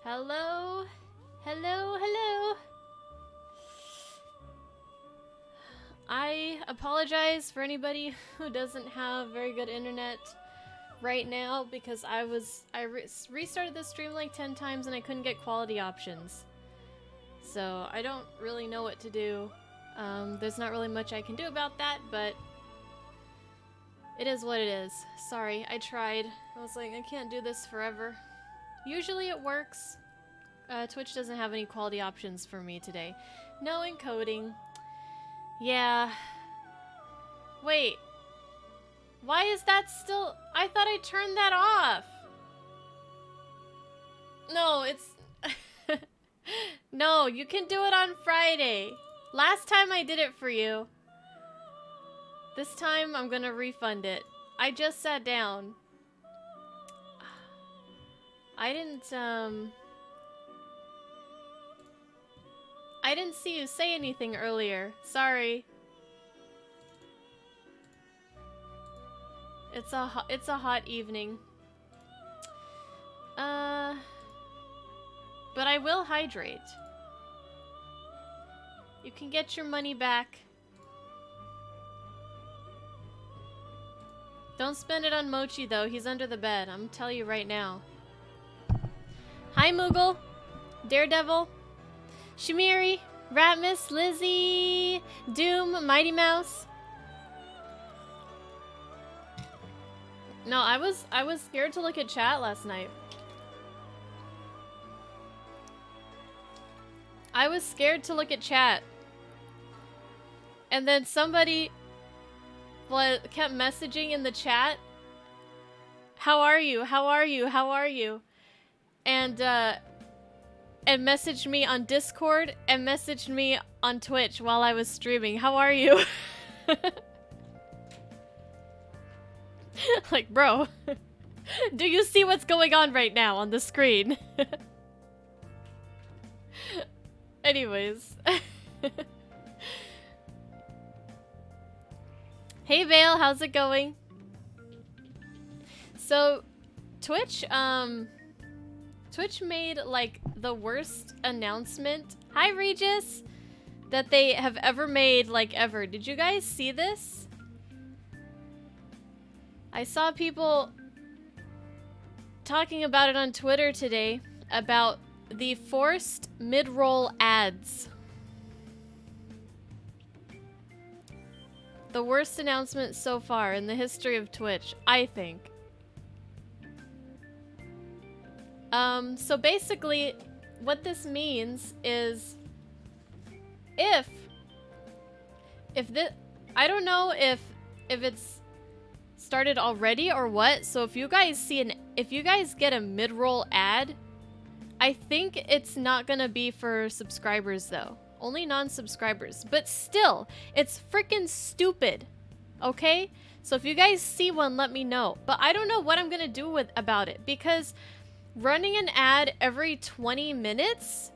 Hello? Hello, hello. I apologize for anybody who doesn't have very good internet right now because I restarted the stream like 10 times and I couldn't get quality options. So I don't really know what to do. There's not really much I can do about that, but it is what it is. Sorry, I tried. I was like, I can't do this forever. Usually it works. Twitch doesn't have any quality options for me today. No encoding. Yeah. Wait. Why is that still... I thought I turned that off. No, it's... No, you can do it on Friday. Last time I did it for you. This time I'm gonna refund it. I just sat down. I didn't see you say anything earlier. Sorry. It's a hot evening. But I will hydrate. You can get your money back. Don't spend it on Mochi though. He's under the bed. I'm telling you right now. Hi Moogle, Daredevil, Shamiri, Ratmus, Lizzie, Doom, Mighty Mouse. No, I was scared to look at chat last night. I was scared to look at chat. And then somebody kept messaging in the chat. How are you? How are you? How are you? And messaged me on Discord and messaged me on Twitch while I was streaming. How are you? Like, bro, do you see what's going on right now on the screen? Anyways. Hey Vale, how's it going? So, Twitch made like the worst announcement. Hi Regis! That they have ever made, like ever. Did you guys see this? I saw people talking about it on Twitter today about the forced mid-roll ads. The worst announcement so far in the history of Twitch, I think. So basically, what this means is if this, I don't know if it's started already or what. So if you guys get a mid-roll ad, I think it's not gonna be for subscribers though. Only non-subscribers. But still, it's freaking stupid. Okay? So if you guys see one, let me know. But I don't know what I'm gonna do about it because running an ad every 20 minutes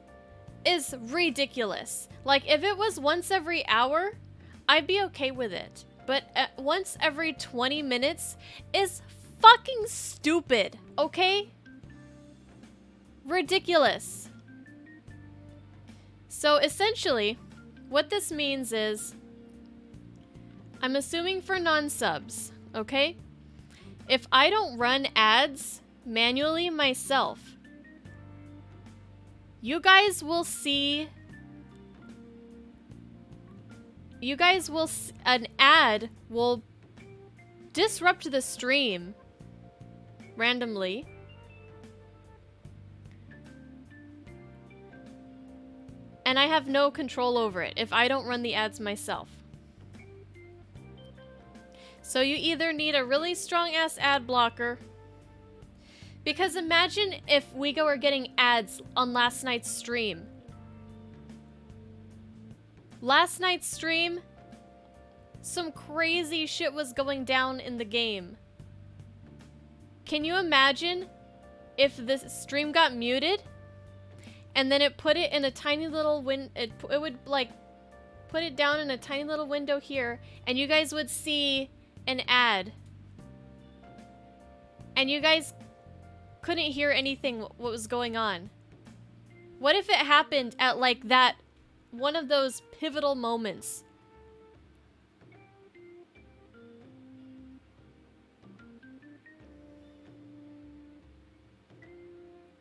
is ridiculous. Like, if it was once every hour, I'd be okay with it. But once every 20 minutes is fucking stupid, okay? Ridiculous. So essentially, what this means is, I'm assuming for non-subs, okay? If I don't run ads manually myself, you guys will see an ad will disrupt the stream randomly. And I have no control over it if I don't run the ads myself. So you either need a really strong ass ad blocker, because imagine if we were getting ads on last night's stream. Last night's stream, some crazy shit was going down in the game. Can you imagine if the stream got muted and then it put it in a tiny little it would like put it down in a tiny little window here and you guys would see an ad and you guys couldn't hear anything what was going on. What if it happened at like that, one of those pivotal moments?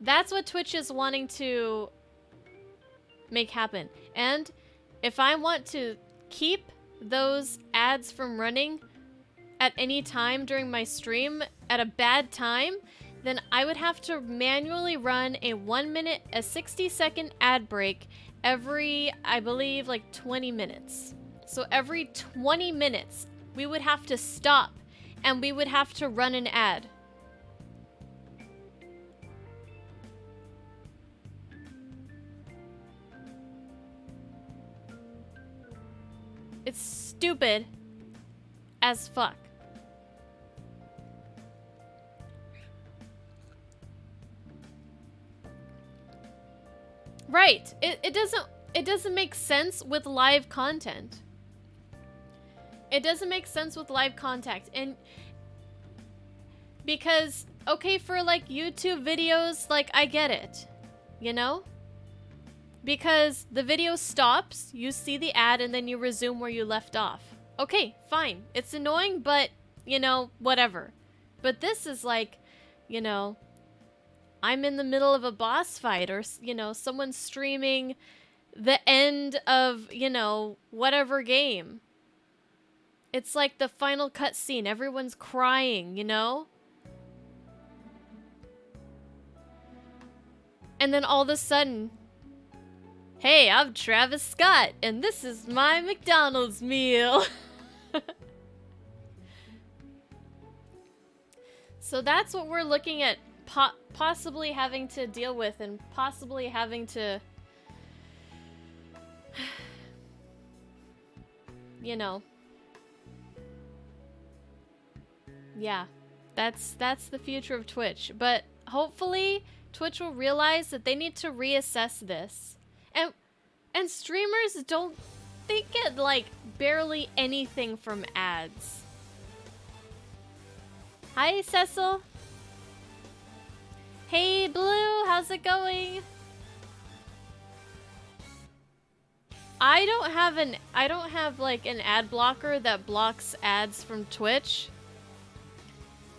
That's what Twitch is wanting to make happen. And if I want to keep those ads from running at any time during my stream at a bad time, then I would have to manually run a 1 minute, a 60-second ad break every, I believe, like 20 minutes. So every 20 minutes, we would have to stop and we would have to run an ad. It's stupid as fuck. Right. It doesn't make sense with live content. It doesn't make sense with live content. And because, okay, for like YouTube videos, like I get it, you know? Because the video stops, you see the ad, and then you resume where you left off. Okay, fine. It's annoying, but, you know, whatever. But this is like, you know, I'm in the middle of a boss fight, or, you know, someone's streaming the end of, you know, whatever game. It's like the final cutscene. Everyone's crying, you know? And then all of a sudden, hey, I'm Travis Scott, and this is my McDonald's meal. So that's what we're looking at possibly having to deal with, and possibly having to, you know. Yeah, that's the future of Twitch. But hopefully Twitch will realize that they need to reassess this. And streamers they get like barely anything from ads. Hi, Cecil. Hey, Blue, how's it going? I don't have like an ad blocker that blocks ads from Twitch.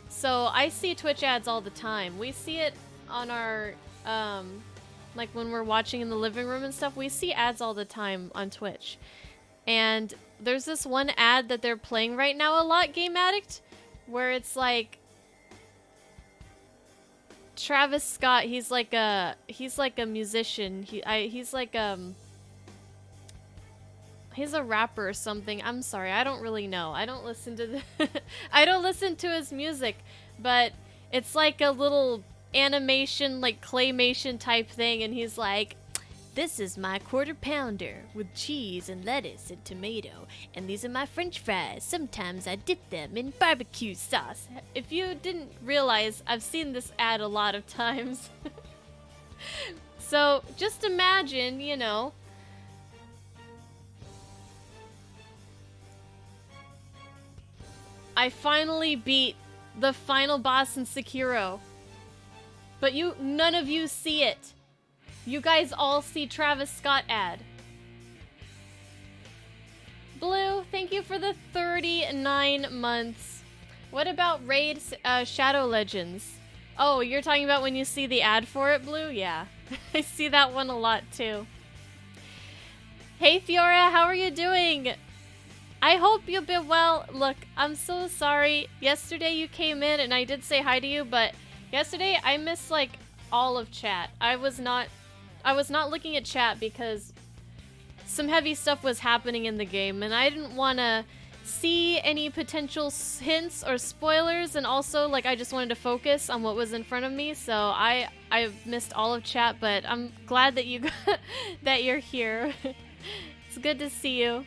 So I see Twitch ads all the time. We see it on our like when we're watching in the living room and stuff, we see ads all the time on Twitch. And there's this one ad that they're playing right now a lot, Game Addict, where it's like Travis Scott, he's like a musician. He's like he's a rapper or something. I'm sorry, I don't really know. I don't listen to I don't listen to his music, but it's like a little animation, like claymation type thing, and he's like, this is my quarter pounder with cheese and lettuce and tomato, and these are my french fries. Sometimes I dip them in barbecue sauce. If you didn't realize, I've seen this ad a lot of times. So just imagine, you know, I finally beat the final boss in Sekiro. But none of you see it. You guys all see Travis Scott ad. Blue, thank you for the 39 months. What about Raid Shadow Legends? Oh, you're talking about when you see the ad for it, Blue? Yeah. I see that one a lot too. Hey Fiora, how are you doing? I hope you've been well. Look, I'm so sorry. Yesterday you came in and I did say hi to you, but yesterday I missed like all of chat. I was not looking at chat because some heavy stuff was happening in the game and I didn't want to see any potential hints or spoilers, and also like I just wanted to focus on what was in front of me. So I missed all of chat, but I'm glad that that you're here. It's good to see you.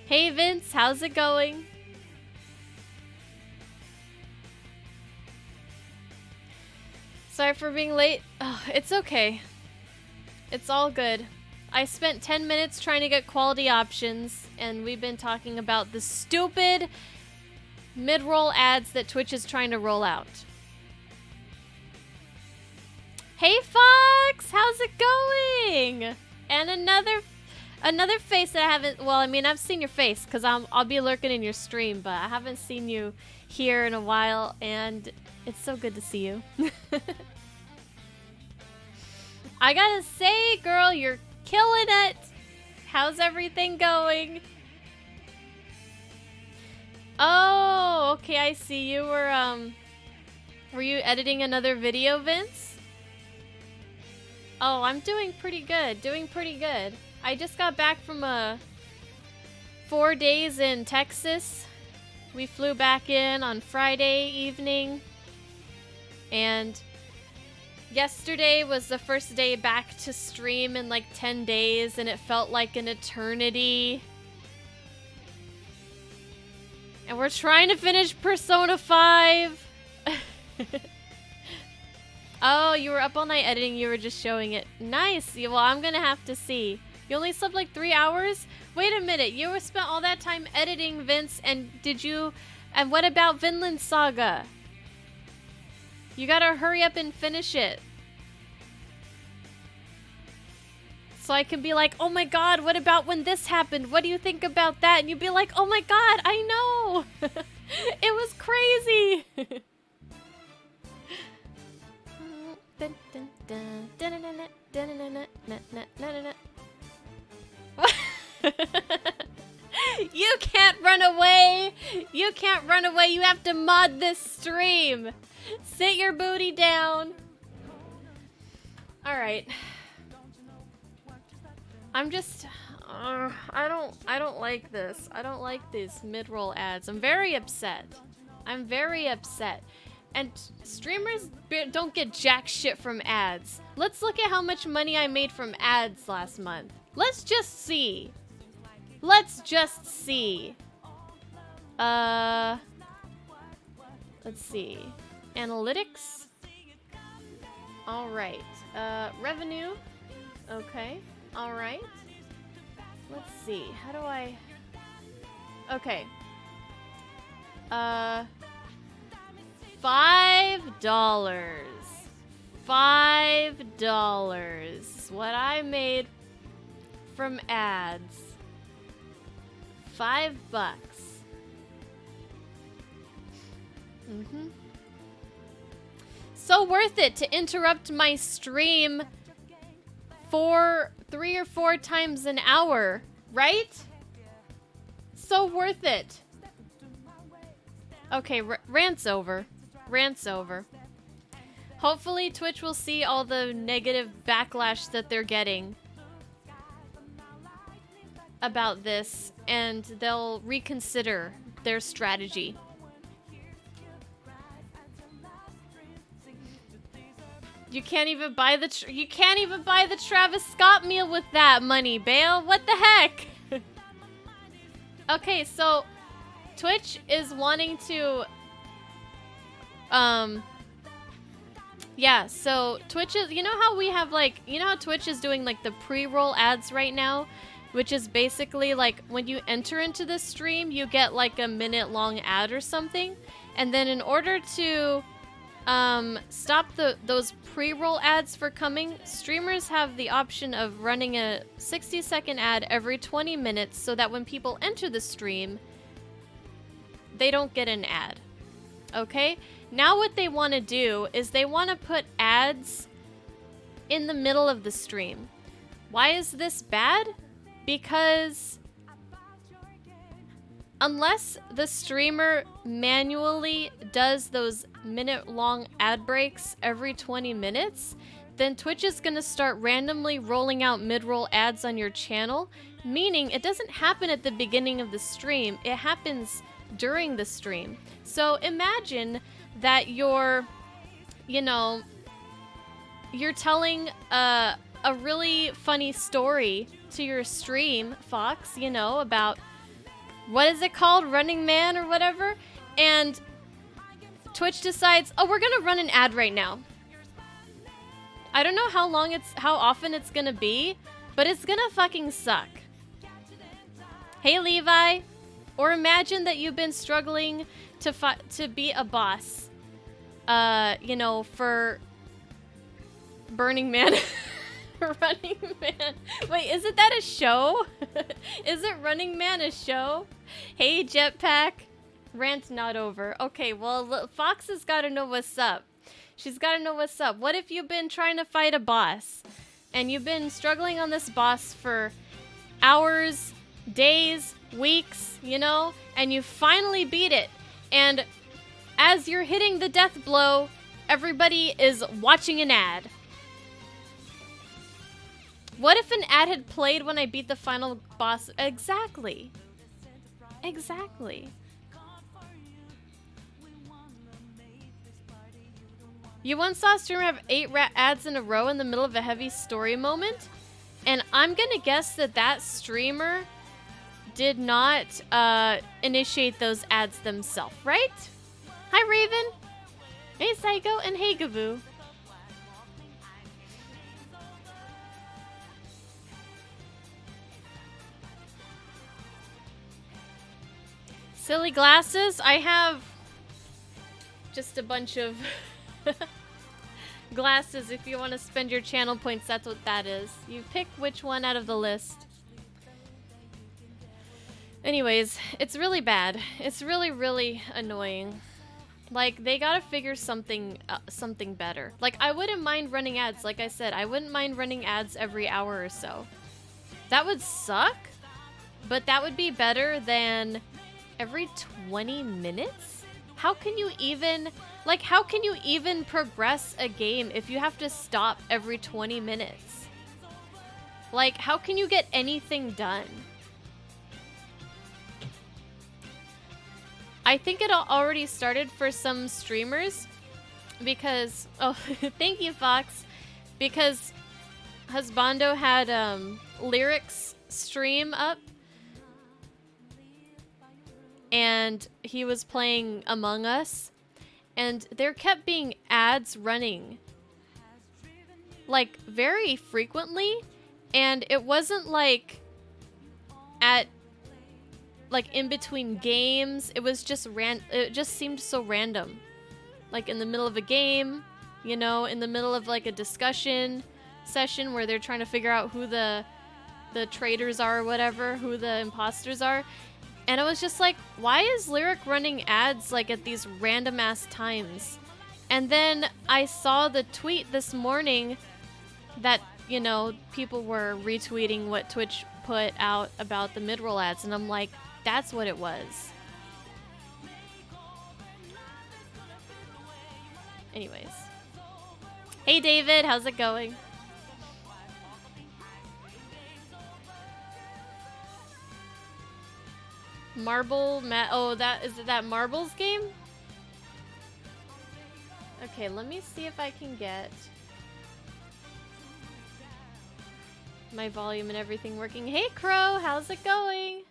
Hey Vince, how's it going? Sorry for being late. Oh, it's okay. It's all good. I spent 10 minutes trying to get quality options, and we've been talking about the stupid mid-roll ads that Twitch is trying to roll out. Hey Fox, how's how's it going? And another face that I haven't, well, I mean, I've seen your face because I'll be lurking in your stream, but I haven't seen you here in a while, and it's so good to see you. I gotta say, girl, you're killing it. How's everything going? Oh, okay, I see. You were you editing another video, Vince? Oh, I'm doing pretty good, I just got back from 4 days in Texas. We flew back in on Friday evening, and yesterday was the first day back to stream in like 10 days, and it felt like an eternity. And we're trying to finish Persona 5. Oh, you were up all night editing, you were just showing it. Nice. Well, I'm gonna have to see. You only slept like 3 hours? Wait a minute, you were spent all that time editing, Vince, and and what about Vinland Saga? You gotta hurry up and finish it. So I can be like, oh my god, what about when this happened? What do you think about that? And you'd be like, oh my god, I know! It was crazy! You can't run away! You can't run away! You have to mod this stream! Sit your booty down! Alright. I'm just... I don't like this. I don't like these mid-roll ads. I'm very upset. I'm very upset. And streamers don't get jack shit from ads. Let's look at how much money I made from ads last month. Let's just see. Let's just see. Let's see. Analytics. Alright. Revenue. Okay. Alright. Let's see. How do I... Okay. $5. $5. What I made from ads. $5. So worth it to interrupt my stream 3 or 4 times an hour, right? So worth it. Okay, rant's over. Rant's over. Hopefully Twitch will see all the negative backlash that they're getting about this, and they'll reconsider their strategy. You can't even buy the Travis Scott meal with that money, Bale. What the heck? Okay, so Twitch is wanting to yeah, so Twitch is, you know how we have like, you know how Twitch is doing like the pre-roll ads right now, which is basically like when you enter into the stream, you get like a minute-long ad or something, and then in order to stop those pre-roll ads for coming, streamers have the option of running a 60-second ad every 20 minutes so that when people enter the stream, they don't get an ad. Okay? Now what they want to do is they want to put ads in the middle of the stream. Why is this bad? Because unless the streamer manually does those minute-long ad breaks every 20 minutes, then Twitch is going to start randomly rolling out mid-roll ads on your channel, meaning it doesn't happen at the beginning of the stream, it happens during the stream. So imagine that you're telling a really funny story to your stream, Fox, about, what is it called? Running Man or whatever? And Twitch decides, oh, we're gonna run an ad right now. I don't know how often it's gonna be, but it's gonna fucking suck. Hey, Levi. Or imagine that you've been struggling to be a boss, for Burning Man. Running Man. Wait, isn't that a show? Is it Running Man a show? Hey, Jetpack. Rant not over. Okay, well, Fox has got to know what's up. She's got to know what's up. What if you've been trying to fight a boss and you've been struggling on this boss for hours, days, weeks, you know, and you finally beat it, and as you're hitting the death blow, everybody is watching an ad. What if an ad had played when I beat the final boss? Exactly. Exactly. You once saw a streamer have 8 ads in a row in the middle of a heavy story moment? And I'm gonna guess that that streamer did not initiate those ads themselves, right? Hi, Raven. Hey, Psycho, and hey, Gaboo. Silly glasses. I have just a bunch of glasses. If you want to spend your channel points, that's what that is. You pick which one out of the list. Anyways, it's really bad. It's really, really annoying. Like, they gotta figure something better. Like, I wouldn't mind running ads. Like I said, I wouldn't mind running ads every hour or so. That would suck, but that would be better than every 20 minutes? How can you even, like, how can you even progress a game if you have to stop every 20 minutes? Like, how can you get anything done? I think it already started for some streamers because, oh, thank you, Fox, because Husbando had lyrics stream up and he was playing Among Us and there kept being ads running like very frequently, and it wasn't like at like in between games. It was just it just seemed so random. Like in the middle of a game, you know, in the middle of like a discussion session where they're trying to figure out who the traitors are or whatever, who the imposters are. And it was just like, why is Lyric running ads like at these random ass times? And then I saw the tweet this morning that, you know, people were retweeting what Twitch put out about the mid-roll ads, and I'm like, that's what it was. Anyways. Hey David, how's it going? Oh, is it that Marbles game? Okay, let me see if I can get my volume and everything working. Hey Crow, how's it going?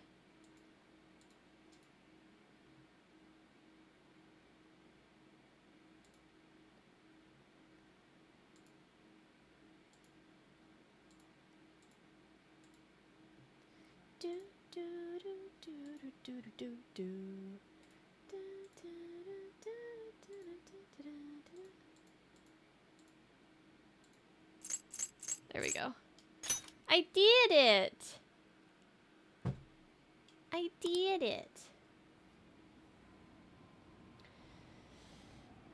There we go. I did it! I did it.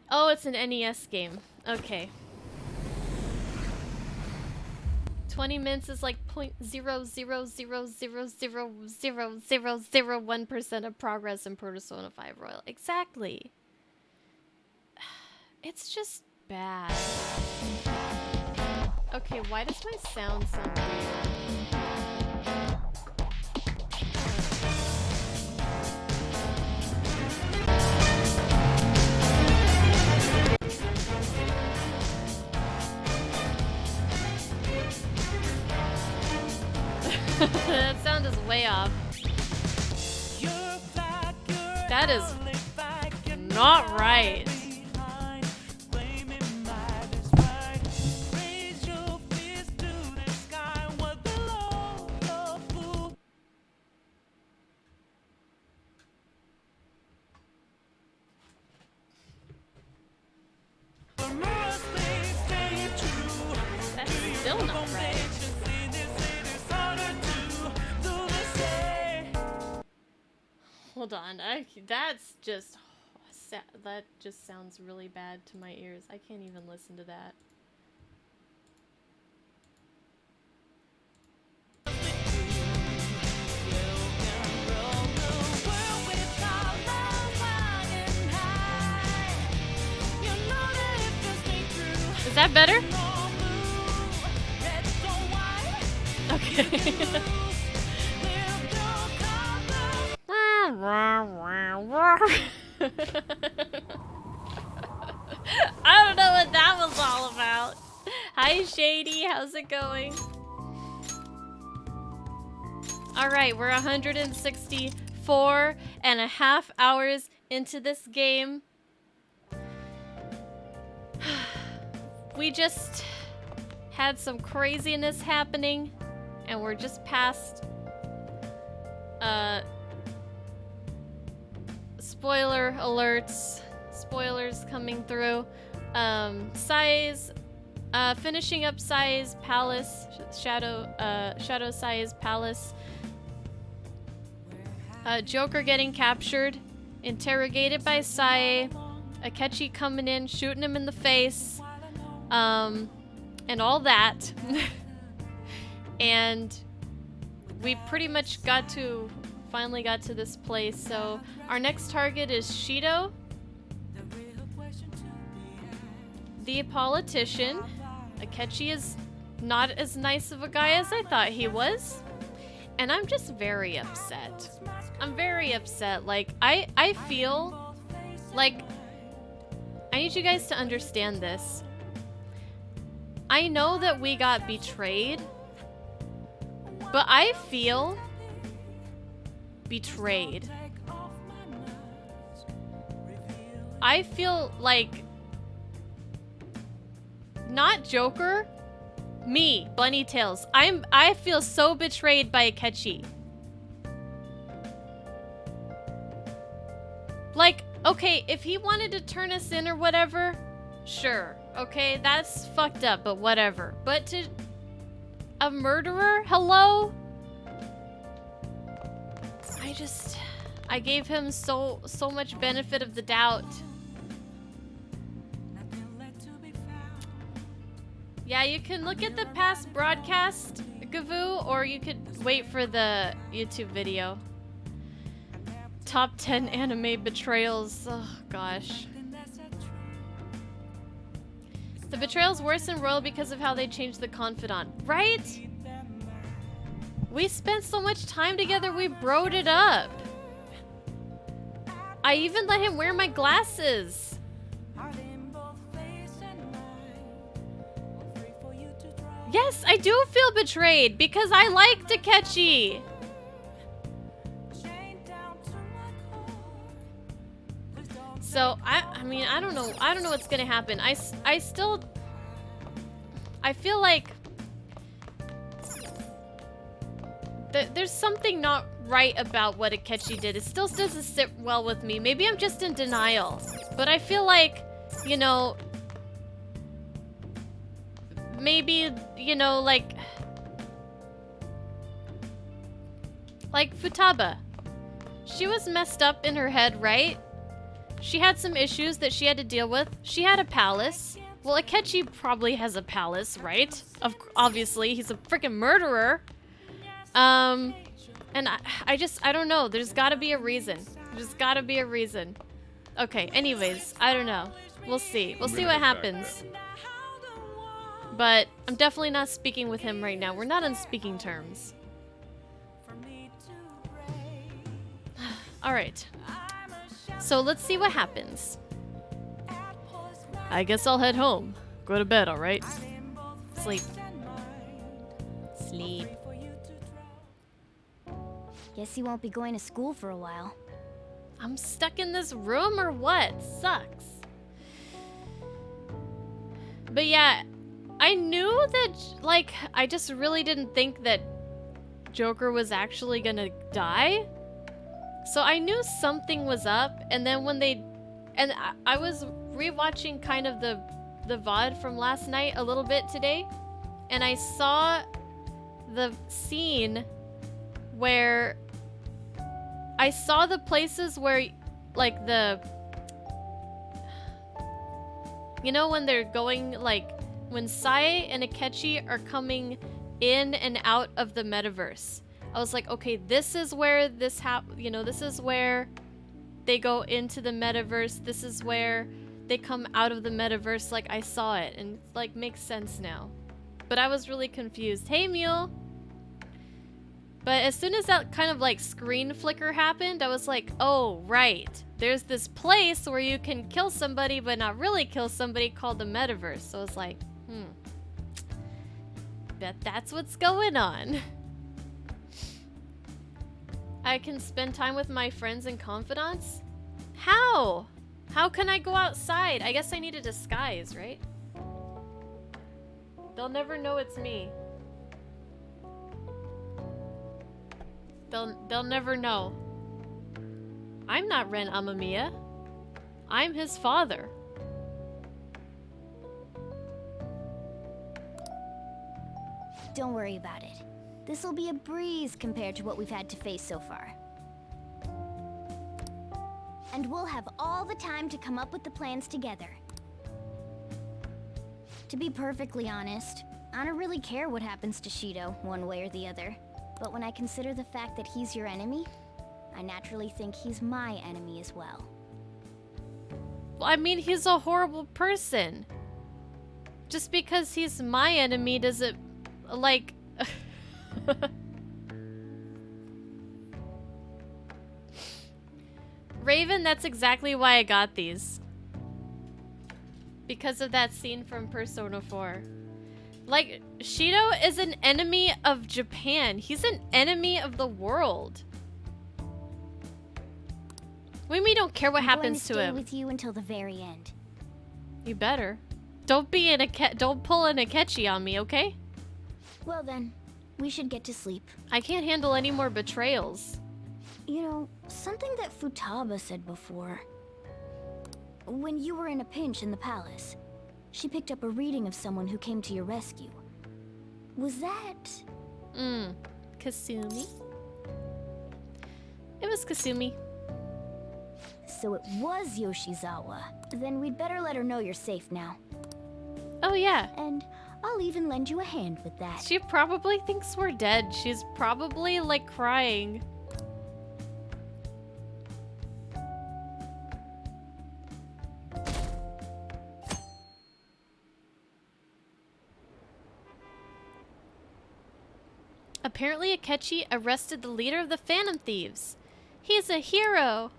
Oh, it's an NES game. Okay. 20 minutes is like 0.000000001% of progress in Persona 5 Royal. Exactly. It's just bad. Okay, why does my sound sound weird? That sound is way off. That is not right. That's still not right. Hold on. That just sounds really bad to my ears. I can't even listen to that. Is that better? Okay. I don't know what that was all about. Hi Shady, how's it going? Alright, we're 164 and a half hours into this game. We just had some craziness happening and we're just past spoiler alerts, spoilers coming through. Sai's finishing up Sai's palace, Shadow Sai's palace. Joker getting captured, interrogated by Sai, Akechi coming in, shooting him in the face, and all that. And we pretty much finally got to this place. So our next target is Shido, the politician. Akechi is not as nice of a guy as I thought he was, and I'm just very upset. I'm very upset. Like, I feel like I need you guys to understand this. I know that we got betrayed, but I feel betrayed. I feel like not Joker, me, Bunny Tails. I feel so betrayed by Akechi. Like, okay, if he wanted to turn us in or whatever, sure. Okay, that's fucked up, but whatever. But to a murderer? Hello? I gave him so much benefit of the doubt. Yeah, you can look at the past broadcast, Gavoo, or you could wait for the YouTube video. Top 10 anime betrayals. Oh, gosh. The betrayal's worse in Royal because of how they changed the confidant. Right? We spent so much time together, we broed it up. I even let him wear my glasses. Yes, I do feel betrayed because I like Takechi. So I mean, I don't know what's gonna happen. I feel like there's something not right about what Akechi did. It still doesn't sit well with me. Maybe I'm just in denial, but I feel like, you know, maybe, you know, like Futaba. She was messed up in her head, right? She had some issues that she had to deal with. She had a palace. Well, Akechi probably has a palace, right? Obviously, he's a freaking murderer. And I don't know. There's gotta be a reason. There's gotta be a reason. Okay, anyways, I don't know. We'll see. We'll see what happens. But I'm definitely not speaking with him right now. We're not on speaking terms. Alright. So let's see what happens. I guess I'll head home. Go to bed, alright? Sleep. Sleep. Guess you won't be going to school for a while. I'm stuck in this room or what? Sucks. But yeah, I knew that, like, I just really didn't think that Joker was actually gonna die. So I knew something was up, and then when I was rewatching kind of the VOD from last night a little bit today, and I saw the scene where I saw the places where, like, the... You know when they're going, like, when Sae and Akechi are coming in and out of the metaverse. I was like, okay, this is where this this is where they go into the metaverse. This is where they come out of the metaverse. Like, I saw it, and it, like, makes sense now. But I was really confused. Hey, Mule! But as soon as that kind of, like, screen flicker happened, I was like, oh, right. There's this place where you can kill somebody, but not really kill somebody, called the metaverse. So I was like, bet that's what's going on. I can spend time with my friends and confidants? How? How can I go outside? I guess I need a disguise, right? They'll never know it's me. They'll never know. I'm not Ren Amamiya. I'm his father. Don't worry about it. This'll be a breeze compared to what we've had to face so far. And we'll have all the time to come up with the plans together. To be perfectly honest, I don't really care what happens to Shido, one way or the other. But when I consider the fact that he's your enemy, I naturally think he's my enemy as well. Well, I mean, he's a horrible person. Just because he's my enemy doesn't, like... Raven, that's exactly why I got these. Because of that scene from Persona 4. Like, Shido is an enemy of Japan. He's an enemy of the world. We don't care what happens to him. I'm going to stay with you until the very end. You better. Don't pull an Akechi on me, okay? Well then, we should get to sleep. I can't handle any more betrayals. You know, something that Futaba said before. When you were in a pinch in the palace, she picked up a reading of someone who came to your rescue. Was that... Kasumi? It was Kasumi. So it was Yoshizawa. Then we'd better let her know you're safe now. Oh yeah. And I'll even lend you a hand with that. She probably thinks we're dead. She's probably, like, crying. Apparently Akechi arrested the leader of the Phantom Thieves. He's a hero.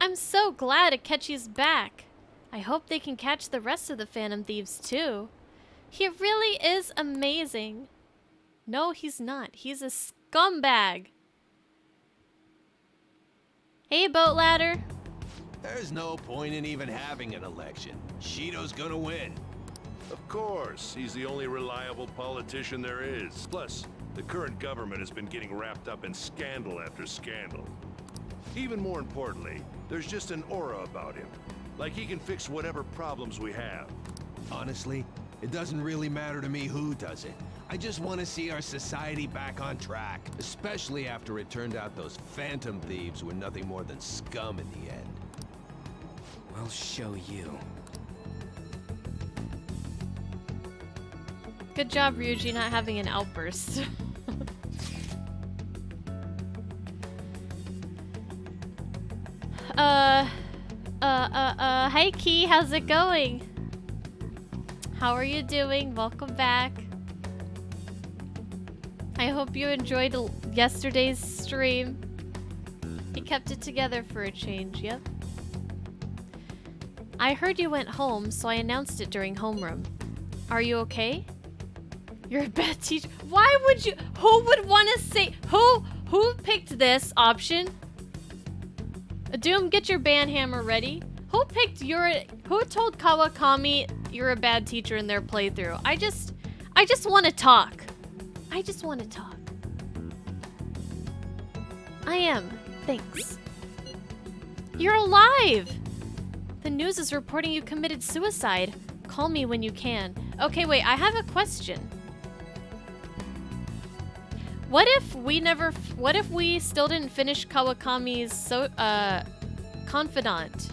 I'm so glad Akechi's back. I hope they can catch the rest of the Phantom Thieves too. He really is amazing. No, he's not. He's a scumbag. Hey, Boat Ladder. There's no point in even having an election. Shido's gonna win. Of course, he's the only reliable politician there is. Plus, the current government has been getting wrapped up in scandal after scandal. Even more importantly, there's just an aura about him. Like he can fix whatever problems we have. Honestly, it doesn't really matter to me who does it. I just want to see our society back on track. Especially after it turned out those Phantom Thieves were nothing more than scum in the end. We'll show you. Good job, Ryuji, not having an outburst. Hi Key, how's it going? How are you doing? Welcome back. I hope you enjoyed yesterday's stream. He kept it together for a change, yep. I heard you went home, so I announced it during homeroom. Are you okay? You're a bad teacher. Why would you? Who would want to say? Who picked this option? Doom, get your band hammer ready. Who told Kawakami you're a bad teacher in their playthrough? I just want to talk. I just want to talk. I am. Thanks. You're alive! The news is reporting you committed suicide. Call me when you can. Okay, wait, I have a question. What if we never... What if we still didn't finish Kawakami's confidant?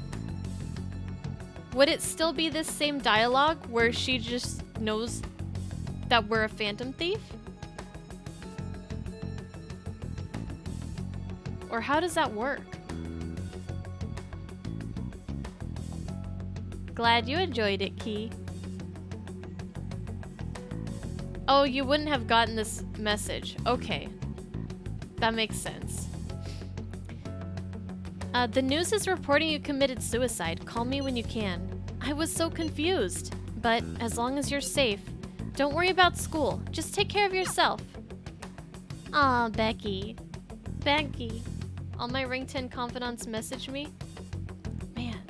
Would it still be this same dialogue where she just knows that we're a phantom thief? Or how does that work? Glad you enjoyed it, Key. Oh, you wouldn't have gotten this message. Okay. That makes sense. The news is reporting you committed suicide. Call me when you can. I was so confused. But as long as you're safe, don't worry about school. Just take care of yourself. Aw, Becky. Becky. All my Ring 10 confidants message me. Man.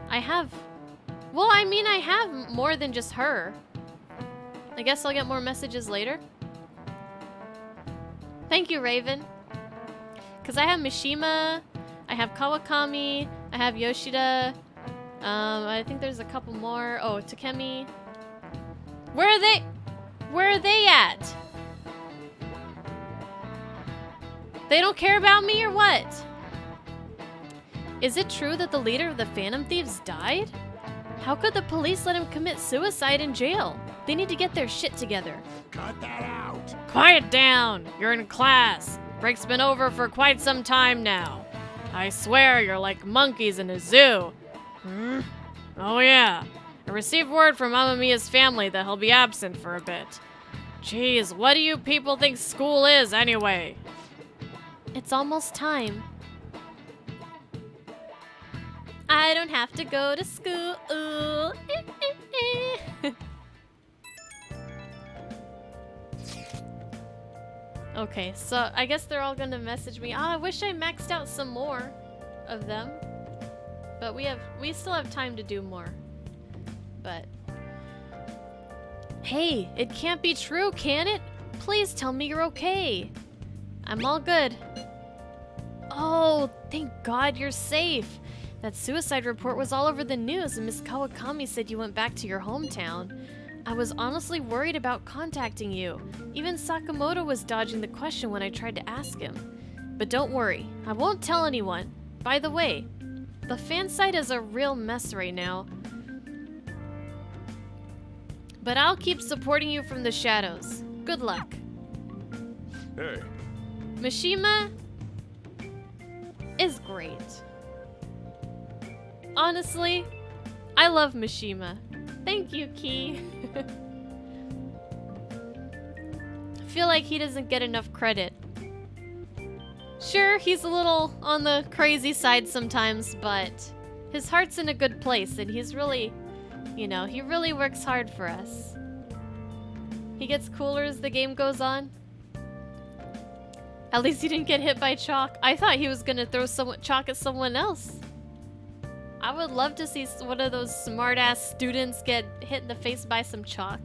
I have... Well, I mean, I have more than just her. I guess I'll get more messages later. Thank you, Raven. Because I have Mishima, I have Kawakami, I have Yoshida. I think there's a couple more. Oh, Takemi. Where are they? Where are they at? They don't care about me or what? Is it true that the leader of the Phantom Thieves died? How could the police let him commit suicide in jail? They need to get their shit together. Cut that out! Quiet down! You're in class. Break's been over for quite some time now. I swear you're like monkeys in a zoo. Hmm? Oh yeah. I received word from Amamiya's family that he'll be absent for a bit. Jeez, what do you people think school is anyway? It's almost time. I don't have to go to school. Okay, so I guess they're all gonna message me. I wish I maxed out some more of them. But we still have time to do more. But hey, it can't be true, can it? Please tell me you're okay. I'm all good. Oh, thank God you're safe. That suicide report was all over the news and Miss Kawakami said you went back to your hometown. I was honestly worried about contacting you. Even Sakamoto was dodging the question when I tried to ask him. But don't worry, I won't tell anyone. By the way, the fan site is a real mess right now. But I'll keep supporting you from the shadows. Good luck. Hey. Mishima is great. Honestly, I love Mishima. Thank you, Key. I feel like he doesn't get enough credit. Sure, he's a little on the crazy side sometimes, but his heart's in a good place and he's really, you know, he really works hard for us. He gets cooler as the game goes on. At least he didn't get hit by chalk. I thought he was gonna throw chalk at someone else. I would love to see one of those smart-ass students get hit in the face by some chalk.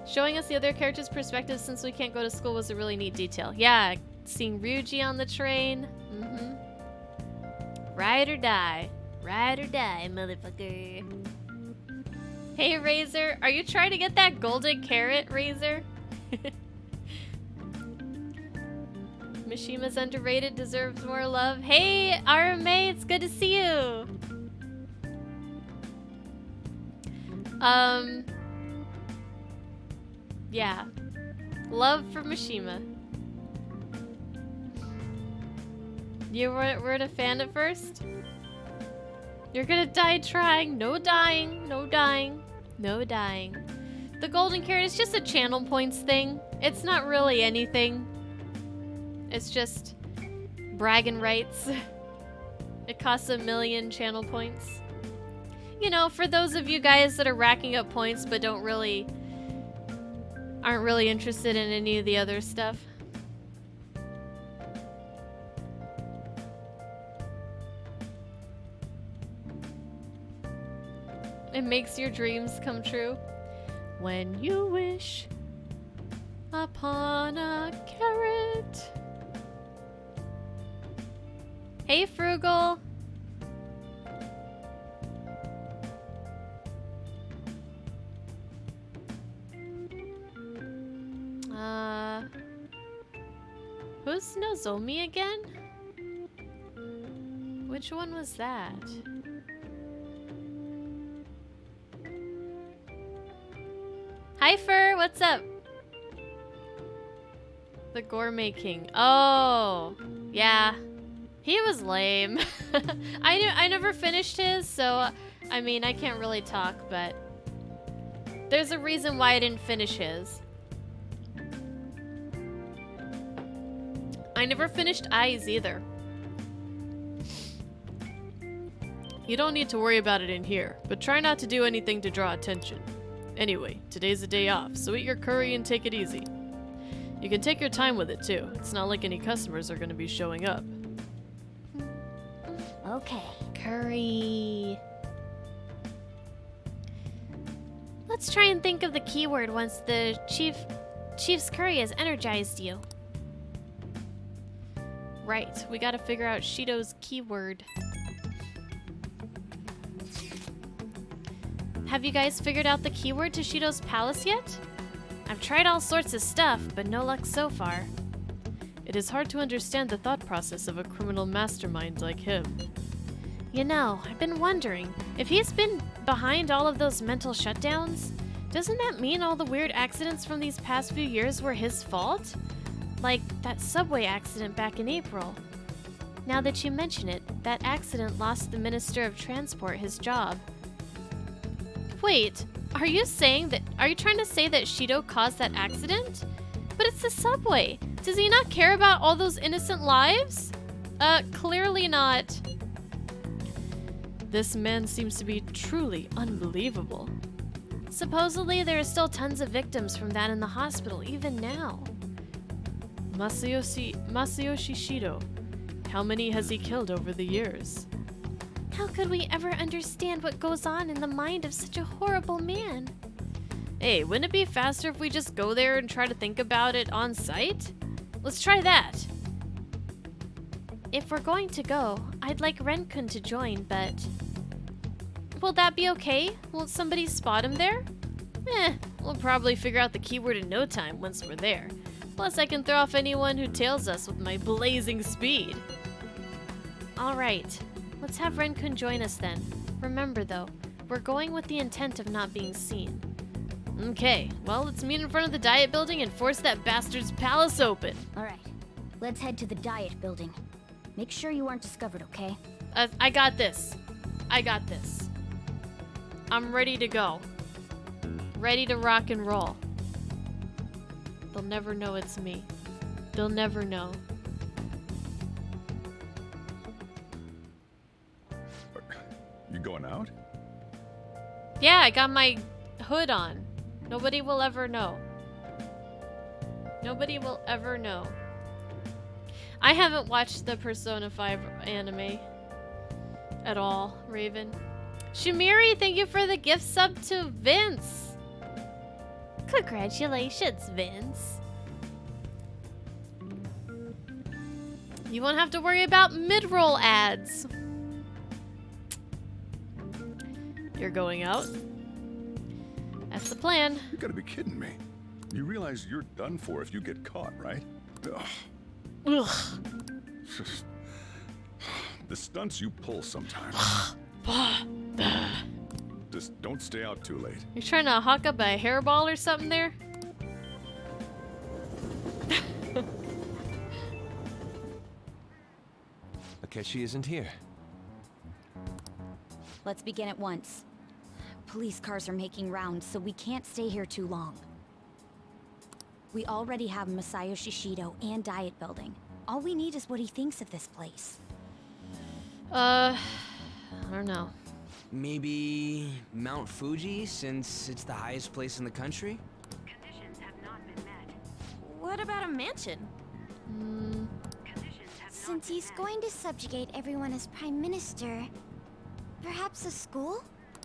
Showing us the other characters' perspective since we can't go to school was a really neat detail. Yeah, seeing Ryuji on the train. Mm-hmm. Ride or die. Ride or die, motherfucker. Hey, Razor. Are you trying to get that golden carrot, Razor? Mishima's underrated, deserves more love. Hey, RMA, it's good to see you. Yeah. Love for Mishima. You weren't a fan at first? You're gonna die trying. No dying. No dying. No dying. The golden carrot is just a channel points thing. It's not really anything. It's just bragging rights. It costs 1 million channel points. You know, for those of you guys that are racking up points but aren't really interested in any of the other stuff. It makes your dreams come true. When you wish upon a carrot. Hey, Frugal. Who's Nozomi again? Which one was that? Hi Fur, what's up? The Gourmet King. Oh, yeah. He was lame. I never finished his, so I mean, I can't really talk, but there's a reason why I didn't finish his. I never finished Eyes either. You don't need to worry about it in here, but try not to do anything to draw attention. Anyway, today's a day off, so eat your curry and take it easy. You can take your time with it too. It's not like any customers are going to be showing up. Okay. Curry. Let's try and think of the keyword once the Chief's curry has energized you. Right, we gotta figure out Shido's keyword. Have you guys figured out the keyword to Shido's palace yet? I've tried all sorts of stuff, but no luck so far. It is hard to understand the thought process of a criminal mastermind like him. You know, I've been wondering, if he's been behind all of those mental shutdowns, doesn't that mean all the weird accidents from these past few years were his fault? Like that subway accident back in April. Now that you mention it, that accident lost the Minister of Transport his job. Wait, are you trying to say that Shido caused that accident? But it's the subway. Does he not care about all those innocent lives? Clearly not. This man seems to be truly unbelievable. Supposedly, there are still tons of victims from that in the hospital, even now. Masayoshi Shido. How many has he killed over the years? How could we ever understand what goes on in the mind of such a horrible man? Hey, wouldn't it be faster if we just go there and try to think about it on site? Let's try that. If we're going to go, I'd like Ren-kun to join, but... Will that be okay? Won't somebody spot him there? We'll probably figure out the keyword in no time once we're there. Plus, I can throw off anyone who tails us with my blazing speed. Alright, let's have Ren-kun join us then. Remember though, we're going with the intent of not being seen. Okay, well, let's meet in front of the Diet Building and force that bastard's palace open. Alright, let's head to the Diet Building. Make sure you aren't discovered, okay? I got this. I got this. I'm ready to go. Ready to rock and roll. They'll never know it's me. They'll never know. You going out? Yeah, I got my hood on. Nobody will ever know. Nobody will ever know. I haven't watched the Persona 5 anime at all, Raven. Shumiri, thank you for the gift sub to Vince. Congratulations, Vince. You won't have to worry about mid-roll ads. You're going out? That's the plan. You gotta be kidding me. You realize you're done for if you get caught, right? Ugh. Ugh. The stunts you pull sometimes. Just don't stay out too late. You trying to hawk up a hairball or something there? Akechi isn't here. Let's begin at once. Police cars are making rounds, so we can't stay here too long. We already have Masayoshi Shido and Diet Building. All we need is what he thinks of this place. I don't know. Maybe Mount Fuji, since it's the highest place in the country? Conditions have not been met. What about a mansion? Conditions have Since not been he's met. going to subjugate everyone as Prime Minister, perhaps a school?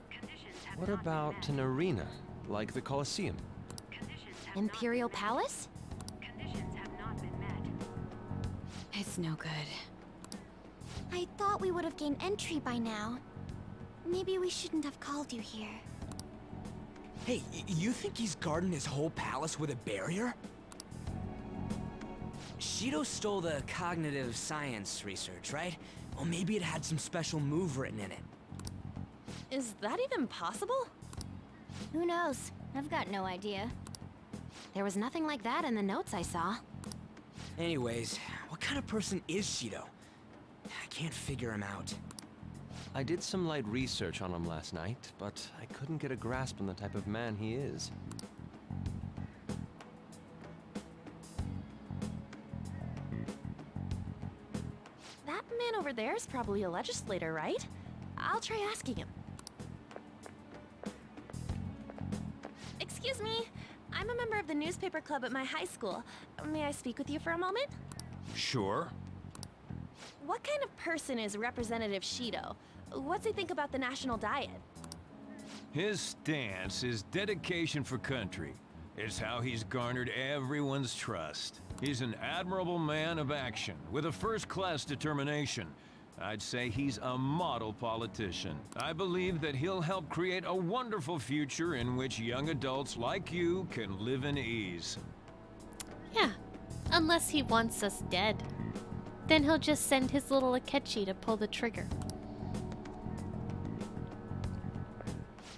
Conditions have What not been about met. an arena, like the Colosseum? Conditions have Imperial not been Palace? met. Conditions have not been met. It's no good. I thought we would have gained entry by now. Maybe we shouldn't have called you here. Hey, you think he's guarding his whole palace with a barrier? Shido stole the cognitive science research, right? Well, maybe it had some special move written in it. Is that even possible? Who knows? I've got no idea. There was nothing like that in the notes I saw. Anyways, what kind of person is Shido? I can't figure him out. I did some light research on him last night, but I couldn't get a grasp on the type of man he is. That man over there is probably a legislator, right? I'll try asking him. Excuse me. I'm a member of the newspaper club at my high school. May I speak with you for a moment? Sure. What kind of person is Representative Shido? What's he think about the national diet? His stance is dedication for country. It's how he's garnered everyone's trust. He's an admirable man of action, with a first-class determination. I'd say he's a model politician. I believe that he'll help create a wonderful future in which young adults like you can live in ease. Yeah, unless he wants us dead. Then he'll just send his little Akechi to pull the trigger.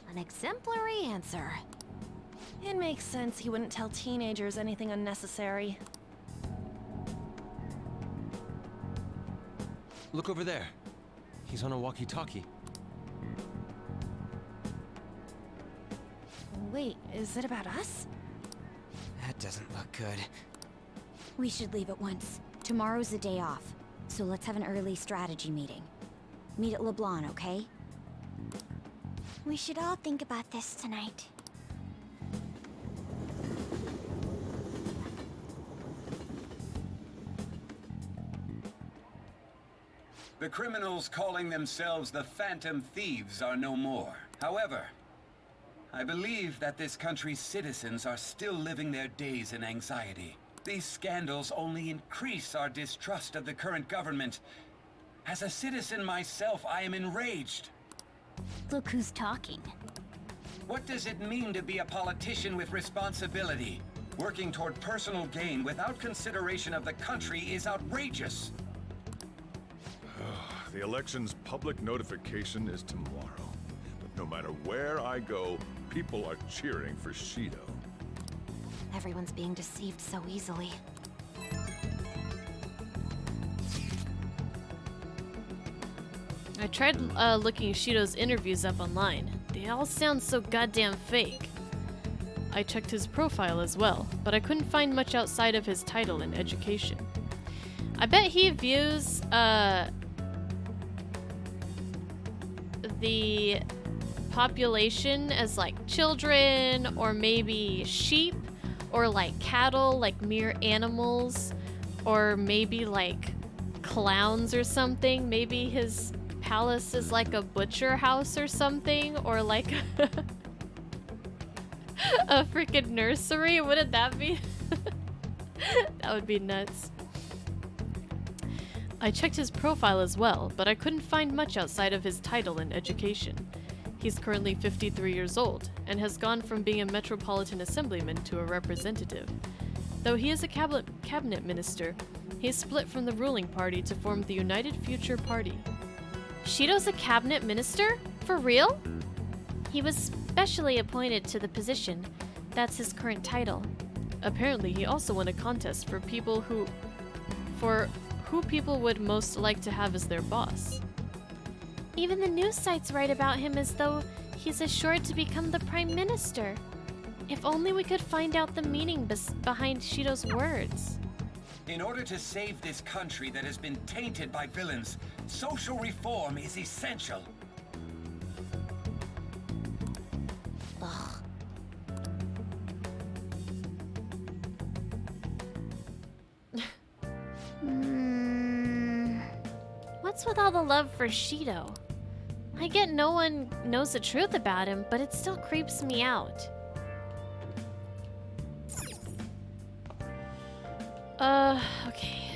An exemplary answer. It makes sense he wouldn't tell teenagers anything unnecessary. Look over there. He's on a walkie-talkie. Wait, is it about us? That doesn't look good. We should leave at once. Tomorrow's the day off, so let's have an early strategy meeting. Meet at LeBlanc, okay? We should all think about this tonight. The criminals calling themselves the Phantom Thieves are no more. However, I believe that this country's citizens are still living their days in anxiety. These scandals only increase our distrust of the current government. As a citizen myself, I am enraged. Look who's talking. What does it mean to be a politician with responsibility? Working toward personal gain without consideration of the country is outrageous. The election's public notification is tomorrow. But no matter where I go, people are cheering for Shido. Everyone's being deceived so easily. I tried looking Shido's interviews up online. They all sound so goddamn fake. I checked his profile as well, but I couldn't find much outside of his title and education. I bet he views the population as like children, or maybe sheep, or like cattle, like mere animals, or maybe like clowns or something. Maybe his palace is like a butcher house or something, or like a freaking nursery. Wouldn't that be? That would be nuts. I checked his profile as well, but I couldn't find much outside of his title and education. He's currently 53 years old, and has gone from being a metropolitan assemblyman to a representative. Though he is a cabinet minister, he is split from the ruling party to form the United Future Party. Shido's a cabinet minister? For real? He was specially appointed to the position. That's his current title. Apparently, he also won a contest for who people would most like to have as their boss. Even the news sites write about him as though he's assured to become the prime minister. If only we could find out the meaning behind Shido's words. In order to save this country that has been tainted by villains, social reform is essential. Ugh. What's with all the love for Shido? I get no one knows the truth about him, but it still creeps me out. Okay.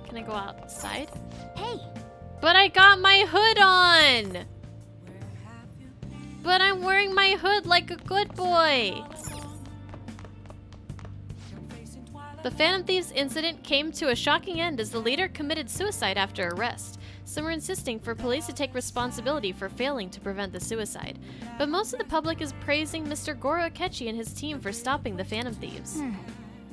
Can I go outside? Hey! But I got my hood on! But I'm wearing my hood like a good boy! The Phantom Thieves incident came to a shocking end as the leader committed suicide after arrest. Some were insisting for police to take responsibility for failing to prevent the suicide. But most of the public is praising Mr. Goro Akechi and his team for stopping the Phantom Thieves.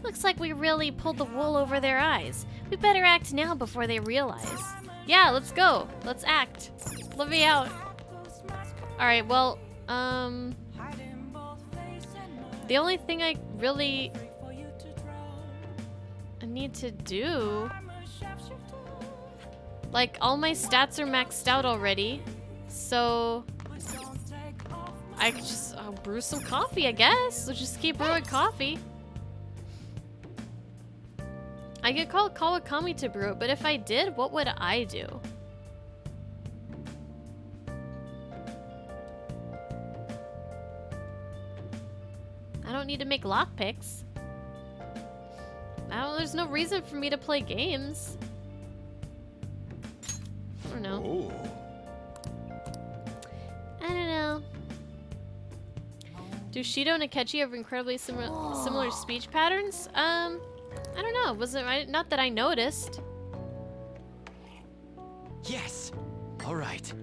Looks like we really pulled the wool over their eyes. We better act now before they realize. Yeah, let's go. Let's act. Let me out. Alright, well, the only thing I really need to do... Like, all my stats are maxed out already, so... I could just brew some coffee, I guess. So just keep brewing coffee. I could call Kawakami to brew it, but if I did, what would I do? I don't need to make lockpicks. There's no reason for me to play games. I don't know. Oh. I don't know. Do Shido and Akechi have incredibly similar speech patterns? I don't know. Wasn't not that I noticed. Yes. All right.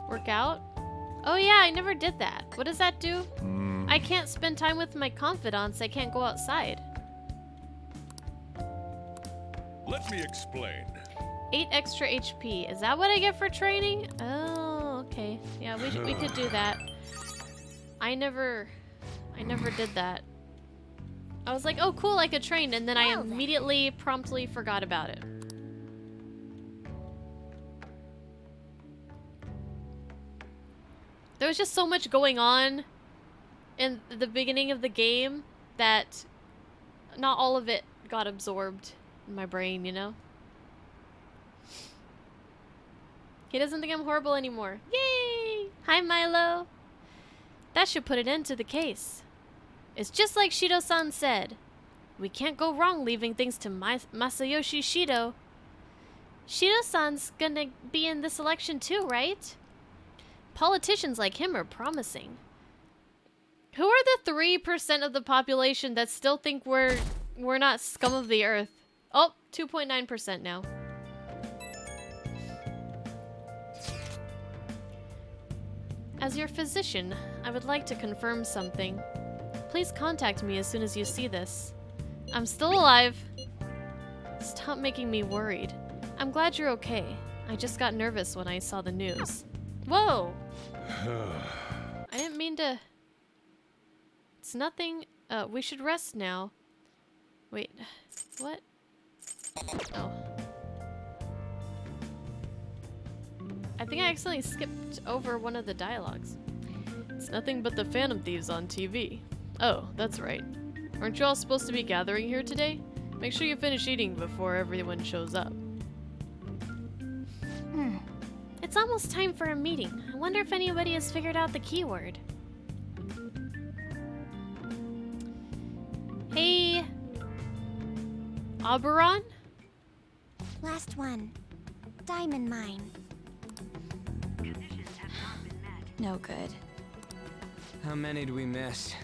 Work out? Oh yeah, I never did that. What does that do? I can't spend time with my confidants. I can't go outside. Let me explain. 8 extra HP. Is that what I get for training? Oh, okay. Yeah, we could do that. I never did that. I was like, oh cool, I could train, and then I immediately promptly forgot about it. There was just so much going on in the beginning of the game that not all of it got absorbed in my brain, you know? He doesn't think I'm horrible anymore. Yay! Hi, Milo! That should put an end to the case. It's just like Shido-san said. We can't go wrong leaving things to Masayoshi Shido. Shido-san's gonna be in this election too, right? Politicians like him are promising. Who are the 3% of the population that still think we're not scum of the earth? Oh, 2.9% now. As your physician, I would like to confirm something. Please contact me as soon as you see this. I'm still alive. Stop making me worried. I'm glad you're okay. I just got nervous when I saw the news. Whoa! I didn't mean to... It's nothing. We should rest now. Wait, what? Oh. I think I accidentally skipped over one of the dialogues. It's nothing but the Phantom Thieves on TV. Oh, that's right. Aren't you all supposed to be gathering here today? Make sure you finish eating before everyone shows up. It's almost time for a meeting. I wonder if anybody has figured out the keyword. Hey... Oberon? Last one. Diamond mine. Conditions have not been met. No good. How many do we miss?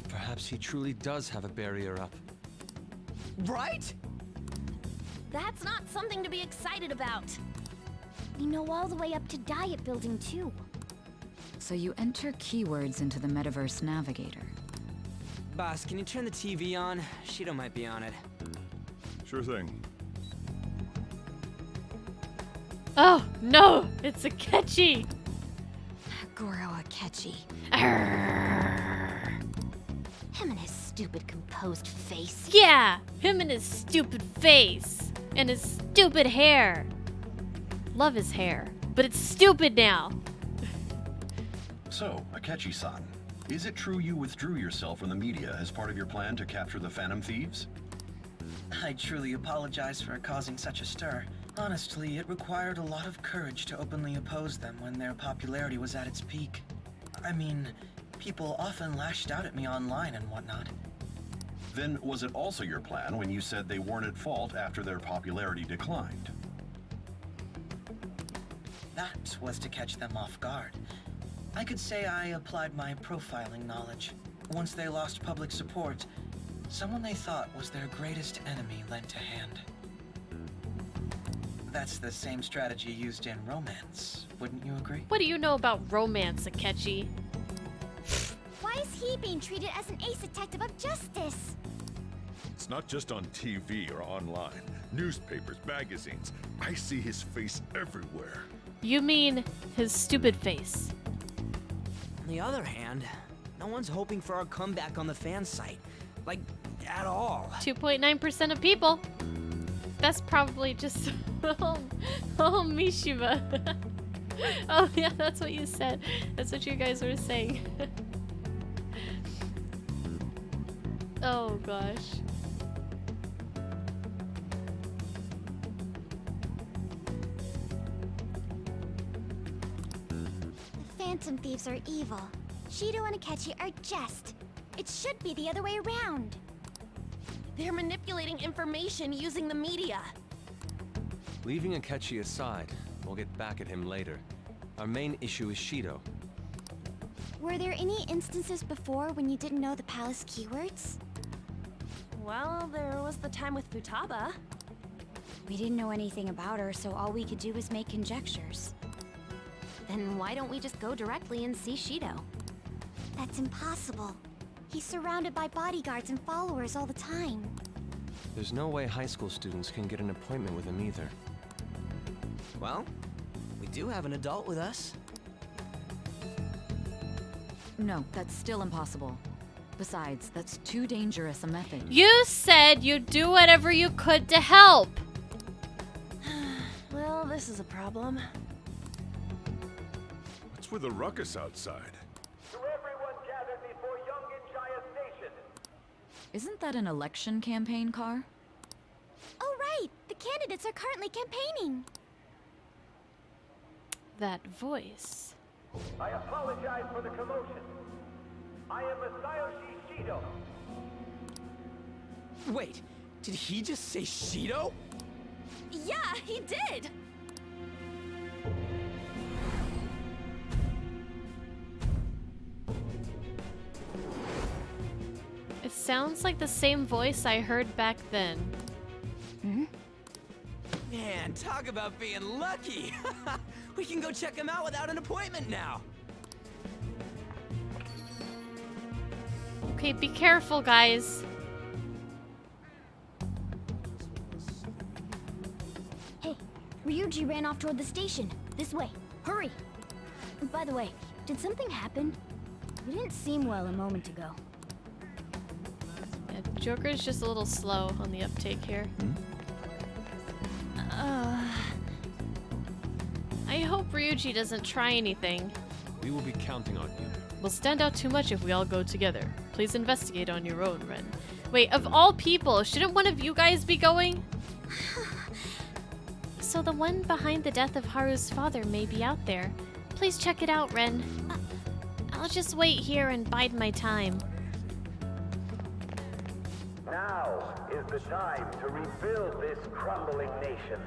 Perhaps he truly does have a barrier up. Right? That's not something to be excited about. We know all the way up to Diet Building, too. So you enter keywords into the Metaverse Navigator. Boss, can you turn the TV on? Shido might be on it. Sure thing. Oh, no! It's Akechi! Goro Akechi. Him and his stupid composed face. Yeah! Him and his stupid face! And his stupid hair! Love his hair, but it's stupid now! So, Akechi-san, is it true you withdrew yourself from the media as part of your plan to capture the Phantom Thieves? I truly apologize for causing such a stir. Honestly, it required a lot of courage to openly oppose them when their popularity was at its peak. I mean, people often lashed out at me online and whatnot. Then was it also your plan when you said they weren't at fault after their popularity declined? That was to catch them off guard. I could say I applied my profiling knowledge. Once they lost public support, someone they thought was their greatest enemy lent a hand. That's the same strategy used in romance, wouldn't you agree? What do you know about romance, Akechi? Why is he being treated as an ace detective of justice? It's not just on TV or online. Newspapers, magazines. I see his face everywhere. You mean his stupid face? On the other hand, no one's hoping for our comeback on the fan site. Like, at all. 2.9% of people. That's probably just oh Mishiba. Oh yeah, that's what you said. That's what you guys were saying. Oh gosh. The Phantom Thieves are evil. Shido and Akechi are just. It should be the other way around. They're manipulating information using the media. Leaving Akechi aside, we'll get back at him later. Our main issue is Shido. Were there any instances before when you didn't know the palace keywords? Well, there was the time with Futaba. We didn't know anything about her, so all we could do was make conjectures. Then why don't we just go directly and see Shido? That's impossible. He's surrounded by bodyguards and followers all the time. There's no way high school students can get an appointment with him either. Well, we do have an adult with us. No, that's still impossible. Besides, that's too dangerous a method. You said you'd do whatever you could to help. Well, this is a problem. What's with the ruckus outside? Isn't that an election campaign car? Oh right! The candidates are currently campaigning! That voice. I apologize for the commotion. I am Masayoshi Shido. Wait, did he just say Shido? Yeah, he did! It sounds like the same voice I heard back then. Hmm? Man, talk about being lucky! We can go check him out without an appointment now! Okay, be careful, guys. Hey, Ryuji ran off toward the station. This way. Hurry! By the way, did something happen? You didn't seem well a moment ago. Yeah, Joker's just a little slow on the uptake here. I hope Ryuji doesn't try anything. We will be counting on you. We'll stand out too much if we all go together. Please investigate on your own, Ren. Wait, of all people, shouldn't one of you guys be going? So the one behind the death of Haru's father may be out there. Please check it out, Ren. I'll just wait here and bide my time. Now is the time to rebuild this crumbling nation.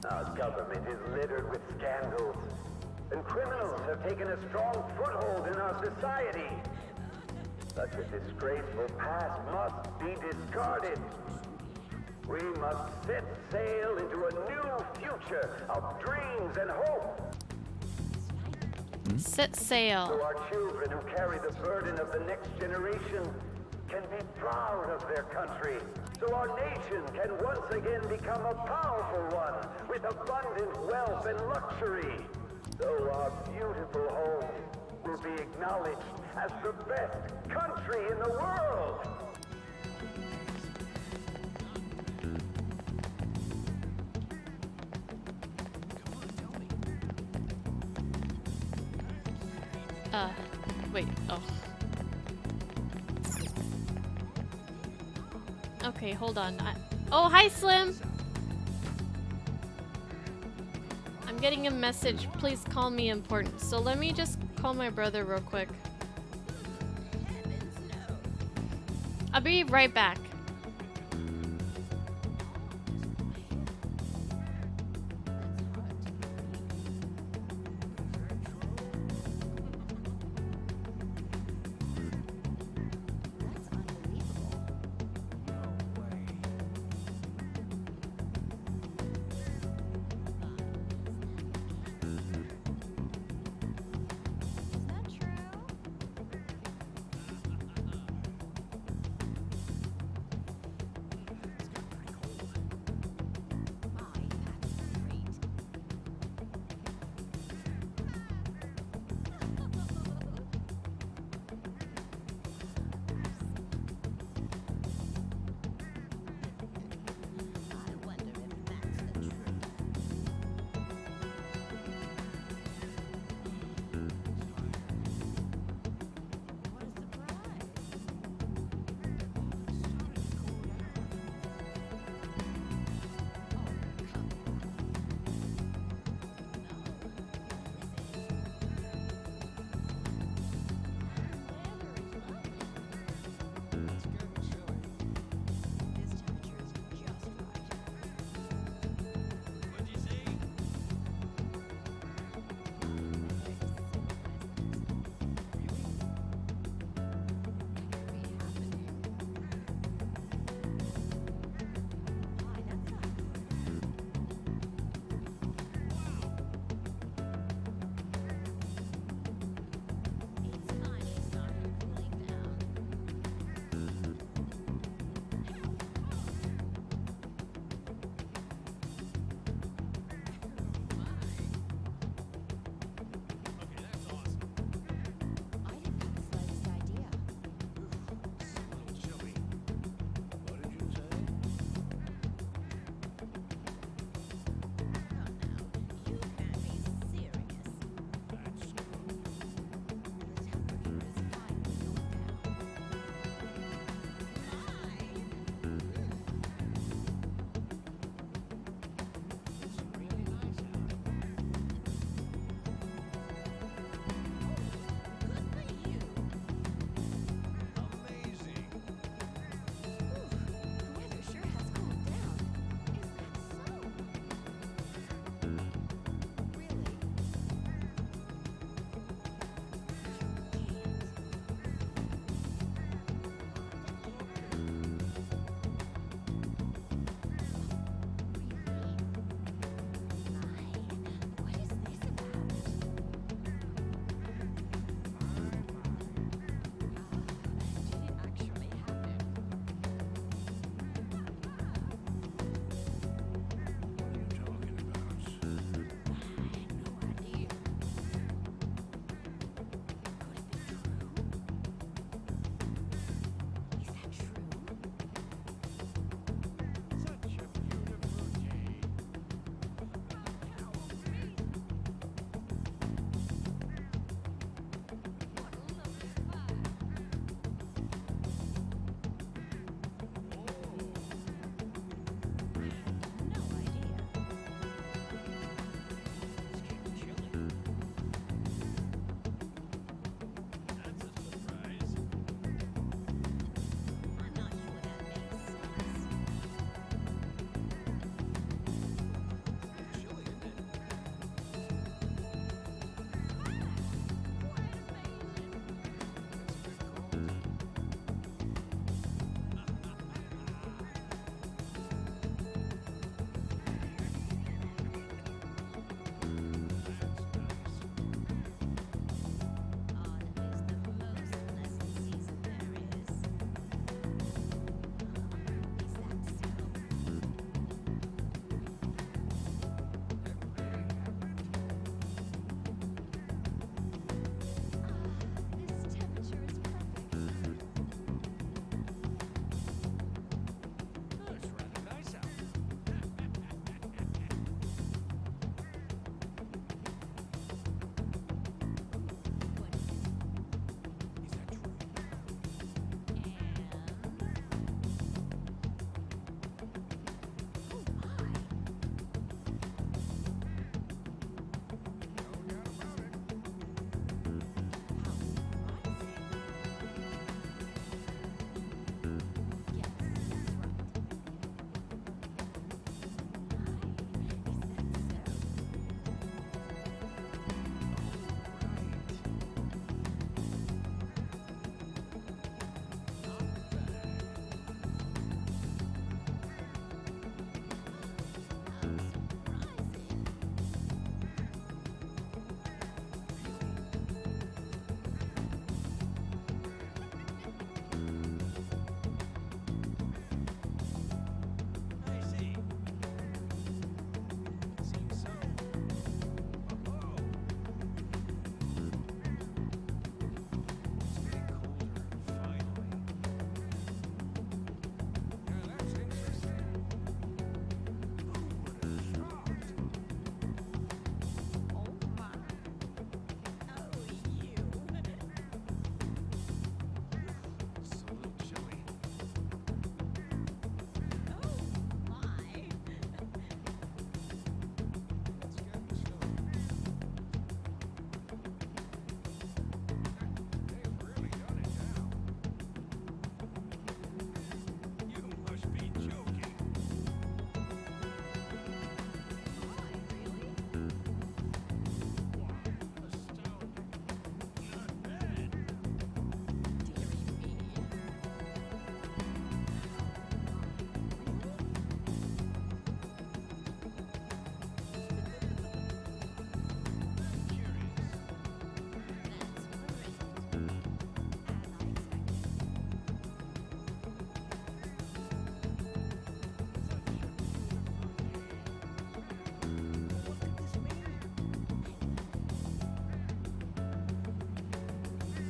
Our government is littered with scandals, and criminals have taken a strong foothold in our society. Such a disgraceful past must be discarded. We must set sail into a new future of dreams and hope. Set sail. So our children who carry the burden of the next generation can be proud of their country. So our nation can once again become a powerful one with abundant wealth and luxury. So our beautiful home will be acknowledged as the best country in the world. Wait, oh. Okay, hold on. Oh, hi, Slim! I'm getting a message. Please call me important. So let me just call my brother real quick. I'll be right back.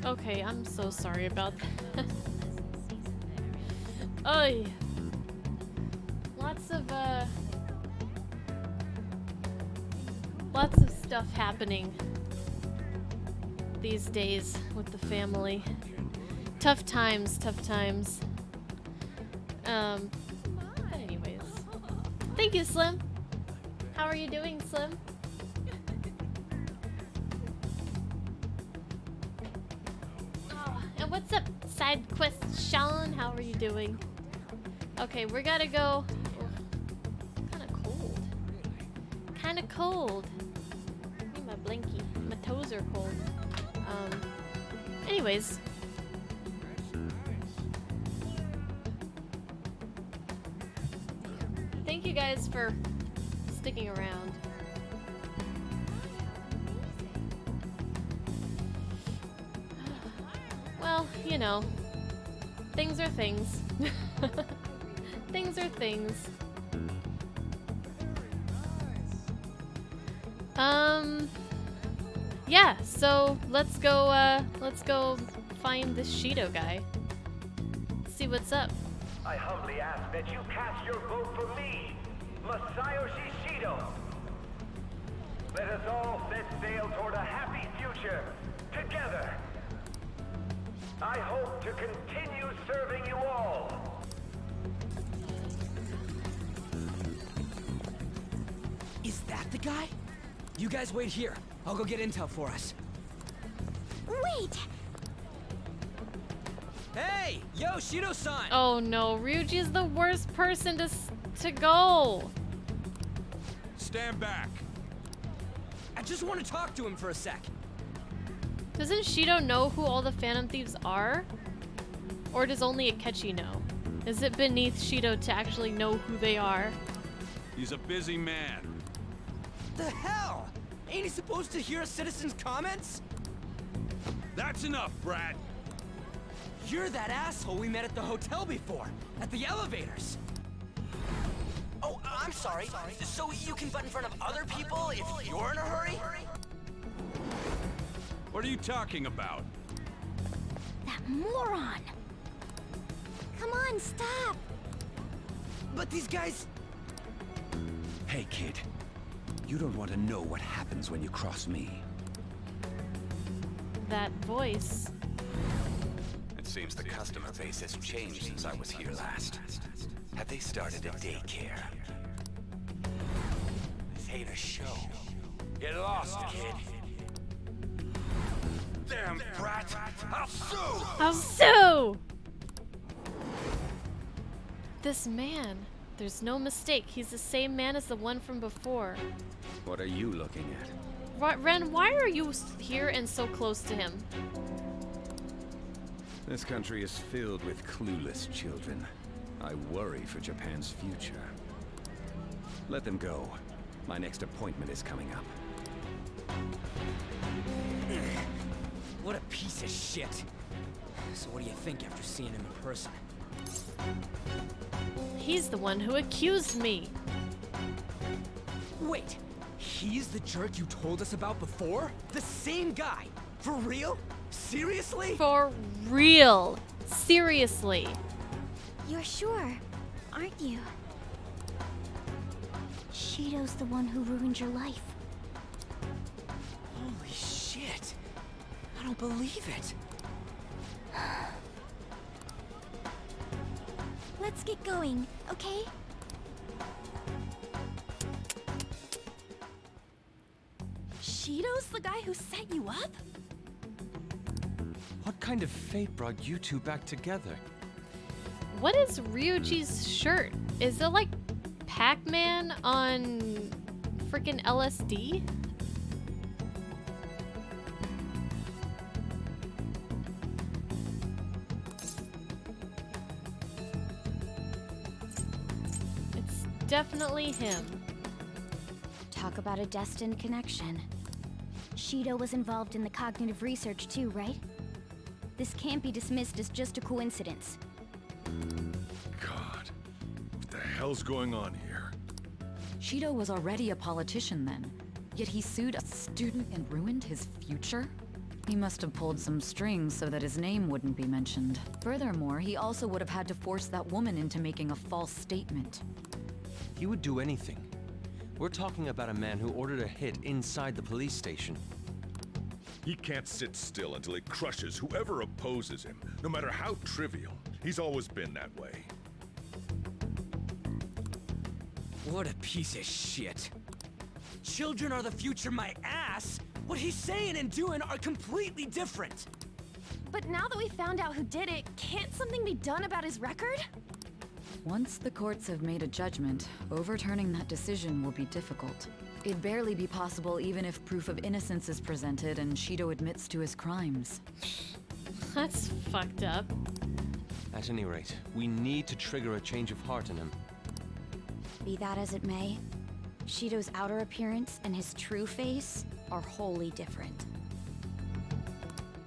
Okay, I'm so sorry about that. Oy. Lots of stuff happening these days with the family. Tough times, tough times. But anyways. Thank you, Slim. How are you doing, Slim? Oh, and what's up, Side Quest Sean? How are you doing? Okay, we gotta go. Kinda cold. Kinda cold. I need my blankie. My toes are cold. Anyways. Thank you guys for sticking around. Well, you know, things are things. Things are things. Yeah, so let's go find this Shido guy. See what's up. I humbly ask that you cast your vote for me, Masayoshi Shido. Let us all set sail toward a happy future, together. I hope to continue serving you all. Is that the guy? You guys wait here. I'll go get intel for us. Wait! Hey! Yo, Shido-san! Oh no, Ryuji's the worst person to go. Stand back. I just want to talk to him for a sec. Doesn't Shido know who all the Phantom Thieves are? Or does only Akechi know? Is it beneath Shido to actually know who they are? He's a busy man. The hell? Ain't he supposed to hear a citizen's comments? That's enough, Brad. You're that asshole we met at the hotel before, at the elevators. Oh, I'm sorry. So you can butt in front of other people if you're in a hurry? What are you talking about? That moron! Come on, stop! But these guys... Hey, kid. You don't want to know what happens when you cross me. That voice. It seems the customer base has changed since I was here last. Have they started a daycare? This ain't a show. Get lost, kid. Damn brat! I'll sue! I'll sue! This man. There's no mistake. He's the same man as the one from before. What are you looking at? Ren, why are you here and so close to him? This country is filled with clueless children. I worry for Japan's future. Let them go. My next appointment is coming up. What a piece of shit. So what do you think after seeing him in person? He's the one who accused me. Wait, he's the jerk you told us about before? The same guy? For real? Seriously? For real. Seriously. You're sure, aren't you? Shido's the one who ruined your life. Holy shit. I don't believe it. Let's get going, okay? Shido's the guy who set you up? What kind of fate brought you two back together? What is Ryuji's shirt? Is it like Pac-Man on freaking LSD? It's definitely him. Talk about a destined connection. Shido was involved in the cognitive research too, right? This can't be dismissed as just a coincidence. God, what the hell's going on here? Shido was already a politician then, yet he sued a student and ruined his future? He must have pulled some strings so that his name wouldn't be mentioned. Furthermore, he also would have had to force that woman into making a false statement. He would do anything. We're talking about a man who ordered a hit inside the police station. He can't sit still until he crushes whoever opposes him, no matter how trivial. He's always been that way. What a piece of shit. Children are the future, my ass! What he's saying and doing are completely different! But now that we found out who did it, can't something be done about his record? Once the courts have made a judgment, overturning that decision will be difficult. It'd barely be possible even if proof of innocence is presented and Shido admits to his crimes. That's fucked up. At any rate, we need to trigger a change of heart in him. Be that as it may, Shido's outer appearance and his true face are wholly different.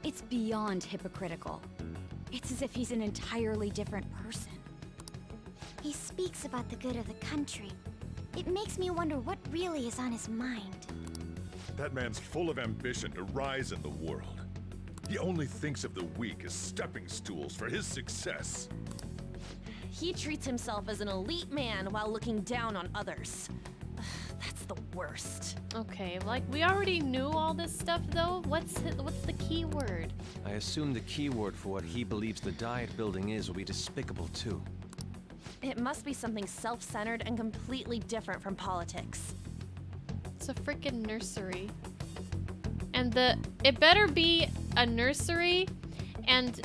It's beyond hypocritical. It's as if he's an entirely different person. He speaks about the good of the country. It makes me wonder what really is on his mind. That man's full of ambition to rise in the world. He only thinks of the weak as stepping stools for his success. He treats himself as an elite man while looking down on others. That's the worst. Okay, like we already knew all this stuff though. What's the key word? I assume the key word for what he believes the diet building is will be despicable too. It must be something self-centered and completely different from politics. It's a freaking nursery. And it better be a nursery, and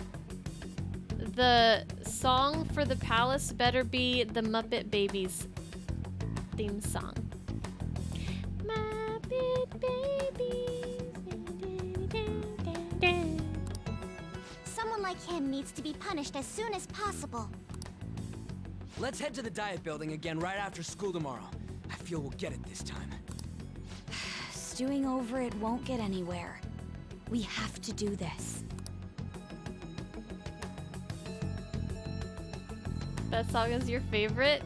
the song for the palace better be the Muppet Babies theme song. Muppet Babies. Someone like him needs to be punished as soon as possible. Let's head to the diet building again right after school tomorrow. I feel we'll get it this time. Stewing over it won't get anywhere. We have to do this. That song is your favorite?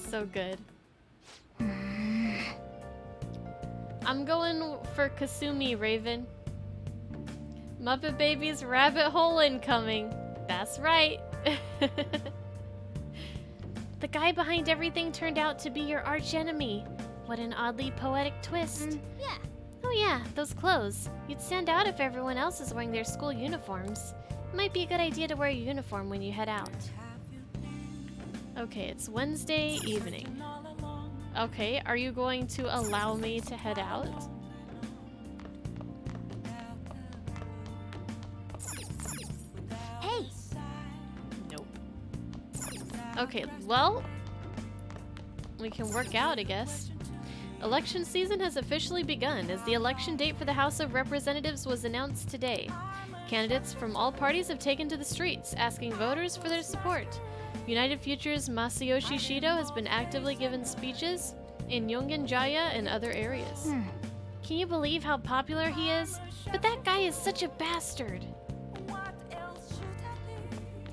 So good. I'm going for Kasumi, Raven. Muppet Babies rabbit hole incoming. That's right. The guy behind everything turned out to be your archenemy. What an oddly poetic twist. Yeah. Oh yeah, those clothes. You'd stand out if everyone else is wearing their school uniforms. Might be a good idea to wear a uniform when you head out. Okay, it's Wednesday evening. Okay, are you going to allow me to head out? Hey! Nope. Okay, well, we can work out, I guess. Election season has officially begun as the election date for the House of Representatives was announced today. Candidates from all parties have taken to the streets, asking voters for their support. United Future's Masayoshi Shido has been actively given speeches in Yongen Jaya and other areas. Can you believe how popular he is? But that guy is such a bastard.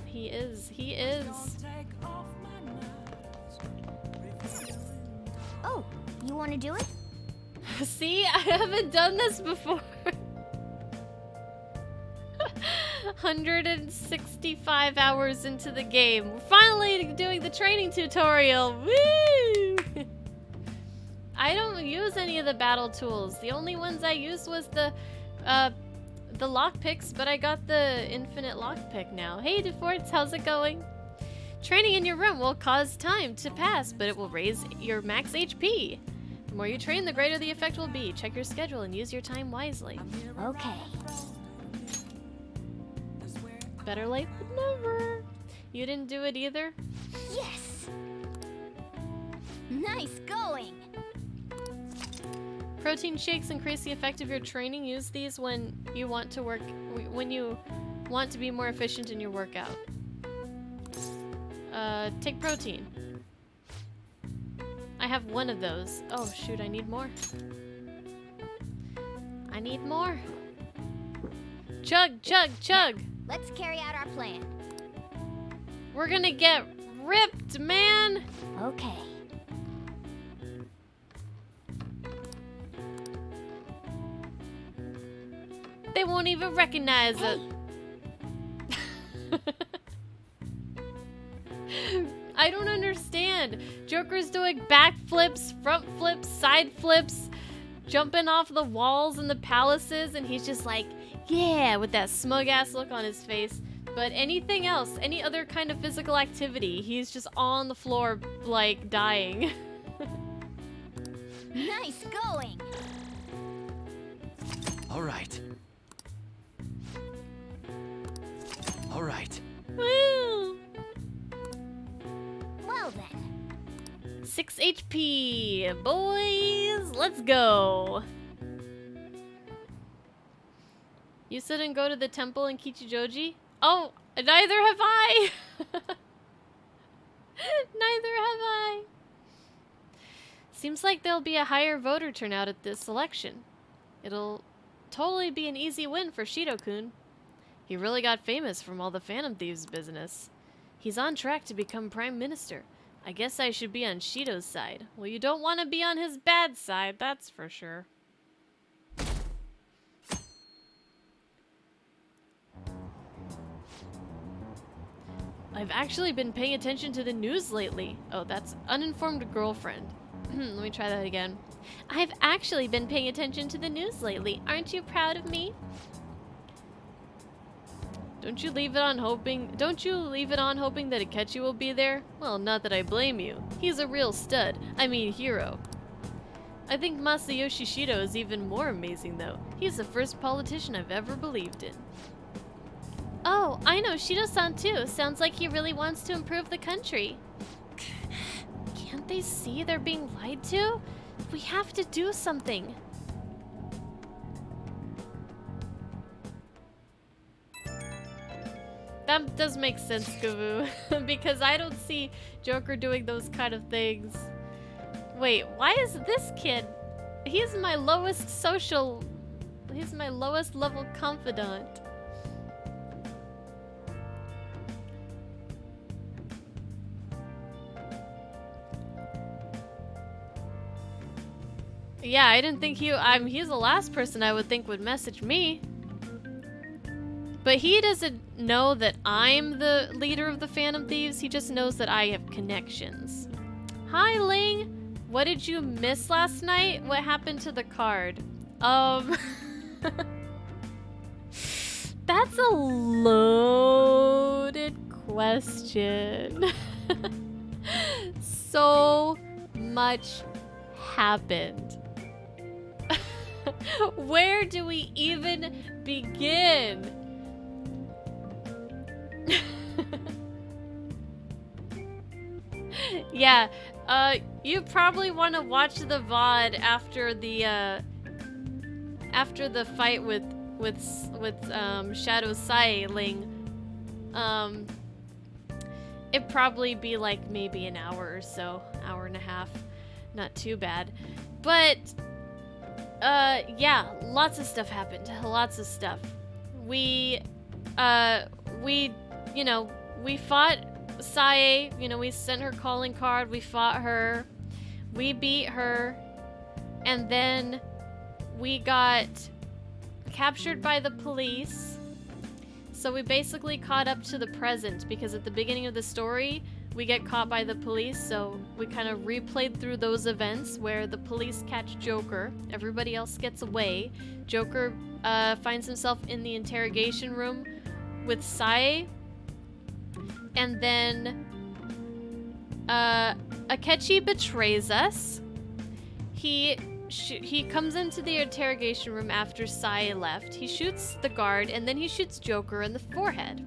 He is. Oh, you want to do it? See, I haven't done this before. 165 hours into the game. We're finally doing the training tutorial. Woo! I don't use any of the battle tools. The only ones I used was the lockpicks, but I got the infinite lockpick now. Hey, DeForts, how's it going? Training in your room will cause time to pass, but it will raise your max HP. The more you train, the greater the effect will be. Check your schedule and use your time wisely. Okay. Better late than never. You didn't do it either? Yes! Nice going! Protein shakes increase the effect of your training. Use these when you want to be more efficient in your workout. Take protein. I have one of those. Oh shoot, I need more. I need more. Chug, chug, chug! Let's carry out our plan. We're gonna get ripped, man! Okay. They won't even recognize it. I don't understand. Joker's doing backflips, front flips, side flips, jumping off the walls in the palaces, and he's just like, yeah, with that smug ass look on his face. But anything else, any other kind of physical activity, he's just on the floor, like, dying. Nice going! All right. All right. Woo! Well then. 6 HP, boys, let's go. You said and go to the temple in Kichijoji? Oh, neither have I. Neither have I. Seems like there'll be a higher voter turnout at this election. It'll totally be an easy win for Shido-kun. He really got famous from all the Phantom Thieves business. He's on track to become Prime Minister. I guess I should be on Shido's side. Well, you don't want to be on his bad side, that's for sure. I've actually been paying attention to the news lately. Oh, that's uninformed girlfriend. Let me try that again. I've actually been paying attention to the news lately. Aren't you proud of me? Don't you leave it on hoping that Akechi will be there? Well, not that I blame you. He's a real stud. I mean hero. I think Masayoshi Shido is even more amazing though. He's the first politician I've ever believed in. Oh, I know Shido-san too. Sounds like he really wants to improve the country. Can't they see they're being lied to? We have to do something. That does make sense, Gavu, because I don't see Joker doing those kind of things. Wait, why is this kid? He's my lowest level confidant. Yeah, I didn't think he's the last person I would think would message me. But he doesn't know that I'm the leader of the Phantom Thieves. He just knows that I have connections. Hi, Ling. What did you miss last night? What happened to the card? That's a loaded question. So much happened. Where do we even begin? Yeah, you probably want to watch the VOD after the fight with Shadow Sai Ling. It'd probably be like maybe an hour or so, hour and a half, not too bad. But yeah, lots of stuff happened. Lots of stuff. We fought Sae, we sent her calling card, we fought her, we beat her, and then we got captured by the police. So we basically caught up to the present, because at the beginning of the story, we get caught by the police, so we kind of replayed through those events where the police catch Joker, everybody else gets away, Joker finds himself in the interrogation room with Sae, and then Akechi betrays us. He comes into the interrogation room after Sae left. He shoots the guard, and then he shoots Joker in the forehead.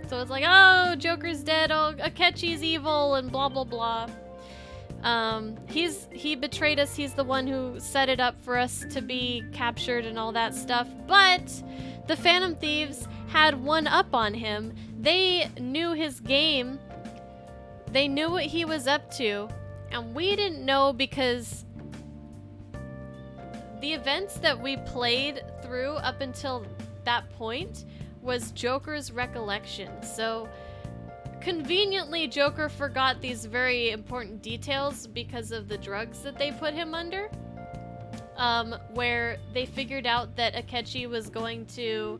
So it's like, oh, Joker's dead, oh, Akechi's evil, and blah, blah, blah. He betrayed us. He's the one who set it up for us to be captured and all that stuff. But the Phantom Thieves had one up on him. They knew his game. They knew what he was up to. And we didn't know, because the events that we played through up until that point was Joker's recollection. So conveniently, Joker forgot these very important details because of the drugs that they put him under. where they figured out that Akechi was going to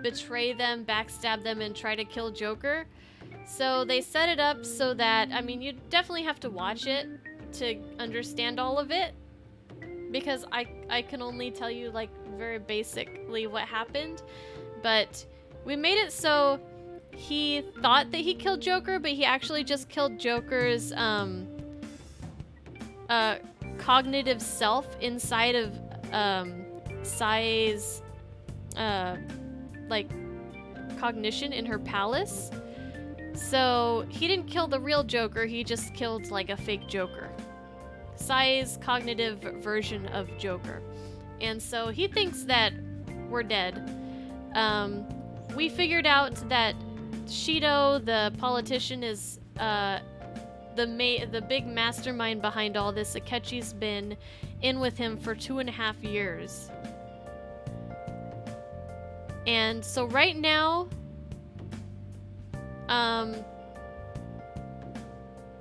betray them, backstab them, and try to kill Joker. So they set it up so that, I mean, you definitely have to watch it to understand all of it, because I can only tell you like very basically what happened. But we made it so he thought that he killed Joker, but he actually just killed Joker's cognitive self inside of Sae's like cognition in her palace. So he didn't kill the real Joker, he just killed like a fake Joker. Sae's cognitive version of Joker. And so he thinks that we're dead. We figured out that Shido, the politician, is the big mastermind behind all this. Akechi's been in with him for 2.5 years. And so right now,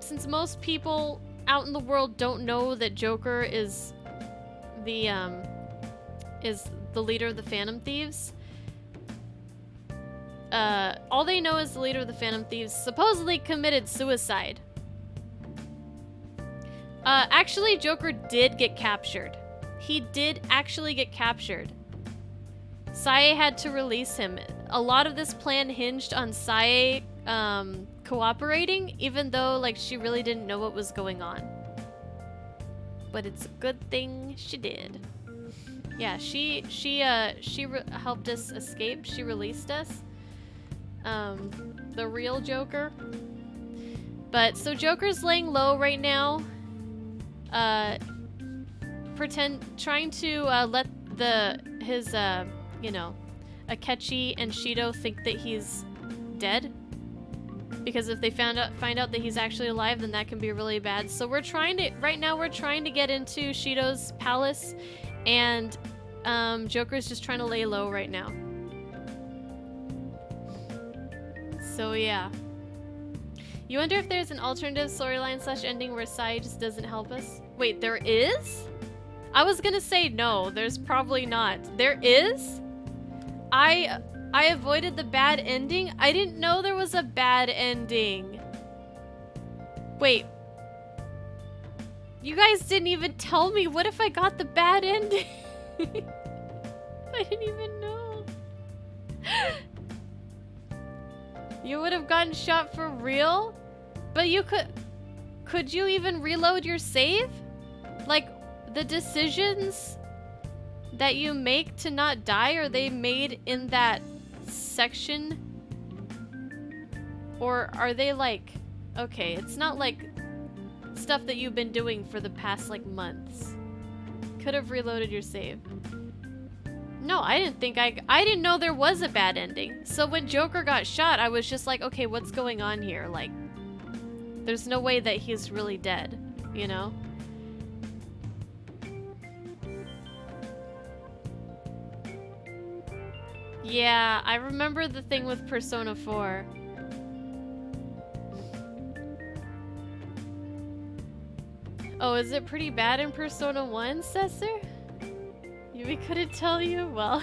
since most people out in the world don't know that Joker is the leader of the Phantom Thieves, all they know is the leader of the Phantom Thieves supposedly committed suicide. Actually, Joker did get captured. He did actually get captured. Sae had to release him. A lot of this plan hinged on Sae cooperating, even though like she really didn't know what was going on. But it's a good thing she did. Yeah, she helped us escape. She released us. The real Joker. But so Joker's laying low right now. Trying to let his you know, Akechi and Shido think that he's dead. Because if they find out that he's actually alive, then that can be really bad. So we're trying to get into Shido's palace, and Joker's just trying to lay low right now. So yeah. You wonder if there's an alternative storyline / ending where Sae just doesn't help us? Wait, there is? I was gonna say no, there's probably not. There is? I avoided the bad ending? I didn't know there was a bad ending. Wait. You guys didn't even tell me. What if I got the bad ending? I didn't even know. You would have gotten shot for real? But you could you even reload your save? Like, the decisions that you make to not die, are they made in that section? Or are they like, okay, it's not like stuff that you've been doing for the past like months. Could have reloaded your save. No, I didn't know there was a bad ending. So when Joker got shot, I was just like, okay, what's going on here? Like, there's no way that he's really dead, you know? Yeah, I remember the thing with Persona 4. Oh, is it pretty bad in Persona 1, Cesar? We couldn't tell you? Well,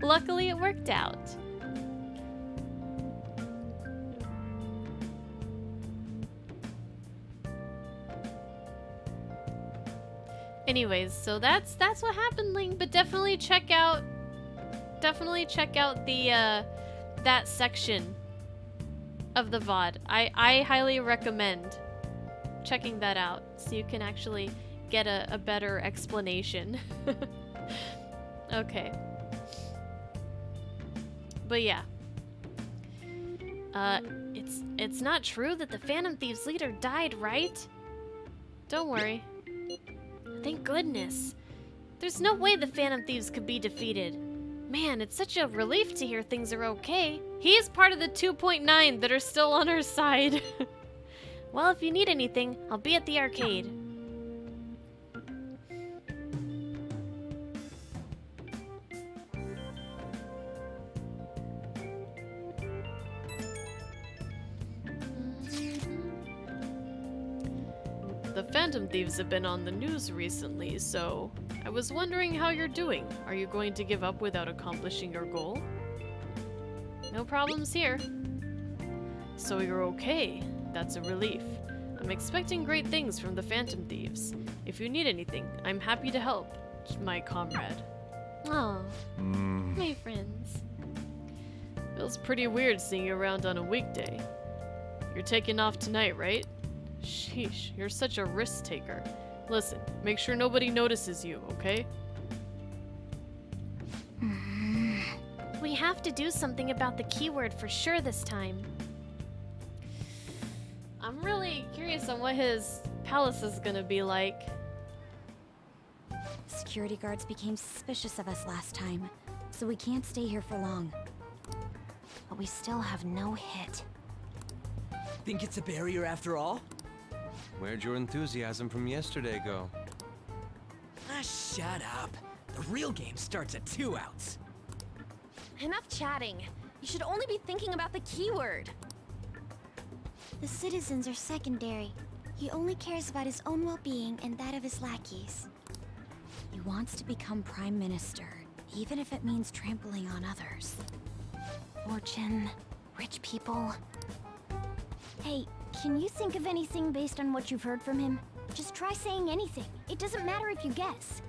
luckily it worked out. Anyways, so that's what happened, Ling. But definitely check out the that section of the VOD. I highly recommend checking that out so you can actually get a better explanation. Okay. But yeah. It's not true that the Phantom Thieves leader died, right? Don't worry. Thank goodness. There's no way the Phantom Thieves could be defeated. Man, it's such a relief to hear things are okay. He is part of the 2.9 that are still on our side. Well, if you need anything, I'll be at the arcade. The Phantom Thieves have been on the news recently, so I was wondering how you're doing. Are you going to give up without accomplishing your goal? No problems here. So you're okay. That's a relief. I'm expecting great things from the Phantom Thieves. If you need anything, I'm happy to help, my comrade. Oh, my friends. Feels pretty weird seeing you around on a weekday. You're taking off tonight, right? Sheesh, you're such a risk taker. Listen, make sure nobody notices you, okay? We have to do something about the keyword for sure this time. I'm really curious on what his palace is gonna be like. Security guards became suspicious of us last time, so we can't stay here for long. But we still have no hit. Think it's a barrier after all? Where'd your enthusiasm from yesterday go? Ah, shut up. The real game starts at 2 outs. Enough chatting. You should only be thinking about the keyword. The citizens are secondary. He only cares about his own well-being and that of his lackeys. He wants to become Prime Minister, even if it means trampling on others. Fortune, rich people. Hey, can you think of anything based on what you've heard from him? Just try saying anything. It doesn't matter if you guess.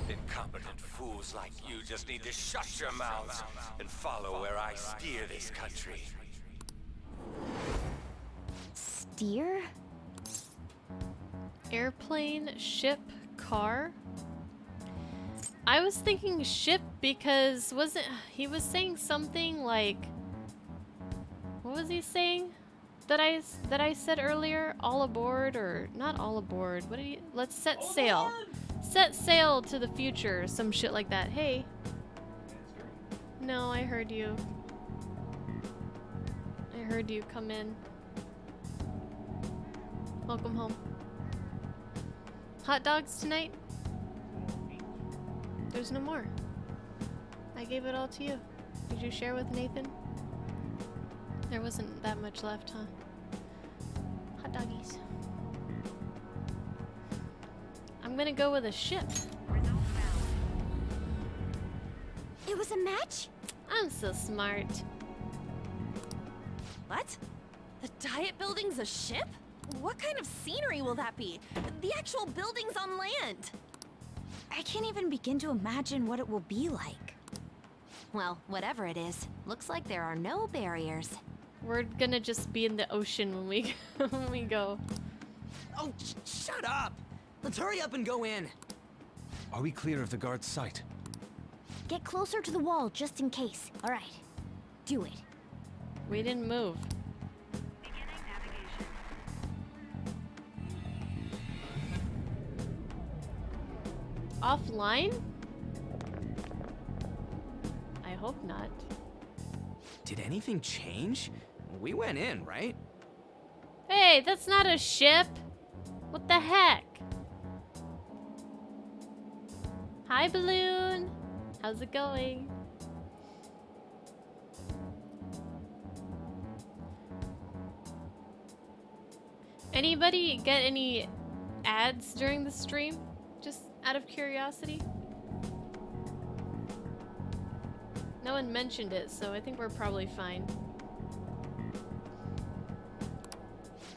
Incompetent fools like you just need to shut your mouths and follow where I steer this country. Steer? Airplane, ship, car? I was thinking ship because he was saying something like, what was he saying that I said earlier? All aboard, or not all aboard. What did he? Let's set sail. Set sail to the future, some shit like that. Hey. No, I heard you. I heard you. Come in. Welcome home. Hot dogs tonight? There's no more. I gave it all to you. Did you share with Nathan? There wasn't that much left, huh? Hot doggies. I'm gonna go with a ship. It was a match? I'm so smart. What? The Diet Building's a ship? What kind of scenery will that be? The actual building's on land. I can't even begin to imagine what it will be like. Well, whatever it is, looks like there are no barriers. We're gonna just be in the ocean when we when we go. Oh, shut up! Let's hurry up and go in. Are we clear of the guard's sight? Get closer to the wall just in case. All right. Do it. We didn't move. Offline? I hope not. Did anything change? We went in, right? Hey, that's not a ship. What the heck? Hi, Balloon. How's it going? Anybody get any ads during the stream? Just out of curiosity? No one mentioned it, so I think we're probably fine.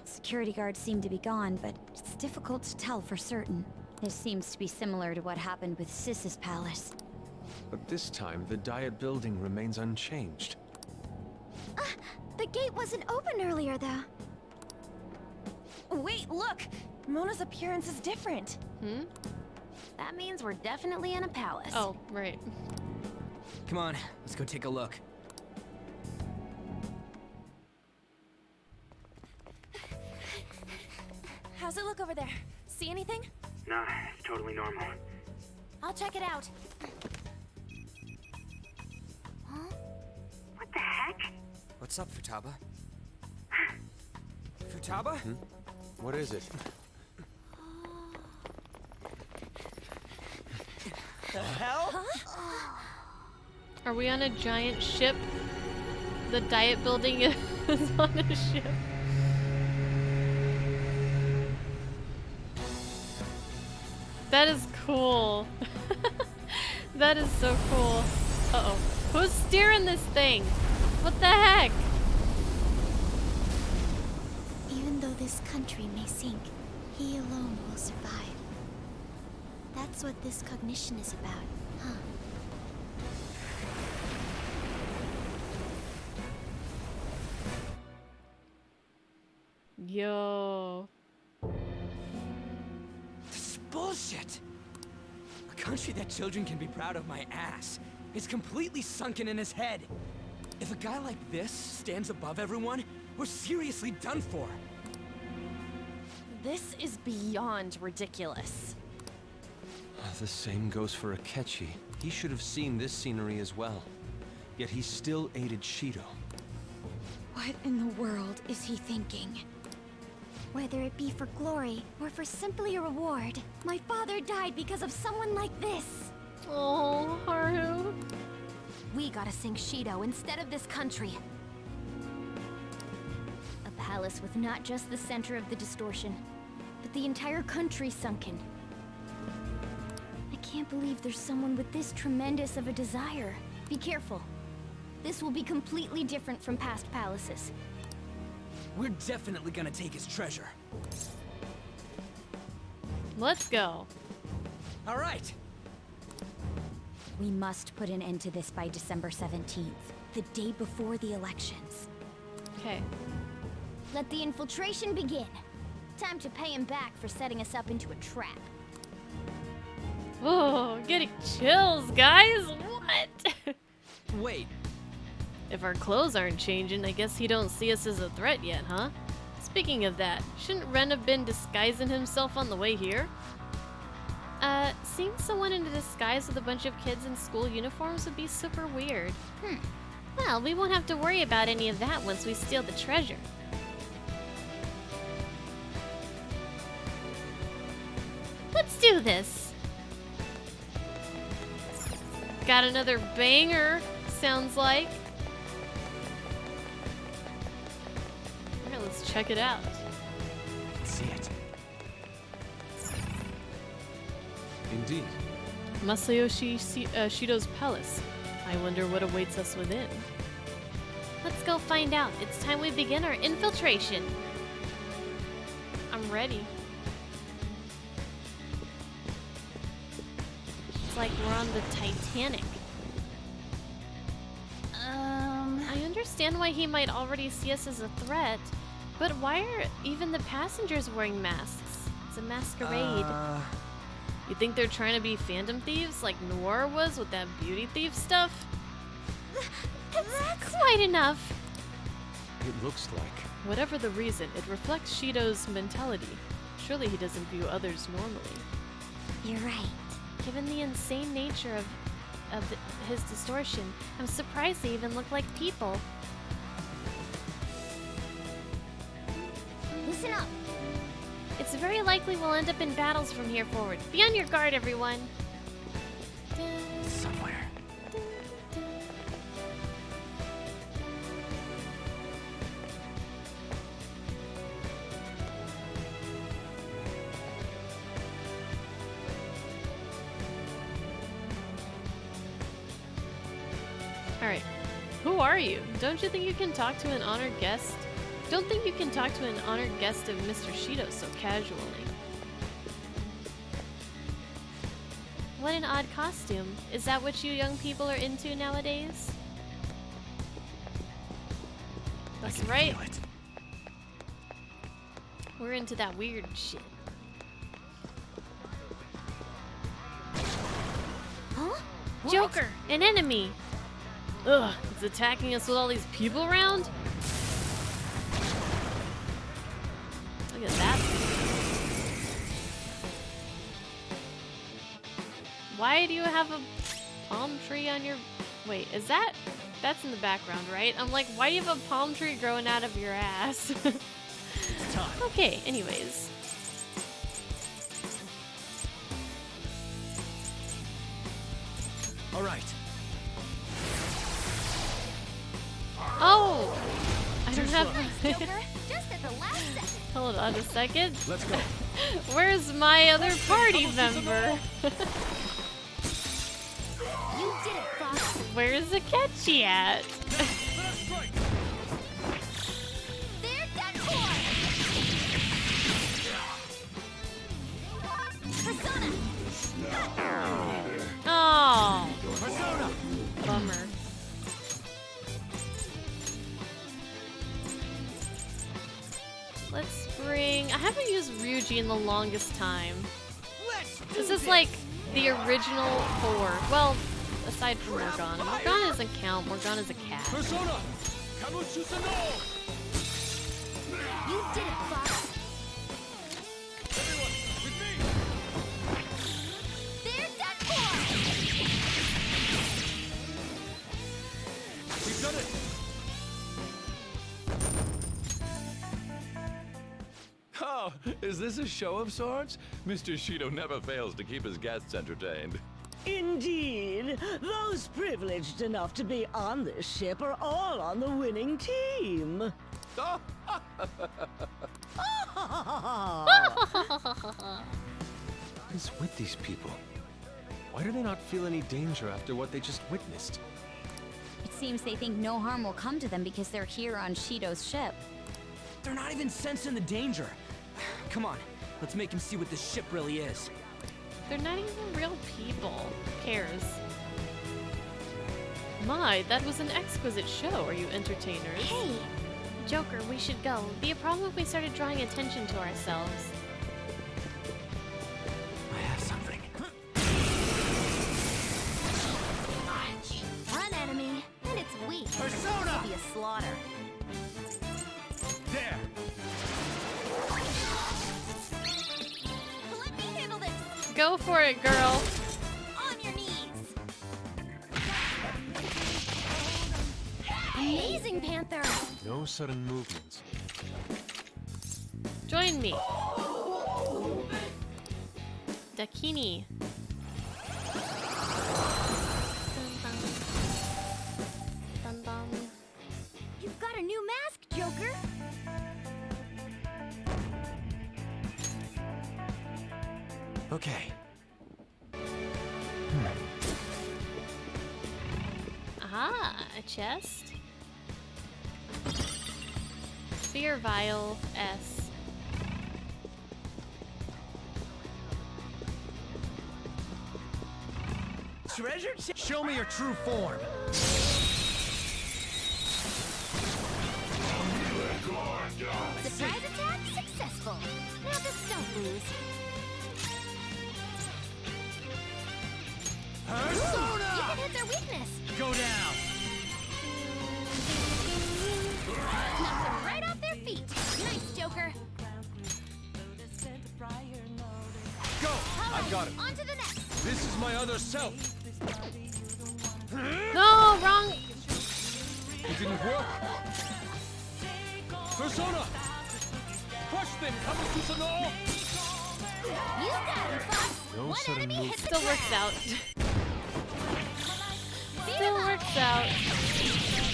Security guards seem to be gone, but it's difficult to tell for certain. This seems to be similar to what happened with Sis's palace. But this time, the Diet Building remains unchanged. The gate wasn't open earlier, though. Wait, look! Mona's appearance is different. Hmm? That means we're definitely in a palace. Oh, right. Come on, let's go take a look. How's it look over there? See anything? Nah, it's totally normal. I'll check it out. Huh? What the heck? What's up, Futaba? Futaba? What is it? The hell? Are we on a giant ship? The Diet Building is on a ship. That is cool. That is so cool. Uh-oh. Who's steering this thing? What the heck? Even though this country may sink, he alone will survive. That's what this cognition is about, huh? Yo. This is bullshit. A country that children can be proud of my ass is completely sunken in his head. If a guy like this stands above everyone, we're seriously done for. This is beyond ridiculous. The same goes for Akechi. He should have seen this scenery as well. Yet he still aided Shido. What in the world is he thinking? Whether it be for glory or for simply a reward, my father died because of someone like this. Oh, Haru. We gotta sink Shido instead of this country. A palace with not just the center of the distortion, but the entire country sunken. I can't believe there's someone with this tremendous of a desire. Be careful. This will be completely different from past palaces. We're definitely gonna take his treasure. Let's go. All right. We must put an end to this by December 17th, the day before the elections. Okay. Let the infiltration begin. Time to pay him back for setting us up into a trap. Oh, getting chills, guys. What? Wait. If our clothes aren't changing, I guess he don't see us as a threat yet, huh? Speaking of that, shouldn't Ren have been disguising himself on the way here? Seeing someone in a disguise with a bunch of kids in school uniforms would be super weird. Well, we won't have to worry about any of that once we steal the treasure. Let's do this! Got another banger, sounds like. Alright, let's check it out. Let's see it. Indeed. Masayoshi Shido's palace. I wonder what awaits us within. Let's go find out. It's time we begin our infiltration. I'm ready. It's like we're on the Titanic. I understand why he might already see us as a threat, but why are even the passengers wearing masks? It's a masquerade. You think they're trying to be phantom thieves like Noir was with that beauty thief stuff? That's quite enough. It looks like. Whatever the reason, it reflects Shido's mentality. Surely he doesn't view others normally. You're right. Given the insane nature of his distortion, I'm surprised they even look like people. Listen up. It's very likely we'll end up in battles from here forward. Be on your guard, everyone. Somewhere. Alright. Who are you? Don't you think you can talk to an honored guest? Don't think you can talk to an honored guest of Mr. Shido so casually. What an odd costume. Is that what you young people are into nowadays? That's right. We're into that weird shit. Huh? Joker! An enemy! Ugh, it's attacking us with all these people around? Look at that. Why do you have a palm tree on your... Wait, is that... That's in the background, right? I'm like, why do you have a palm tree growing out of your ass? It's time. Okay, anyways. All right. Oh! I Too don't have... slow. Joker, just at the last second. Hold on a second. Let's go. Where's my other party member? You did it, Fox. Where's Akechi at? They're done for. Persona. Oh, Persona! bummer. Let's bring. I haven't used Ryuji in the longest time. This is like the original 4. Well, aside from Morgana. Morgana doesn't count. Morgana is a cat. Persona! You did it, Fox. Everyone, with me! They're done for. We've done it! Oh, is this a show of sorts? Mr. Shido never fails to keep his guests entertained. Indeed. Those privileged enough to be on this ship are all on the winning team. What is with these people? Why do they not feel any danger after what they just witnessed? It seems they think no harm will come to them because they're here on Shido's ship. They're not even sensing the danger. Come on, let's make him see what this ship really is. They're not even real people. Who cares? My, that was an exquisite show. Are you entertainers? Hey, Joker, we should go. It'd be a problem if we started drawing attention to ourselves. I have something. one enemy, and it's weak. Persona! It'll be a slaughter. There! Let me handle this. Go for it, girl. On your knees. Amazing, Panther. No sudden movements. Join me. Dakini. Dun dun. You've got a new mask, Joker. Okay. Aha, a chest. Spear vial S. Treasure chest? Show me your true form. Surprise attack successful. Now the stealth moves. Persona! You can hit their weakness. Go down. Knock them right off their feet. Nice, Joker. Go! All I've got it. On to the next. This is my other self. No, wrong. It didn't work. Persona! Crush them, Kabususanoo! You got him, Fox. No One sudden enemy move. hits the Still works ground. out. Beat Still him up. works out.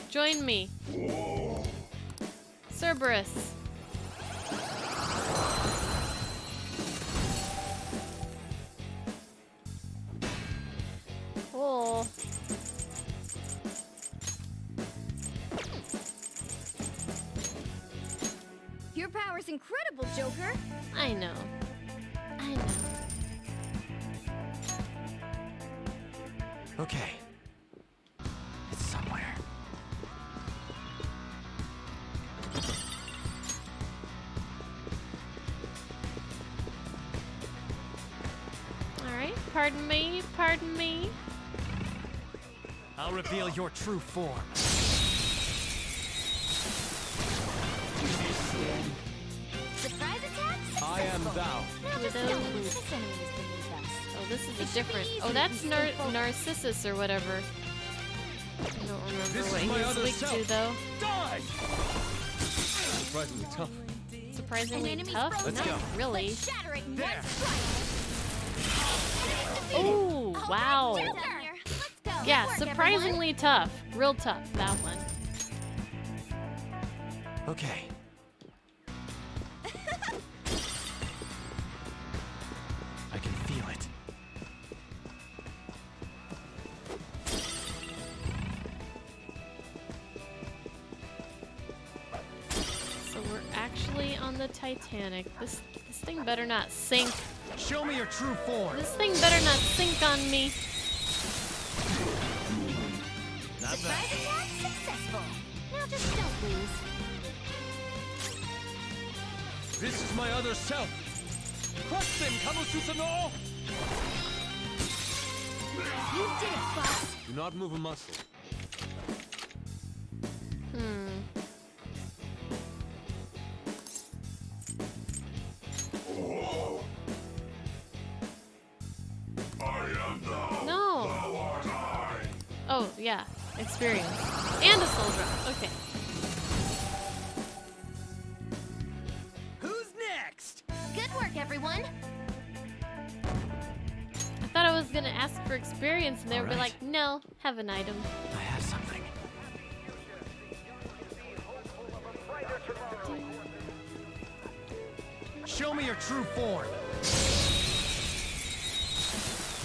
Join me. Cerberus. Oh. Your power's incredible, Joker. I know. I know. Okay. It's somewhere. Alright, pardon me, pardon me. I'll reveal your true form. Surprise attack successful. I am thou. Now the Widow. stealth moves. This enemy is beneath us. Oh, this is It a should be different. easy Oh, if that's we stay focused. Narcissus or whatever. I don't remember This what is my he was other weak self. to, though. Die! Surprisingly tough. Surprisingly An enemy's tough? frozen. Not really. Let's shatter it in There. one strike. Oh, wow. Joker. Let's go. Yeah, surprisingly tough. Real tough, that one. Okay. I can feel it. So we're actually on the Titanic. This thing better not sink. Show me your true form. This thing better not sink on me. Not Surprise attack successful. Now just don't lose. This is my other self. Crush them, Kamususano! You did it, Fox. Do not move a muscle. No. Oh, yeah. Experience. And a soul drop. Okay. Who's next? Good work, everyone. I thought I was gonna ask for experience and they would be Alright. like, no, have an item. I have something. Show me your true form.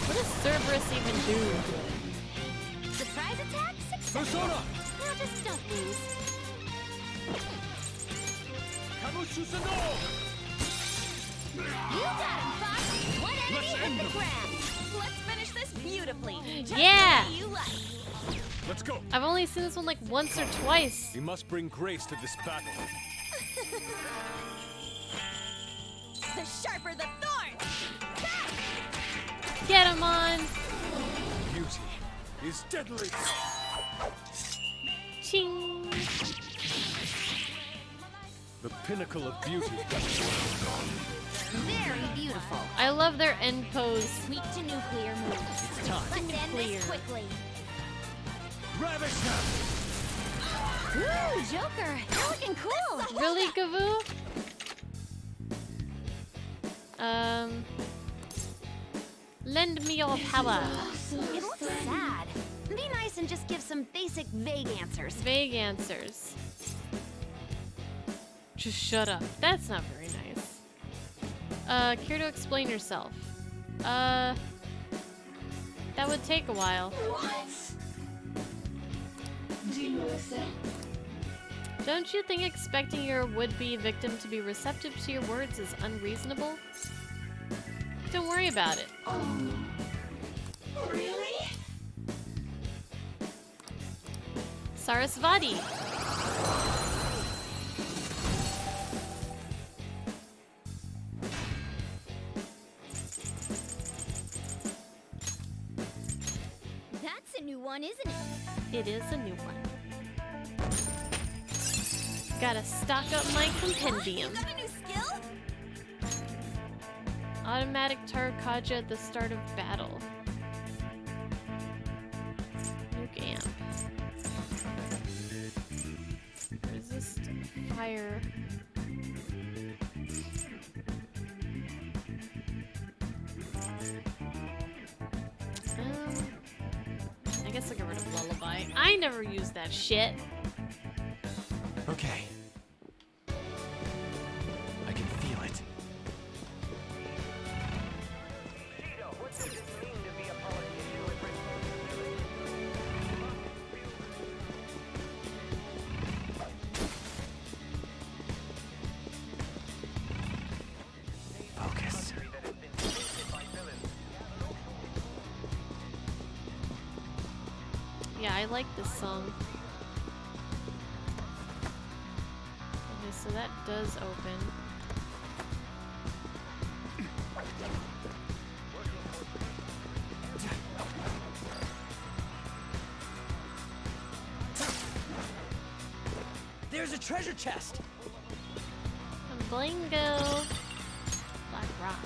What does Cerberus even do? Surprise attack successful. Persona! Now just don't lose. Kamususano! You got him, Fox. One enemy Let's hit end the them. ground. Let's finish this beautifully. Just Yeah. the way you like. Let's go. I've only seen this one like once or twice. We must bring grace to this battle. The sharper the thorn. Get him on. Beauty is deadly. Ching. The pinnacle of beauty. Very beautiful. I love their end pose. Sweet to nuclear moves. It's time. Let's end Nuclear. this quickly. Ravish them! Ooh, Joker. You're looking cool. Really, Gavoo? Lend me your power. It looks sad. Be nice and just give some basic vague answers. Vague answers. Just shut up. That's not very nice. Care to explain yourself? That would take a while. What? Do you accept? Don't you think expecting your would-be victim to be receptive to your words is unreasonable? Don't worry about it. Really? Sarasvati. That's a new one, isn't it? It is a new one. Gotta stock up my compendium. You got a new skill? Automatic Tarkaja at the start of battle. Nuke amp. Resist fire. I guess I'll get rid of Lullaby. I never used that shit. Okay. I can feel it. Focus. Yeah, I like this song. Okay, so that does open. There's a treasure chest. Blingo. Black rock.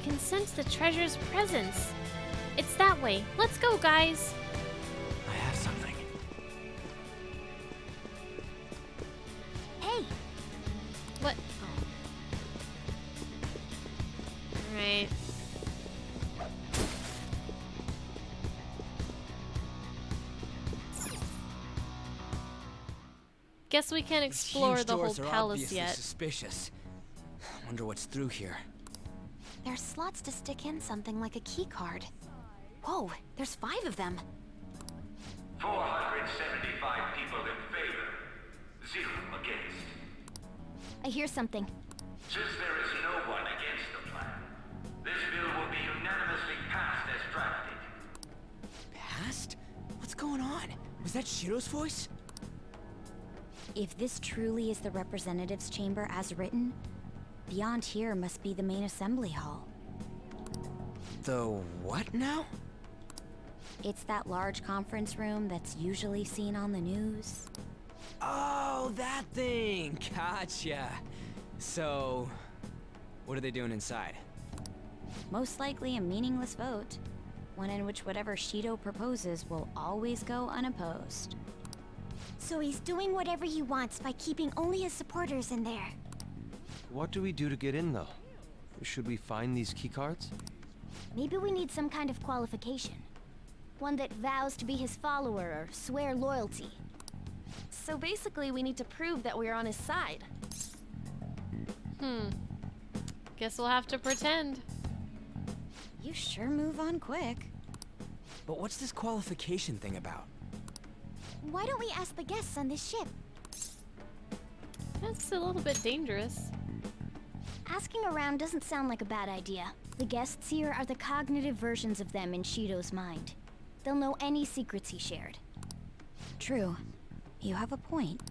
can sense the treasure's presence. It's that way. Let's go, guys. I have something. Hey! What? Oh. Alright. Guess we can't explore the whole palace yet. Suspicious. Wonder what's through here. There's slots to stick in something like a key card. Whoa, there's 5 of them. 475 people in favor, 0 against. I hear something. Since there is no one against the plan, this bill will be unanimously passed as drafted. Passed? What's going on? Was that Shiro's voice? If this truly is the representatives' chamber as written, beyond here must be the main assembly hall. The what now? It's that large conference room that's usually seen on the news. Oh, that thing! Gotcha. So, what are they doing inside? Most likely a meaningless vote. One in which whatever Shido proposes will always go unopposed. So he's doing whatever he wants by keeping only his supporters in there. What do we do to get in, though? Should we find these keycards? Maybe we need some kind of qualification. One that vows to be his follower or swear loyalty. So basically, we need to prove that we're on his side. Guess we'll have to pretend. You sure move on quick. But what's this qualification thing about? Why don't we ask the guests on this ship? That's a little bit dangerous. Asking around doesn't sound like a bad idea. The guests here are the cognitive versions of them in Shido's mind. They'll know any secrets he shared. True. You have a point.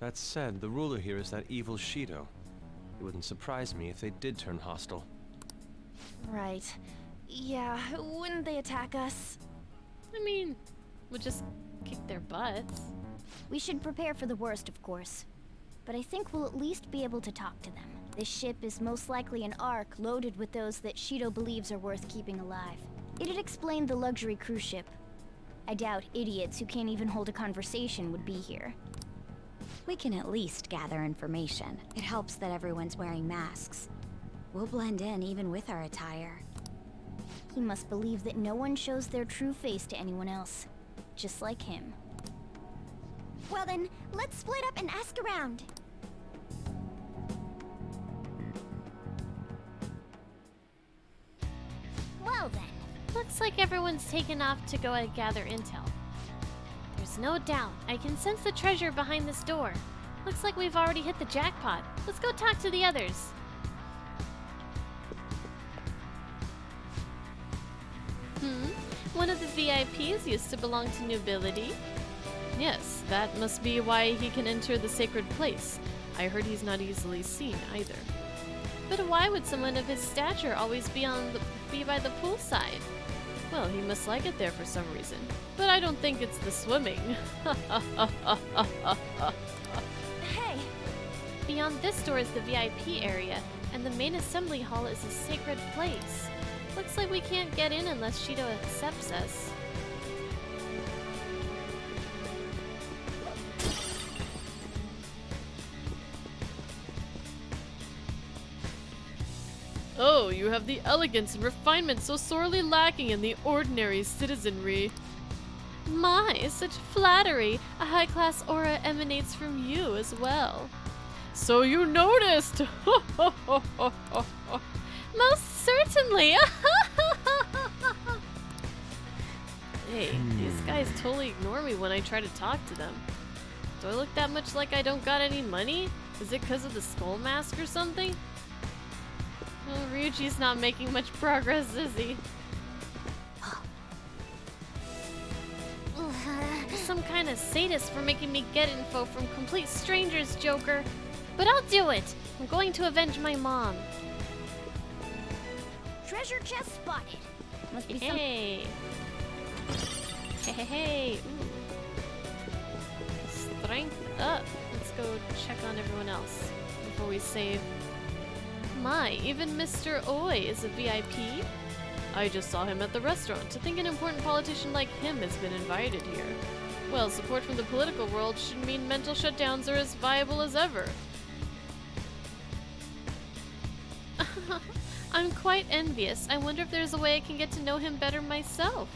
That said, the ruler here is that evil Shido. It wouldn't surprise me if they did turn hostile. Right. Yeah, wouldn't they attack us? I mean, we'll just kick their butts. We should prepare for the worst, of course. But I think we'll at least be able to talk to them. This ship is most likely an ark loaded with those that Shido believes are worth keeping alive. It'd explain the luxury cruise ship. I doubt idiots who can't even hold a conversation would be here. We can at least gather information. It helps that everyone's wearing masks. We'll blend in even with our attire. He must believe that no one shows their true face to anyone else. Just like him. Well then, let's split up and ask around. Well then. Looks like everyone's taken off to go and gather intel. There's no doubt. I can sense the treasure behind this door. Looks like we've already hit the jackpot. Let's go talk to the others. One of the VIPs used to belong to nobility. Yes, that must be why he can enter the sacred place. I heard he's not easily seen either. But why would someone of his stature always be by the poolside? Well, he must like it there for some reason. But I don't think it's the swimming. Hey! Beyond this door is the VIP area, and the main assembly hall is a sacred place. Looks like we can't get in unless Shido accepts us. Oh, you have the elegance and refinement so sorely lacking in the ordinary citizenry. My, such flattery! A high-class aura emanates from you as well. So you noticed! Most certainly! Hey, these guys totally ignore me when I try to talk to them. Do I look that much like I don't got any money? Is it because of the skull mask or something? Well, Ryuji's not making much progress, is he? Some kind of sadist for making me get info from complete strangers, Joker. But I'll do it! I'm going to avenge my mom. Treasure chest spotted. Must be some... Hey! Hey! Ooh. Strength up. Let's go check on everyone else before we save. My, even Mr. Oi is a VIP? I just saw him at the restaurant. To think an important politician like him has been invited here. Well, support from the political world should mean mental shutdowns are as viable as ever. I'm quite envious. I wonder if there's a way I can get to know him better myself.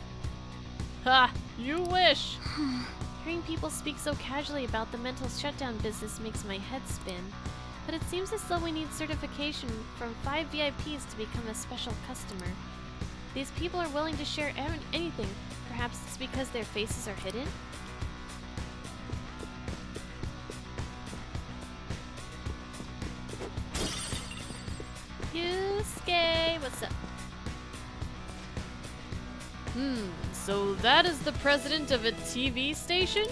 Ha! You wish! Hearing people speak so casually about the mental shutdown business makes my head spin. But it seems as though we need certification from 5 VIPs to become a special customer. These people are willing to share anything. Perhaps it's because their faces are hidden? Yusuke, what's up? So that is the president of a TV station?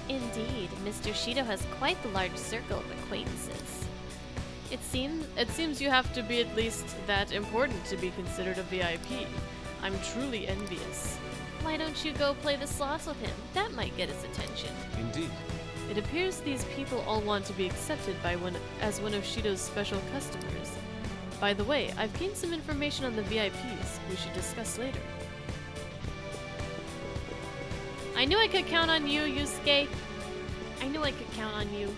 Indeed, Mr. Shido has quite the large circle of acquaintances. It seems you have to be at least that important to be considered a VIP. I'm truly envious. Why don't you go play the slots with him? That might get his attention. Indeed. It appears these people all want to be accepted as one of Shido's special customers. By the way, I've gained some information on the VIPs we should discuss later. I knew I could count on you, Yusuke. I knew I could count on you.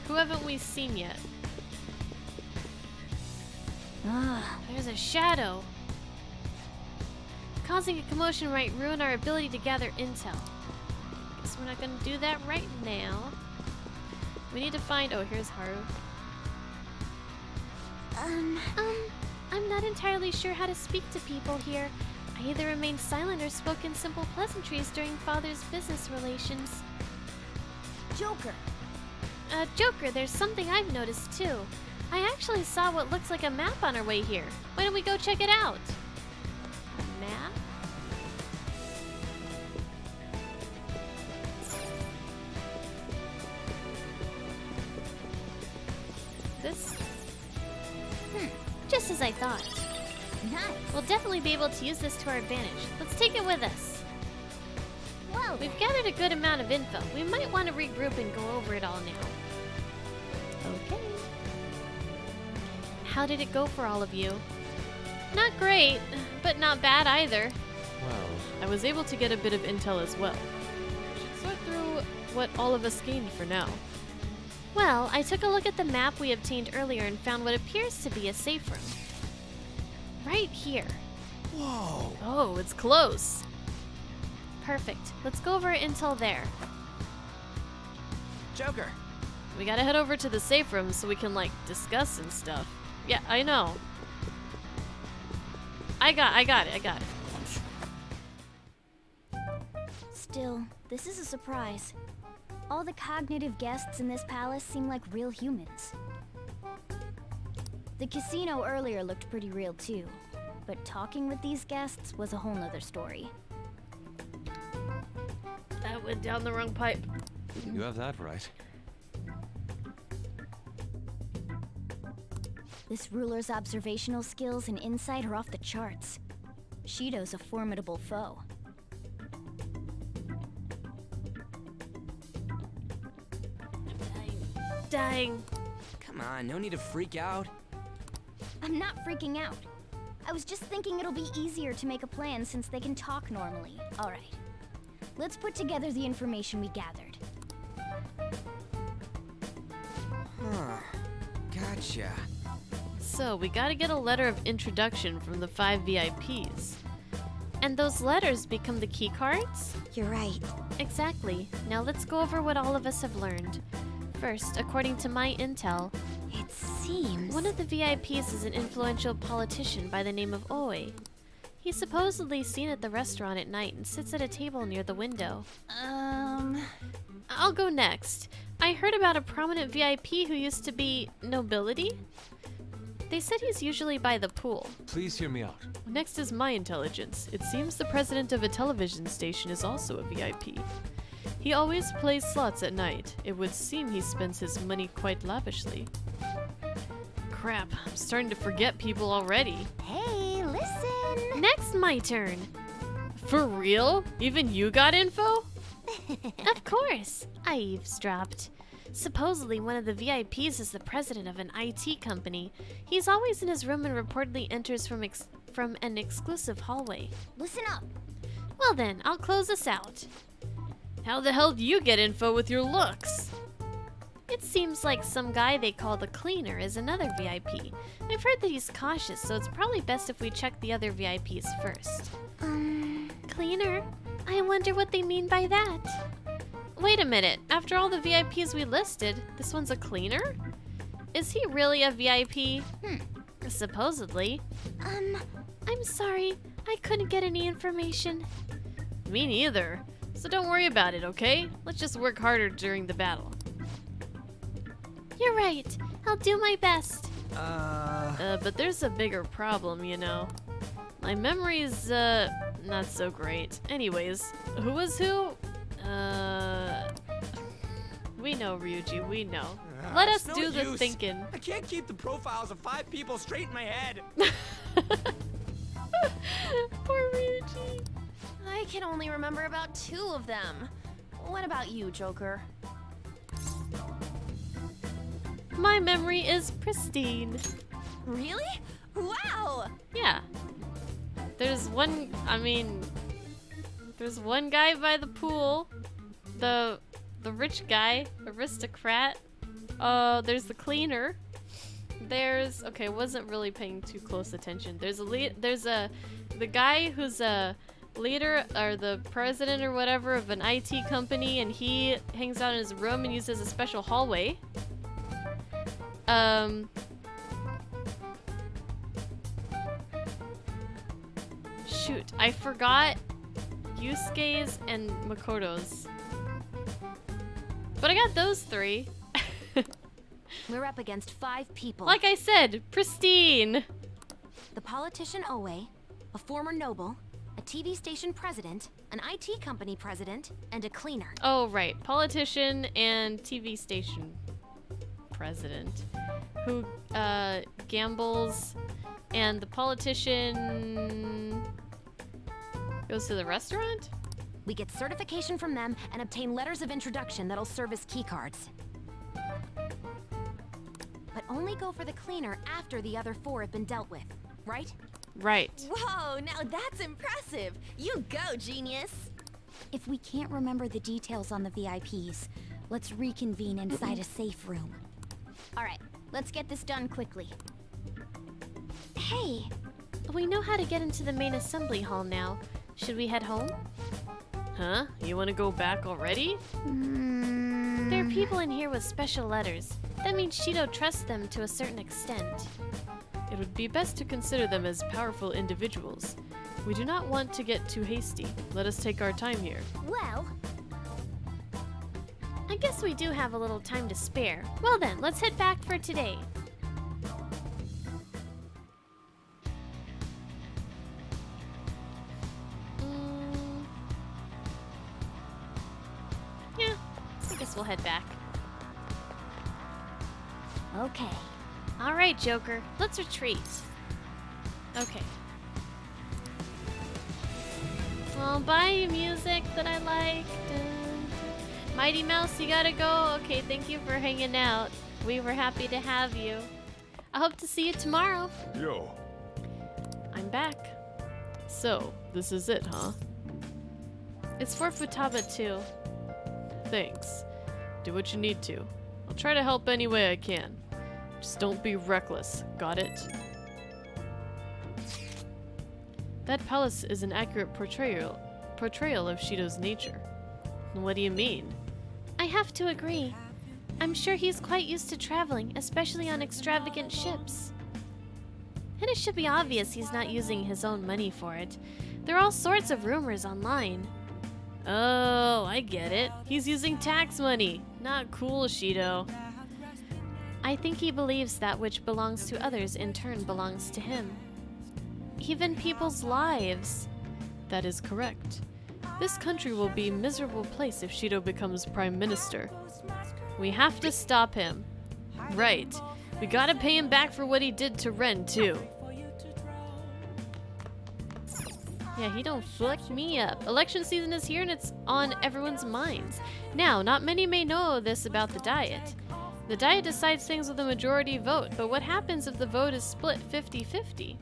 Who haven't we seen yet? There's a shadow. Causing a commotion might ruin our ability to gather intel. Guess we're not gonna do that right now. We need to find... Oh, here's Haru. I'm not entirely sure how to speak to people here. I either remained silent or spoke in simple pleasantries during Father's business relations. Joker! Joker, there's something I've noticed too. I actually saw what looks like a map on our way here. Why don't we go check it out? A map? This? Just as I thought. Nice. We'll definitely be able to use this to our advantage. Let's take it with us. Well, we've gathered a good amount of info. We might want to regroup and go over it all now. Okay. How did it go for all of you? Not great, but not bad either. Well, I was able to get a bit of intel as well. Sort through what all of us gained for now. Well, I took a look at the map we obtained earlier and found what appears to be a safe room. Right here. Whoa! Oh, it's close. Perfect. Let's go over intel there. Joker! We gotta head over to the safe room so we can, like, discuss and stuff. Yeah, I know. I got it. Still, this is a surprise. All the cognitive guests in this palace seem like real humans. The casino earlier looked pretty real too, but talking with these guests was a whole nother story. That went down the wrong pipe. You have that right. This ruler's observational skills and insight are off the charts. Shido's a formidable foe. Dying. Come on, no need to freak out. I'm not freaking out. I was just thinking it'll be easier to make a plan since they can talk normally. Alright. Let's put together the information we gathered. Huh. Gotcha. So, we gotta get a letter of introduction from the 5 VIPs. And those letters become the key cards? You're right. Exactly. Now let's go over what all of us have learned. First, according to my intel, it seems one of the VIPs is an influential politician by the name of Oi. He's supposedly seen at the restaurant at night and sits at a table near the window. I'll go next. I heard about a prominent VIP who used to be nobility. They said he's usually by the pool. Please hear me out. Next is my intelligence. It seems the president of a television station is also a VIP. He always plays slots at night. It would seem he spends his money quite lavishly. Crap, I'm starting to forget people already. Hey, listen! Next, my turn. For real? Even you got info? Of course. I eavesdropped. Supposedly, one of the VIPs is the president of an IT company. He's always in his room and reportedly enters from an exclusive hallway. Listen up. Well then, I'll close this out. How the hell do you get info with your looks? It seems like some guy they call the cleaner is another VIP. I've heard that he's cautious, so it's probably best if we check the other VIPs first. Cleaner? I wonder what they mean by that. Wait a minute, after all the VIPs we listed, this one's a cleaner? Is he really a VIP? Supposedly. I'm sorry, I couldn't get any information. Me neither. So don't worry about it, okay? Let's just work harder during the battle. You're right. I'll do my best. But there's a bigger problem, you know. My memory's, not so great. Anyways, who was who? We know, Ryuji, we know. Let us do the thinking. I can't keep the profiles of 5 people straight in my head. Poor Ryuji. I can only remember about 2 of them. What about you, Joker? My memory is pristine. Really? Wow! Yeah. There's one guy by the pool. The rich guy, aristocrat. There's the cleaner. There's, okay, wasn't really paying too close attention. There's the guy who's a leader or the president or whatever of an IT company, and he hangs out in his room and uses a special hallway. Shoot, I forgot Yusuke's and Makoto's. But I got those 3. We're up against 5 people. Like I said, pristine. The politician Oe, a former noble, a TV station president, an IT company president, and a cleaner. Oh, right. Politician and TV station president who gambles, and the politician goes to the restaurant? We get certification from them and obtain letters of introduction that'll serve as keycards. But only go for the cleaner after the other 4 have been dealt with, right? Right. Whoa, now that's impressive. You go, genius. If we can't remember the details on the VIPs, let's reconvene inside a safe room. All right, let's get this done quickly. Hey, we know how to get into the main assembly hall now. Should we head home? Huh? You want to go back already? There are people in here with special letters. That means Shido trusts them to a certain extent. It would be best to consider them as powerful individuals. We do not want to get too hasty. Let us take our time here. Well, I guess we do have a little time to spare. Well then, let's head back for today. Yeah, I guess we'll head back. okay. All right, Joker, let's retreat. Okay. Well, bye, music that I liked. Mighty Mouse, you gotta go. Okay, thank you for hanging out. We were happy to have you. I hope to see you tomorrow. Yo. I'm back. So, this is it, huh? It's for Futaba too. Thanks. Do what you need to. I'll try to help any way I can. Just don't be reckless, got it? That palace is an accurate portrayal of Shido's nature. What do you mean? I have to agree. I'm sure he's quite used to traveling, especially on extravagant ships. And it should be obvious he's not using his own money for it. There are all sorts of rumors online. Oh, I get it. He's using tax money. Not cool, Shido. I think he believes that which belongs to others in turn belongs to him. Even people's lives. That is correct. This country will be a miserable place if Shido becomes prime minister. We have to stop him. Right. We gotta pay him back for what he did to Ren, too. Yeah, he don't fuck me up. Election season is here and it's on everyone's minds. Now, not many may know this about the Diet. The Diet decides things with a majority vote, but what happens if the vote is split 50-50?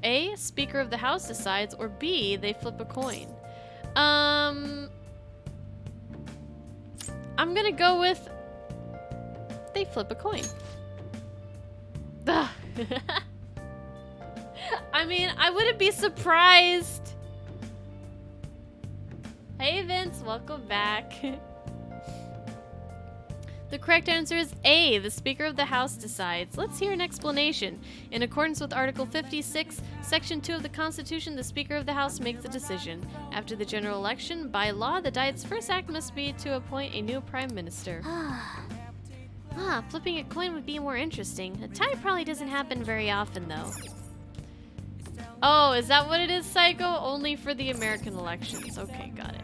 A, Speaker of the House decides, or B, they flip a coin. I'm gonna go with they flip a coin. Ugh. I mean, I wouldn't be surprised. Hey Vince, welcome back. The correct answer is A, the Speaker of the House decides. Let's hear an explanation. In accordance with Article 56, Section 2 of the Constitution, the Speaker of the House makes the decision. After the general election, by law, the Diet's first act must be to appoint a new Prime Minister. Flipping a coin would be more interesting. A tie probably doesn't happen very often, though. Oh, is that what it is, Psycho? Only for the American elections. Okay, got it.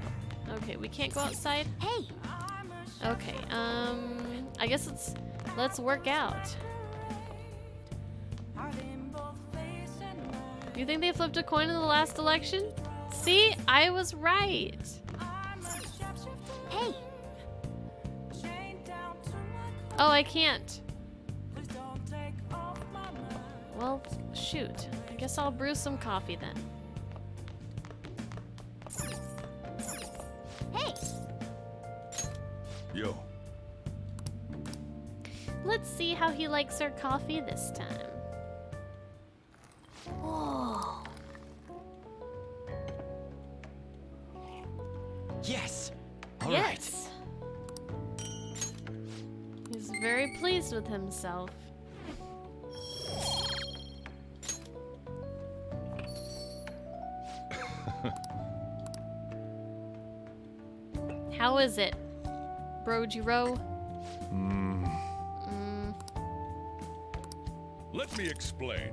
Okay, we can't go outside? Hey! Okay, I guess let's work out. You think they flipped a coin in the last election? See, I was right. Hey! Oh, I can't. Well, shoot. I guess I'll brew some coffee then. Hey! Yo. Let's see how he likes our coffee this time. Whoa. Yes! All yes! He's very pleased with himself. How is it, Brojiro? Let me explain.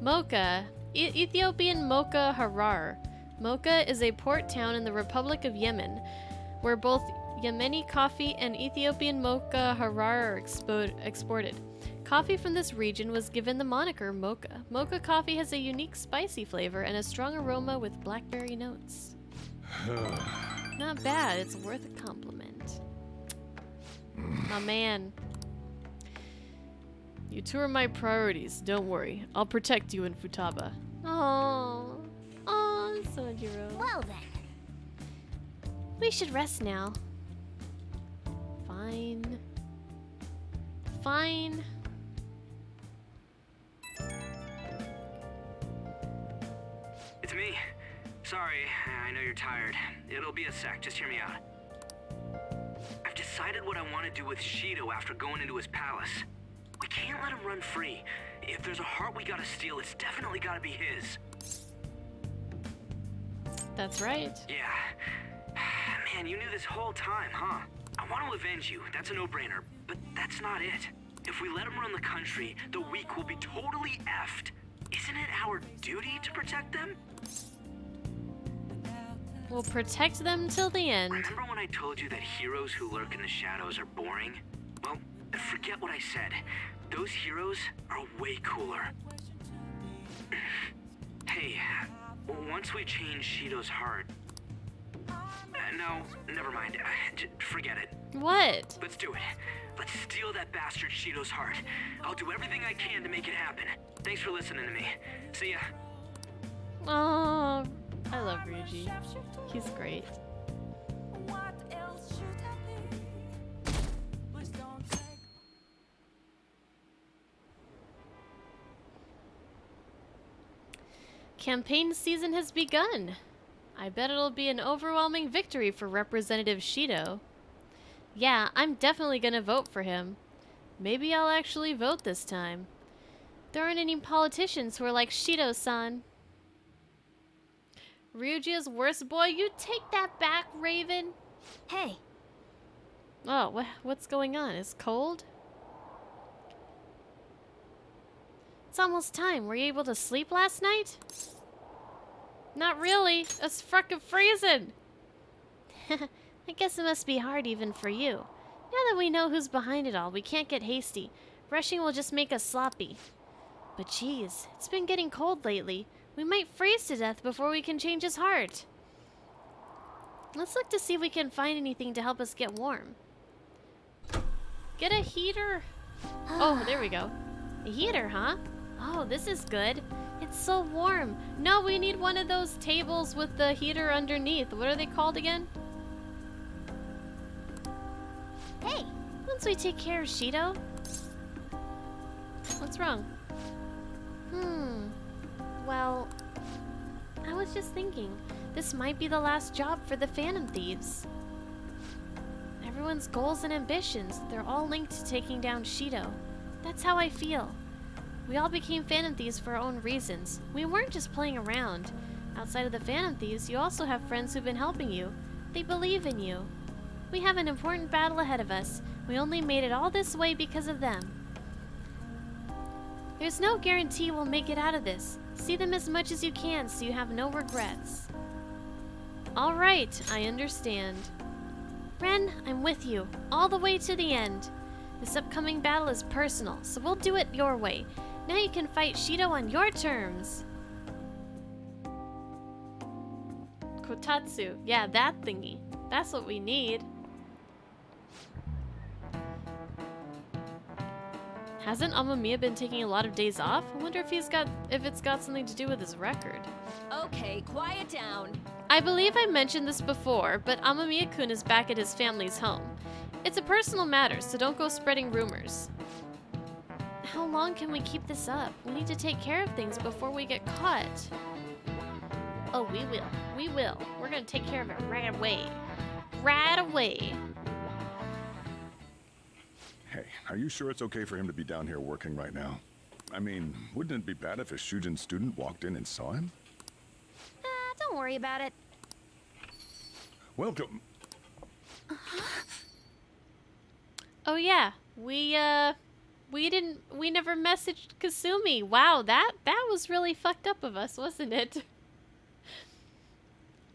Mocha. Ethiopian Mocha Harar. Mocha is a port town in the Republic of Yemen, where both Yemeni coffee and Ethiopian Mocha Harar are exported. Coffee from this region was given the moniker Mocha. Mocha coffee has a unique spicy flavor and a strong aroma with blackberry notes. Not bad, it's worth a compliment. My man. You two are my priorities, don't worry. I'll protect you in Futaba. Oh, Sojiro. Well then. We should rest now. Fine. Fine. It's me. Sorry, I know you're tired. It'll be a sec, just hear me out. I've decided what I want to do with Shido after going into his palace. We can't let him run free. If there's a heart we gotta steal, it's definitely gotta be his. That's right. Yeah. Man, you knew this whole time, huh? I want to avenge you, that's a no-brainer, but that's not it. If we let him run the country, the weak will be totally effed. Isn't it our duty to protect them? We'll protect them till the end. Remember when I told you that heroes who lurk in the shadows are boring? Well, forget what I said. Those heroes are way cooler. Hey, once we change Shido's heart... no, never mind. Forget it. What? Let's do it. Let's steal that bastard Shido's heart. I'll do everything I can to make it happen. Thanks for listening to me. See ya. Oh, I love Ryuji. He's great. Campaign season has begun. I bet it'll be an overwhelming victory for Representative Shido. Yeah, I'm definitely gonna vote for him. Maybe I'll actually vote this time. There aren't any politicians who are like Shido-san. Ryuji's worst boy, you take that back, Raven. Hey. Oh, what's going on? Is cold? It's almost time. Were you able to sleep last night? Not really. It's frickin' freezing. I guess it must be hard even for you. Now that we know who's behind it all, we can't get hasty. Rushing will just make us sloppy. But geez, it's been getting cold lately. We might freeze to death before we can change his heart. Let's look to see if we can find anything to help us get warm. Get a heater. Oh, there we go. A heater, huh? Oh, this is good. It's so warm. No, we need one of those tables with the heater underneath. What are they called again? Hey, once we take care of Shido. What's wrong? Well, I was just thinking, this might be the last job for the Phantom Thieves. Everyone's goals and ambitions, they're all linked to taking down Shido. That's how I feel. We all became Phantom Thieves for our own reasons. We weren't just playing around. Outside of the Phantom Thieves, you also have friends who've been helping you. They believe in you. We have an important battle ahead of us. We only made it all this way because of them. There's no guarantee we'll make it out of this. See them as much as you can so you have no regrets. Alright, I understand. Ren, I'm with you, all the way to the end. This upcoming battle is personal, so we'll do it your way. Now you can fight Shido on your terms. Kotatsu, yeah, that thingy. That's what we need. Hasn't Amamiya been taking a lot of days off? I wonder if it's got something to do with his record. Okay, quiet down. I believe I mentioned this before, but Amamiya-kun is back at his family's home. It's a personal matter, so don't go spreading rumors. How long can we keep this up? We need to take care of things before we get caught. Oh, we will. We will. We're gonna take care of it right away. Right away. Hey, are you sure it's okay for him to be down here working right now? I mean, wouldn't it be bad if a Shujin student walked in and saw him? Don't worry about it. Welcome. Oh yeah, we never messaged Kasumi. Wow, that was really fucked up of us, wasn't it?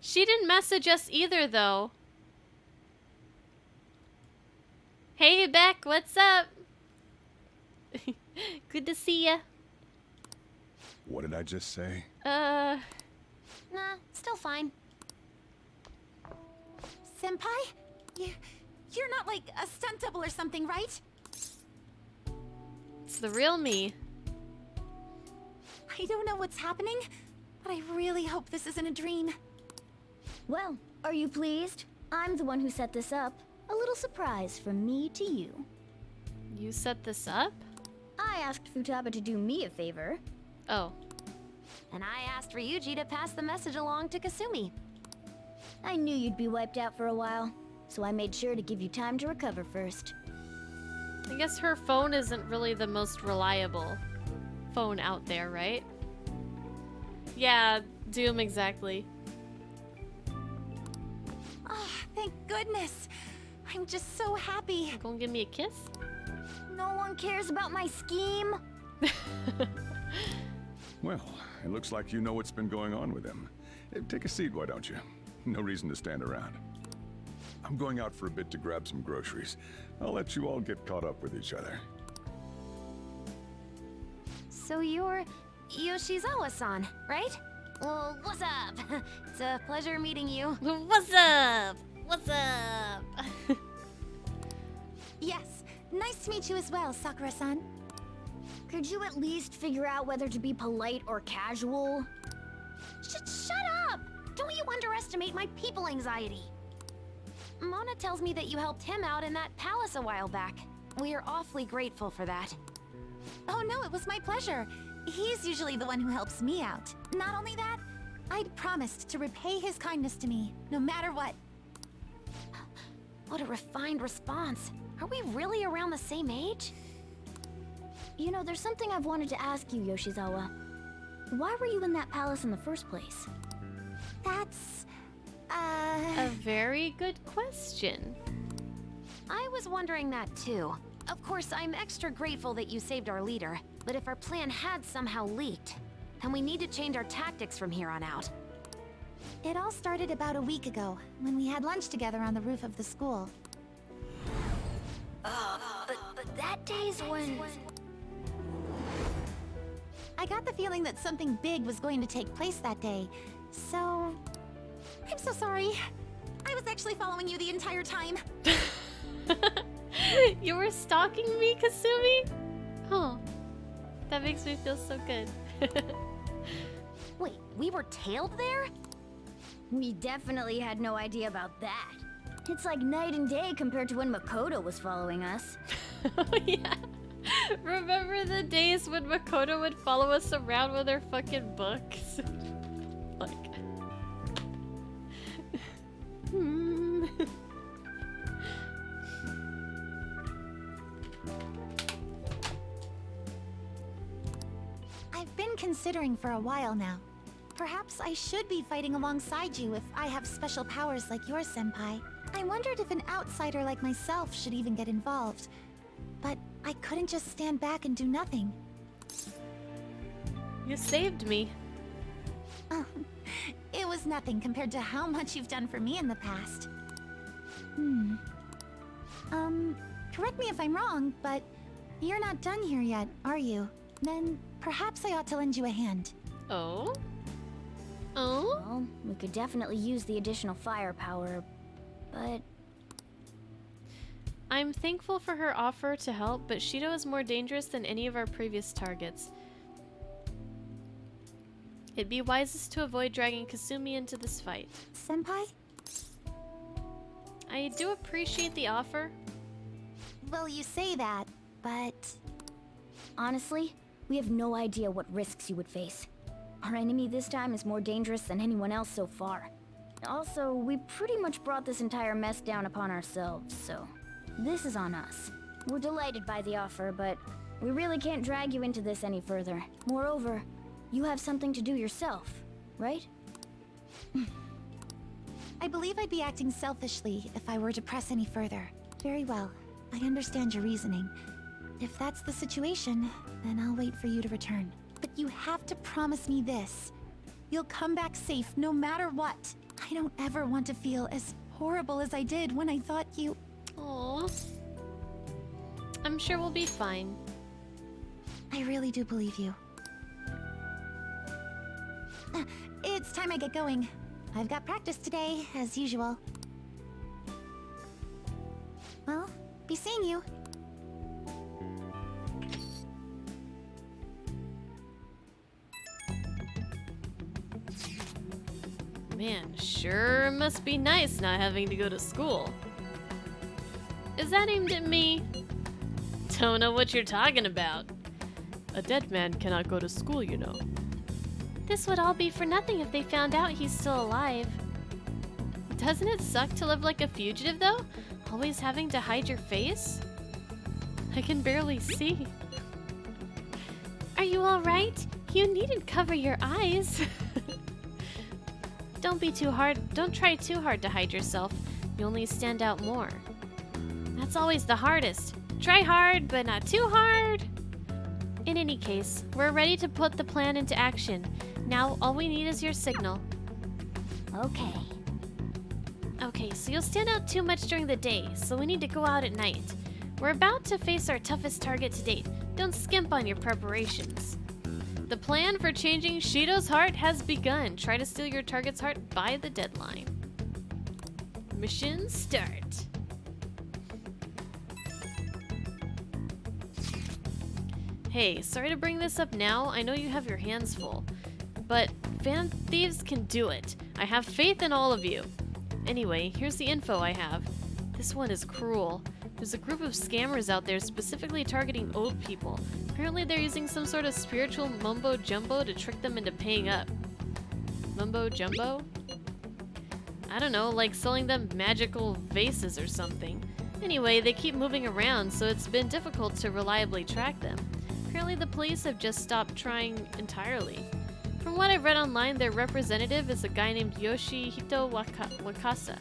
She didn't message us either, though. Hey, Beck, what's up? Good to see ya. What did I just say? Nah, still fine. Senpai? You're not like a stunt double or something, right? It's the real me. I don't know what's happening, but I really hope this isn't a dream. Well, are you pleased? I'm the one who set this up. A little surprise from me to you. You set this up? I asked Futaba to do me a favor. Oh. And I asked Ryuji to pass the message along to Kasumi. I knew you'd be wiped out for a while, so I made sure to give you time to recover first. I guess her phone isn't really the most reliable phone out there, right? Yeah, Doom, exactly. Oh, thank goodness. I'm just so happy. You gonna give me a kiss? No one cares about my scheme. Well, it looks like you know what's been going on with him. Take a seat, why don't you? No reason to stand around. I'm going out for a bit to grab some groceries. I'll let you all get caught up with each other. So you're Yoshizawa-san, right? Well, what's up? It's a pleasure meeting you. What's up? What's up? Yes, nice to meet you as well, Sakura-san. Could you at least figure out whether to be polite or casual? Shut up! Don't you underestimate my people anxiety. Mona tells me that you helped him out in that palace a while back. We are awfully grateful for that. Oh no, it was my pleasure. He's usually the one who helps me out. Not only that, I'd promised to repay his kindness to me, no matter what. What a refined response. Are we really around the same age? You know, there's something I've wanted to ask you, Yoshizawa. Why were you in that palace in the first place? That's... a very good question. I was wondering that too. Of course, I'm extra grateful that you saved our leader, but if our plan had somehow leaked, then we need to change our tactics from here on out. It all started about a week ago, when we had lunch together on the roof of the school. But that day's when... I got the feeling that something big was going to take place that day. So... I'm so sorry. I was actually following you the entire time. You were stalking me, Kasumi? Oh, that makes me feel so good. Wait, we were tailed there? We definitely had no idea about that. It's like night and day compared to when Makoto was following us. Yeah. Remember the days when Makoto would follow us around with her fucking books? Like... I've been considering for a while now. Perhaps I should be fighting alongside you if I have special powers like yours, Senpai. I wondered if an outsider like myself should even get involved. But I couldn't just stand back and do nothing. You saved me. Oh, it was nothing compared to how much you've done for me in the past. Correct me if I'm wrong, but you're not done here yet, are you? Then perhaps I ought to lend you a hand. Oh? Oh? Well, we could definitely use the additional firepower, but... I'm thankful for her offer to help, but Shido is more dangerous than any of our previous targets. It'd be wisest to avoid dragging Kasumi into this fight. Senpai? I do appreciate the offer. Well, you say that, but... Honestly, we have no idea what risks you would face. Our enemy this time is more dangerous than anyone else so far. Also, we pretty much brought this entire mess down upon ourselves, so... This is on us. We're delighted by the offer, but we really can't drag you into this any further. Moreover, you have something to do yourself, right? I believe I'd be acting selfishly if I were to press any further. Very well. I understand your reasoning. If that's the situation, then I'll wait for you to return. But you have to promise me this. You'll come back safe no matter what. I don't ever want to feel as horrible as I did when I thought you... Aww. I'm sure we'll be fine. I really do believe you. It's time I get going. I've got practice today, as usual. Well, be seeing you. Man, sure must be nice not having to go to school. Is that aimed at me? Don't know what you're talking about. A dead man cannot go to school, you know. This would all be for nothing if they found out he's still alive. Doesn't it suck to live like a fugitive, though? Always having to hide your face? I can barely see. Are you alright? You needn't cover your eyes. Don't try too hard to hide yourself. You only stand out more. That's always the hardest. Try hard, but not too hard. In any case, we're ready to put the plan into action. Now, all we need is your signal. Okay. Okay, so you'll stand out too much during the day, so we need to go out at night. We're about to face our toughest target to date. Don't skimp on your preparations. The plan for changing Shido's heart has begun. Try to steal your target's heart by the deadline. Mission start. Hey, sorry to bring this up now. I know you have your hands full. But fan thieves can do it. I have faith in all of you. Anyway, here's the info I have. This one is cruel. There's a group of scammers out there specifically targeting old people. Apparently they're using some sort of spiritual mumbo-jumbo to trick them into paying up. Mumbo-jumbo? I don't know, like selling them magical vases or something. Anyway, they keep moving around, so it's been difficult to reliably track them. Apparently the police have just stopped trying entirely. From what I've read online, their representative is a guy named Yoshihito Wakasa.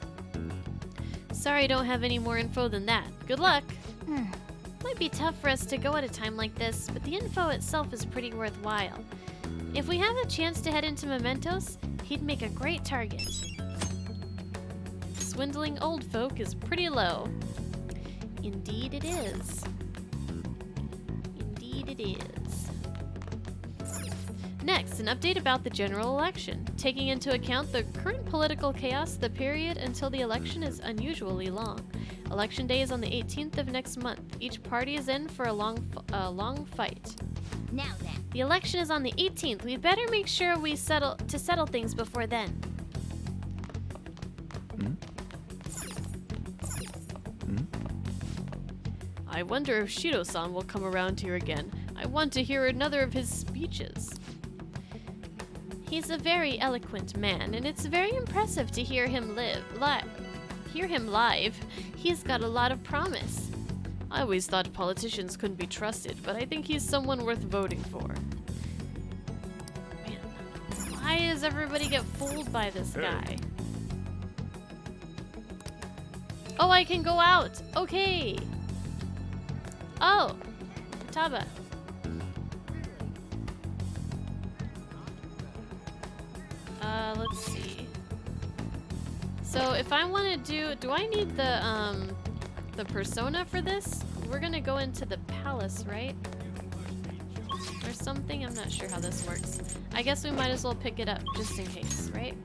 Sorry I don't have any more info than that. Good luck! Might be tough for us to go at a time like this, but the info itself is pretty worthwhile. If we have the chance to head into Mementos, he'd make a great target. Swindling old folk is pretty low. Indeed it is. Indeed it is. Next, an update about the general election. Taking into account the current political chaos, the period until the election is unusually long. Election day is on the 18th of next month. Each party is in for a long fight. Now then. The election is on the 18th. We better make sure we settle things before then. I wonder if Shido-san will come around here again. I want to hear another of his speeches. He's a very eloquent man, and it's very impressive to hear him live. He's got a lot of promise. I always thought politicians couldn't be trusted, but I think he's someone worth voting for. Man, why does everybody get fooled by this guy? Oh, I can go out. Okay. Oh, Taba. Let's see. So if I want to do I need the persona for this? We're gonna go into the palace, right? Or something? I'm not sure how this works. I guess we might as well pick it up just in case, right?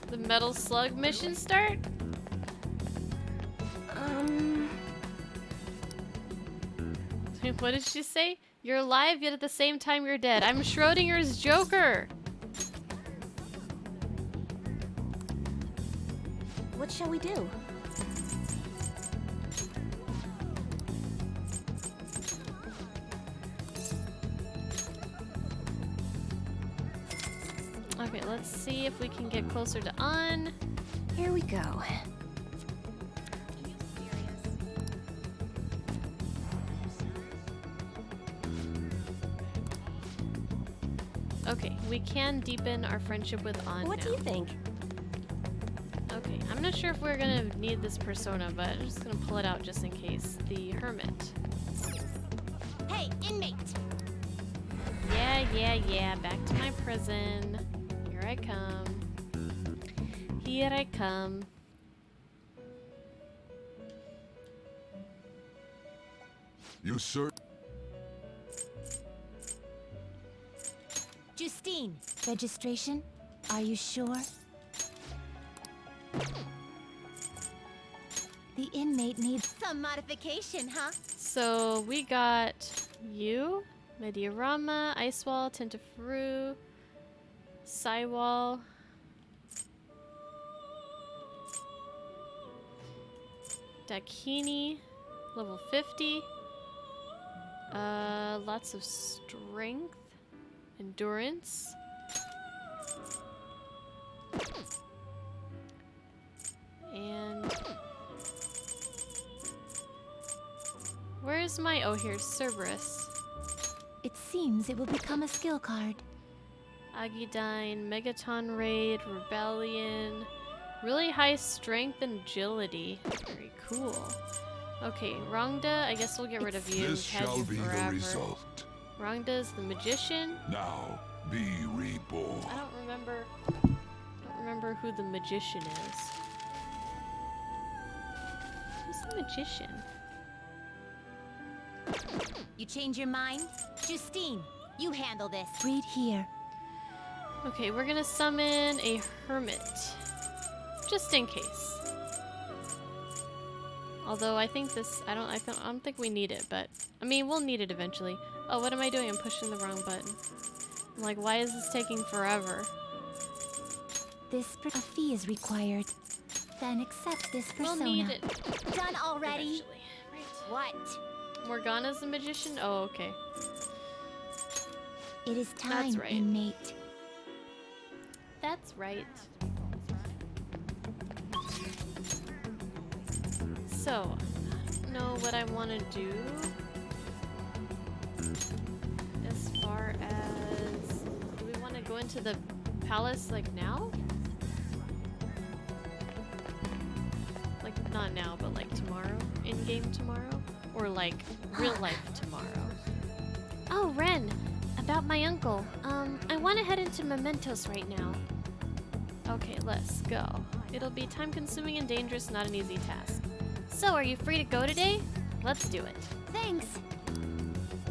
The Metal Slug mission start? What did she say? You're alive, yet at the same time you're dead. I'm Schrodinger's Joker! What shall we do? Okay, let's see if we can get closer to On. Here we go. Okay, we can deepen our friendship with On What now. do you think? Okay, I'm not sure if we're gonna need this persona, but I'm just gonna pull it out just in case. The Hermit. Hey, inmate! Yeah, back to my prison. Here I come. Here I come. You sir? Justine, registration? Are you sure? The inmate needs some modification, huh? So we got you, Mediarama, Icewall, Tentafaru, Cywall, Dakini, level 50. Lots of strength, endurance. And where's my, oh, here's Cerberus. It seems it will become a skill card. Agidine, Megaton Raid, Rebellion. Really high strength and agility. Very cool. Okay, Rongda, I guess we'll get rid of you. This We've had shall you be forever. the result. Rongda's the magician. Now, be reborn. I don't remember who the magician is. Who's the magician? You change your mind? Justine, you handle this. Read here. Okay, we're gonna summon a hermit. Just in case. Although I think this, I don't think we need it, but I mean, we'll need it eventually. Oh, what am I doing? I'm pushing the wrong button. I'm like, why is this taking forever? A fee is required. Then accept this persona. We'll need it. Done already? Eventually. What? Morgana's the magician? Oh, okay. It is time, That's right. inmate. That's right. So, I don't know what I want to do. As far as... Do we want to go into the palace, like, now? Like, not now, but, like, tomorrow? In-game tomorrow? Or, like, real life tomorrow? Oh, Ren! About my uncle. I want to head into Mementos right now. Okay, let's go. It'll be time-consuming and dangerous, not an easy task. So, are you free to go today? Let's do it. Thanks.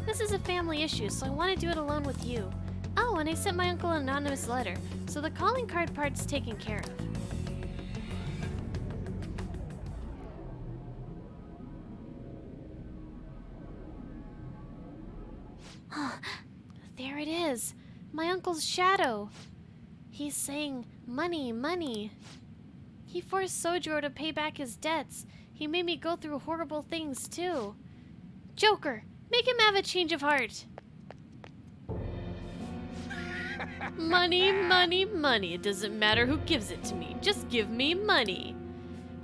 This is a family issue, so I want to do it alone with you. Oh, and I sent my uncle an anonymous letter, so the calling card part's taken care of. There it is. My uncle's shadow. He's saying, money, money. He forced Sojiro to pay back his debts. He made me go through horrible things, too. Joker, make him have a change of heart. Money, money, money. It doesn't matter who gives it to me. Just give me money.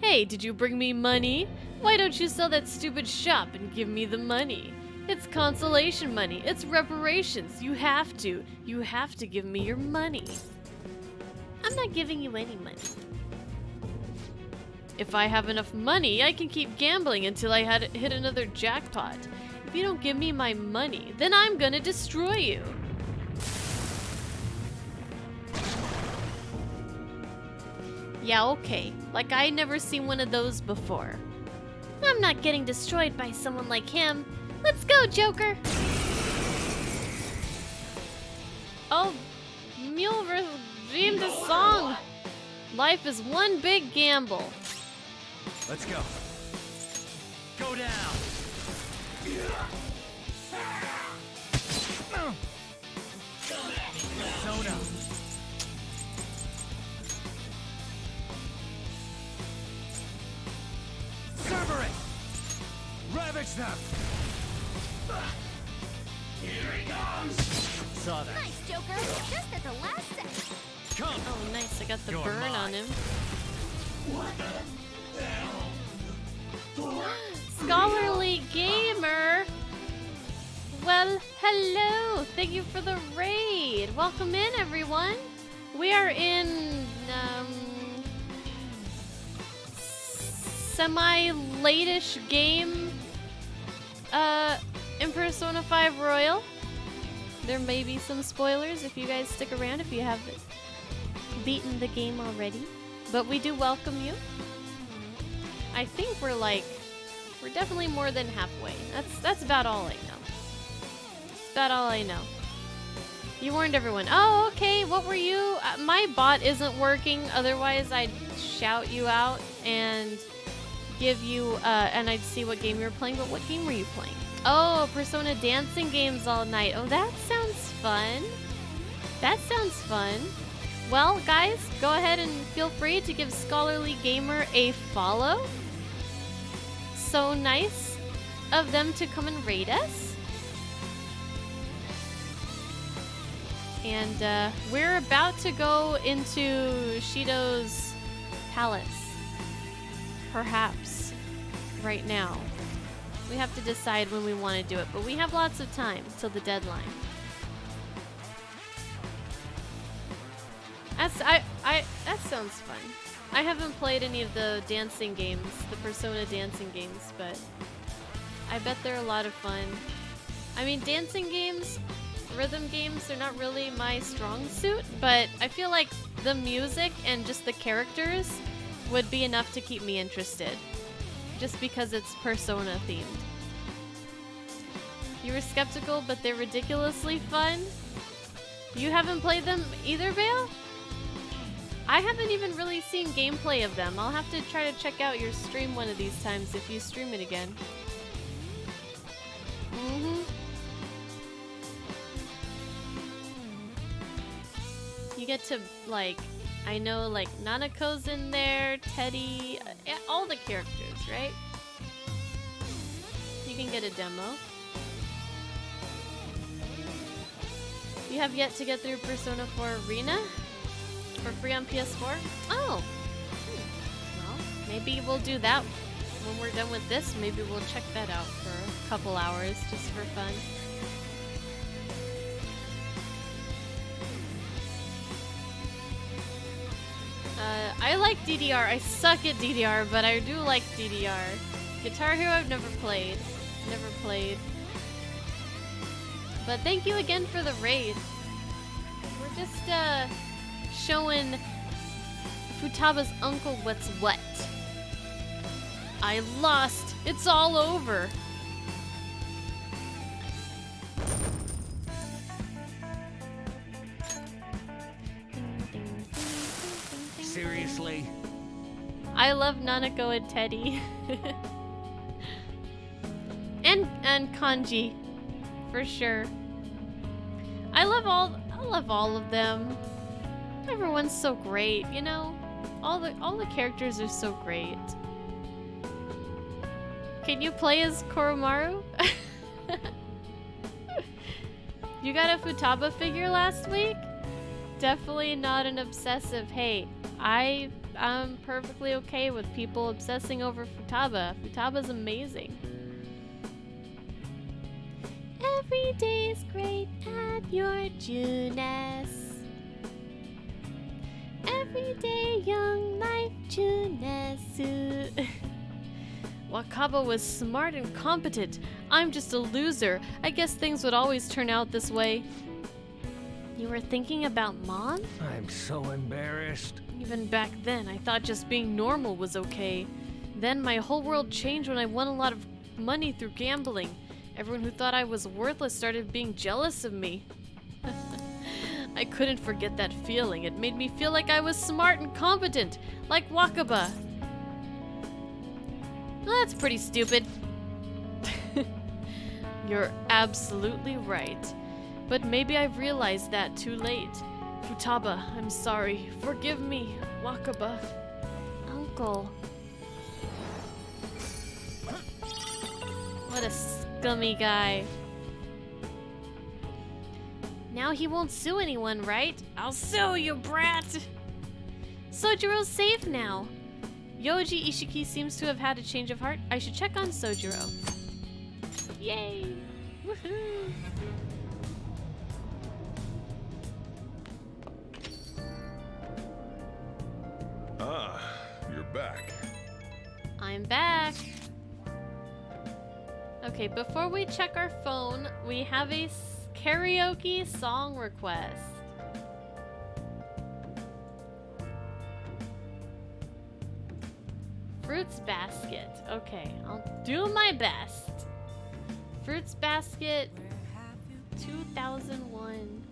Hey, did you bring me money? Why don't you sell that stupid shop and give me the money? It's consolation money. It's reparations. You have to. You have to give me your money. I'm not giving you any money. If I have enough money, I can keep gambling until I hit another jackpot. If you don't give me my money, then I'm gonna destroy you. Yeah, okay. Like I never seen one of those before. I'm not getting destroyed by someone like him. Let's go, Joker! Oh, Mule redeemed the song. Life is one big gamble. Let's go. Go down. Zone out. Cerberus! Ravage them! Here he comes! Saw that. Nice, Joker. Just at the last second. Come! Oh, nice. I got the You're burn mine. on him. What the hell? Scholarly Gamer! Well, hello! Thank you for the raid! Welcome in, everyone! We are in, semi-late-ish game, in Persona 5 Royal. There may be some spoilers if you guys stick around if you haven't beaten the game already. But we do welcome you. I think we're definitely more than halfway. That's about all I know. About all I know. You warned everyone. Oh, okay. What were you? My bot isn't working. Otherwise, I'd shout you out and give you, and I'd see what game you were playing. But what game were you playing? Oh, Persona dancing games all night. Oh, that sounds fun. That sounds fun. Well, guys, go ahead and feel free to give Scholarly Gamer a follow. So nice of them to come and raid us. And we're about to go into Shido's palace. Perhaps right now. We have to decide when we want to do it, but we have lots of time till the deadline. That sounds fun. I haven't played any of the dancing games, the Persona dancing games, but I bet they're a lot of fun. I mean, dancing games, rhythm games, they're not really my strong suit, but I feel like the music and just the characters would be enough to keep me interested. Just because it's Persona themed. You were skeptical, but they're ridiculously fun. You haven't played them either, Vale? I haven't even really seen gameplay of them. I'll have to try to check out your stream one of these times if you stream it again. You get to, like, I know, like, Nanako's in there, Teddy, all the characters, right? You can get a demo. You have yet to get through Persona 4 Arena for free on PS4? Oh! Well, maybe we'll do that when we're done with this. Maybe we'll check that out for a couple hours just for fun. I like DDR. I suck at DDR, but I do like DDR. Guitar Hero I've never played. Never played. But thank you again for the raid. We're just showing Futaba's uncle what's what. I lost. It's all over. Seriously? I love Nanako and Teddy. and Kanji, for sure. I love all of them. Everyone's so great, you know? All the characters are so great. Can you play as Koromaru? You got a Futaba figure last week? Definitely not an obsessive. Hey, I'm perfectly okay with people obsessing over Futaba. Futaba's amazing. Every day's great at your Junes. Everyday young life Junesu. Wakaba was smart and competent. I'm just a loser. I guess things would always turn out this way. You were thinking about Mom? I'm so embarrassed. Even back then, I thought just being normal was okay. Then my whole world changed when I won a lot of money through gambling. Everyone who thought I was worthless started being jealous of me. I couldn't forget that feeling. It made me feel like I was smart and competent, like Wakaba. Well, that's pretty stupid. You're absolutely right. But maybe I've realized that too late. Futaba, I'm sorry. Forgive me, Wakaba. Uncle. What a scummy guy. Now he won't sue anyone, right? I'll sue you, brat! Sojiro's safe now. Yoji Ishiki seems to have had a change of heart. I should check on Sojiro. Yay! Woohoo! Ah, you're back. I'm back. Okay, before we check our phone, we have a karaoke song request. Fruits Basket. Okay, I'll do my best. Fruits Basket 2001.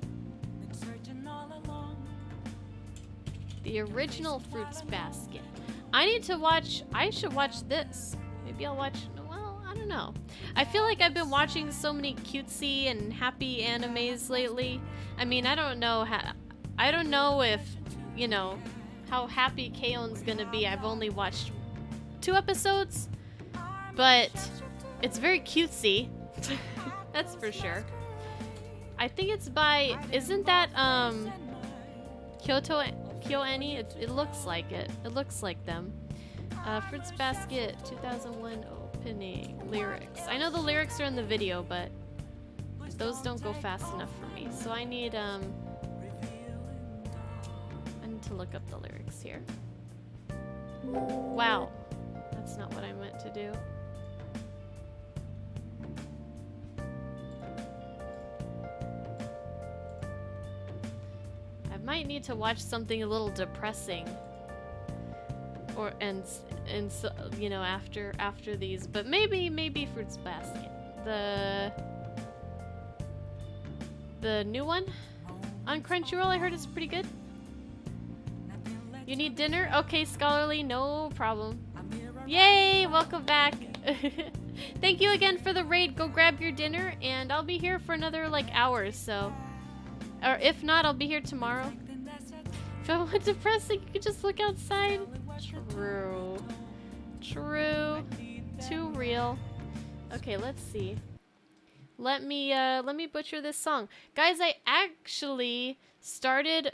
The original Fruits Basket. I should watch this. Maybe I'll watch, well, I don't know. I feel like I've been watching so many cutesy and happy animes lately. I mean, I don't know if, you know, how happy K-on's gonna be. I've only watched 2 episodes, but it's very cutesy. That's for sure. I think it's by, isn't that, KyoAni? It looks like it. It looks like them. Fruits Basket 2001 opening lyrics. I know the lyrics are in the video, but those don't go fast enough for me. So I need to look up the lyrics here. Wow. That's not what I meant to do. I might need to watch something a little depressing, or and so, you know, after these. But maybe Fruits Basket, the new one on Crunchyroll. I heard it's pretty good. You need dinner? Okay, Scholarly, no problem. Yay! Welcome back. Thank you again for the raid. Go grab your dinner, and I'll be here for another like hour or so. Or if not, I'll be here tomorrow. If I want depressing, you could just look outside. True. True. Too real. Okay, let's see. Let me butcher this song. Guys, I actually started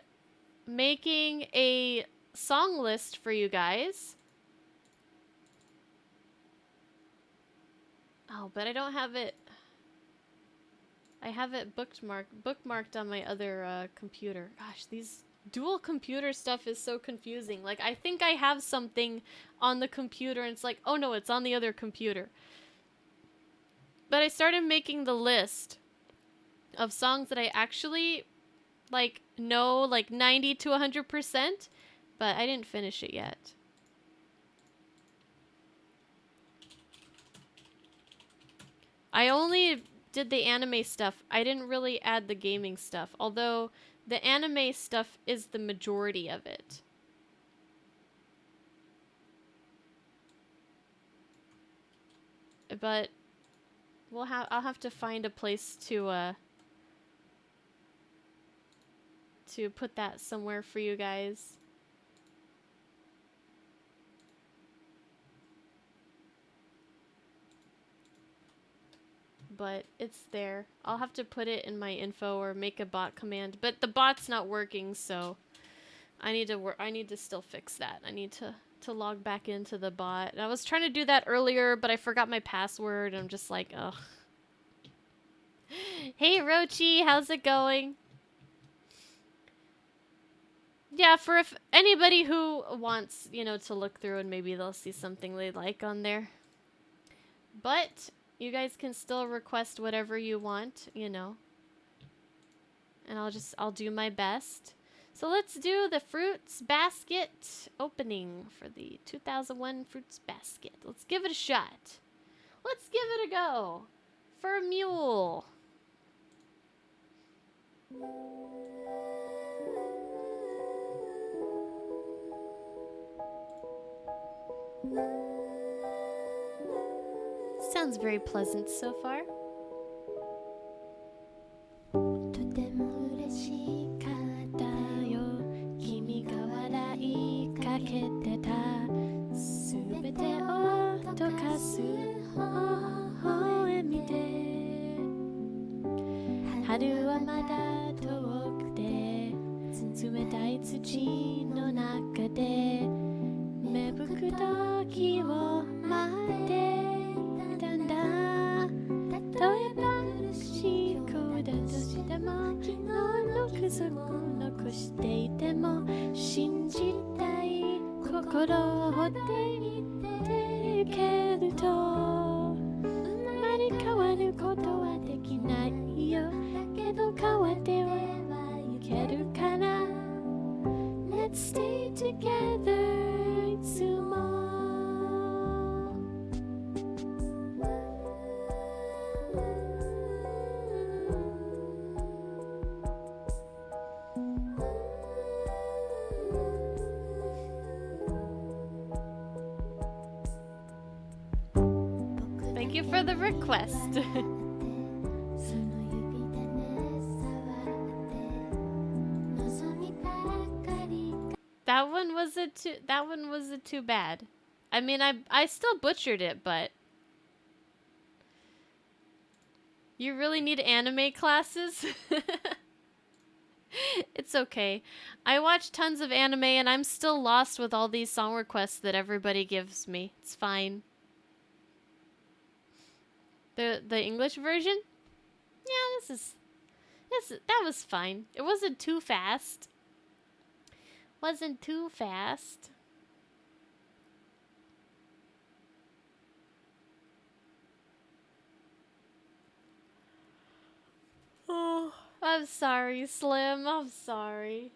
making a song list for you guys. Oh, but I don't have it. I have it bookmarked on my other computer. Gosh, these Dual computer stuff is so confusing. Like, I think I have something on the computer and it's like, oh no, it's on the other computer. But I started making the list of songs that I actually, like, know, like, 90 to 100%, but I didn't finish it yet. I only did the anime stuff. I didn't really add the gaming stuff, although the anime stuff is the majority of it. But I'll have to find a place to put that somewhere for you guys. But it's there. I'll have to put it in my info or make a bot command, but the bot's not working, so I need to still fix that. I need to log back into the bot. And I was trying to do that earlier, but I forgot my password. I'm just like, ugh. Hey Rochi, how's it going? Yeah, for if anybody who wants, you know, to look through and maybe they'll see something they like on there. But you guys can still request whatever you want, you know. And I'll do my best. So let's do the Fruits Basket opening for the 2001 Fruits Basket. Let's give it a shot. Let's give it a go. For a mule. Sounds very pleasant so far. とても嬉しかったよ君が笑いかけてたすべてを溶かす微笑みで春はまだ遠くて冷たい土の中で芽吹く時を待ってたんだ例えば苦しい子だとしても昨日のくずを残していても信じたい心を持っていてけると生まれ変わることはできないよけど変わってはいけるから Let's stay together いつもThank you for the request. That one wasn't too bad. I mean, I still butchered it, but you really need anime classes? It's okay. I watch tons of anime and I'm still lost with all these song requests that everybody gives me. It's fine. The English version? Yeah, that was fine. It wasn't too fast. Wasn't too fast. Oh, I'm sorry, Slim. I'm sorry.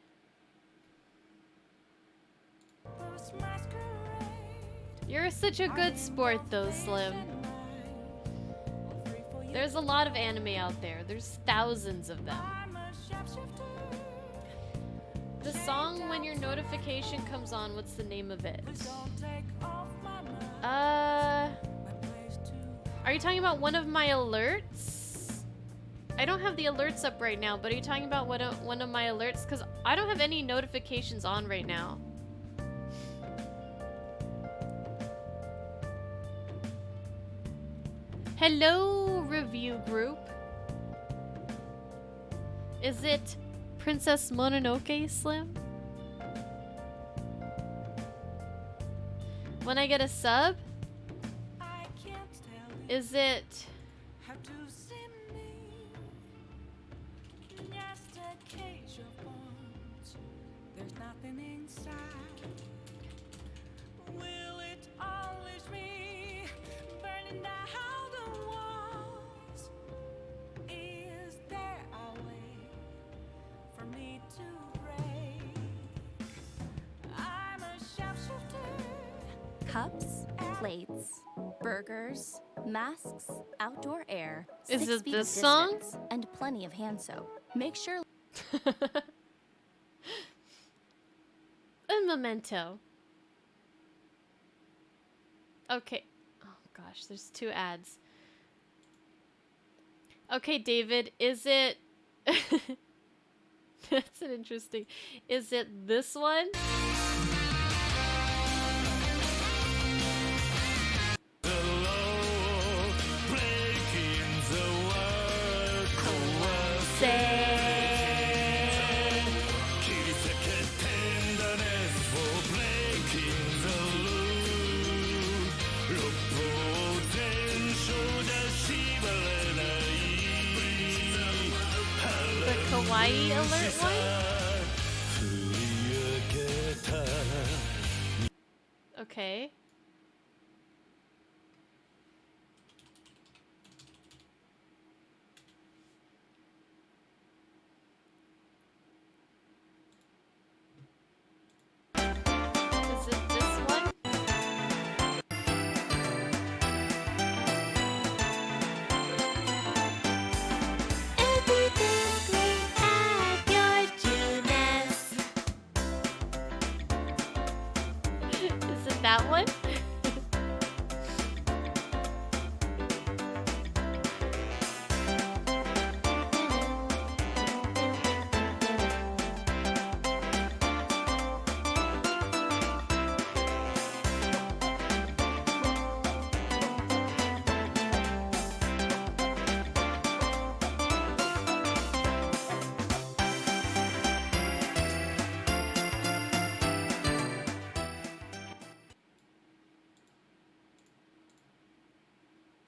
You're such a good sport, though, Slim. There's a lot of anime out there. There's thousands of them. The song when your notification comes on, what's the name of it? Are you talking about one of my alerts? I don't have the alerts up right now, but are you talking about one of my alerts? Because I don't have any notifications on right now. Hello, review group. Is it Princess Mononoke, Slim? When I get a sub? Is it... Cups, plates, burgers, masks, outdoor air, Is 6 it feet this of song? distance, and plenty of hand soap. Make sure. A memento. Okay. Oh gosh, there's 2 ads. Okay, David, is it... That's an interesting... Is it this one? The Kawaii alert one? Okay. Is it this one? Everything's great at your Junes. Is it that one?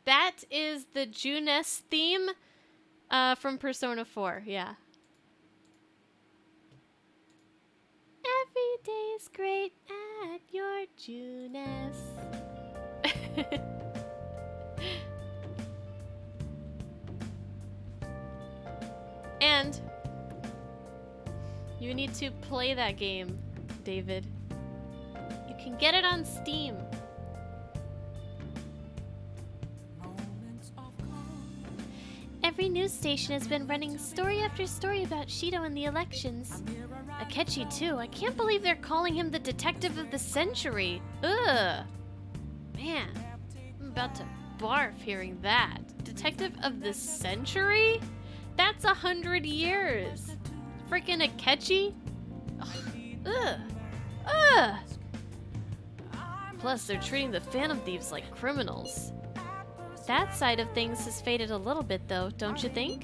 That is the Junes theme from Persona 4, yeah. Every day's great at your Junes. And you need to play that game, David. You can get it on Steam. Every news station has been running story after story about Shido and the elections. Akechi too. I can't believe they're calling him the detective of the century. Ugh. Man, I'm about to barf hearing that. Detective of the century? That's 100 years. Freaking Akechi? Ugh. Ugh. Plus, they're treating the Phantom Thieves like criminals. That side of things has faded a little bit, though, don't you think?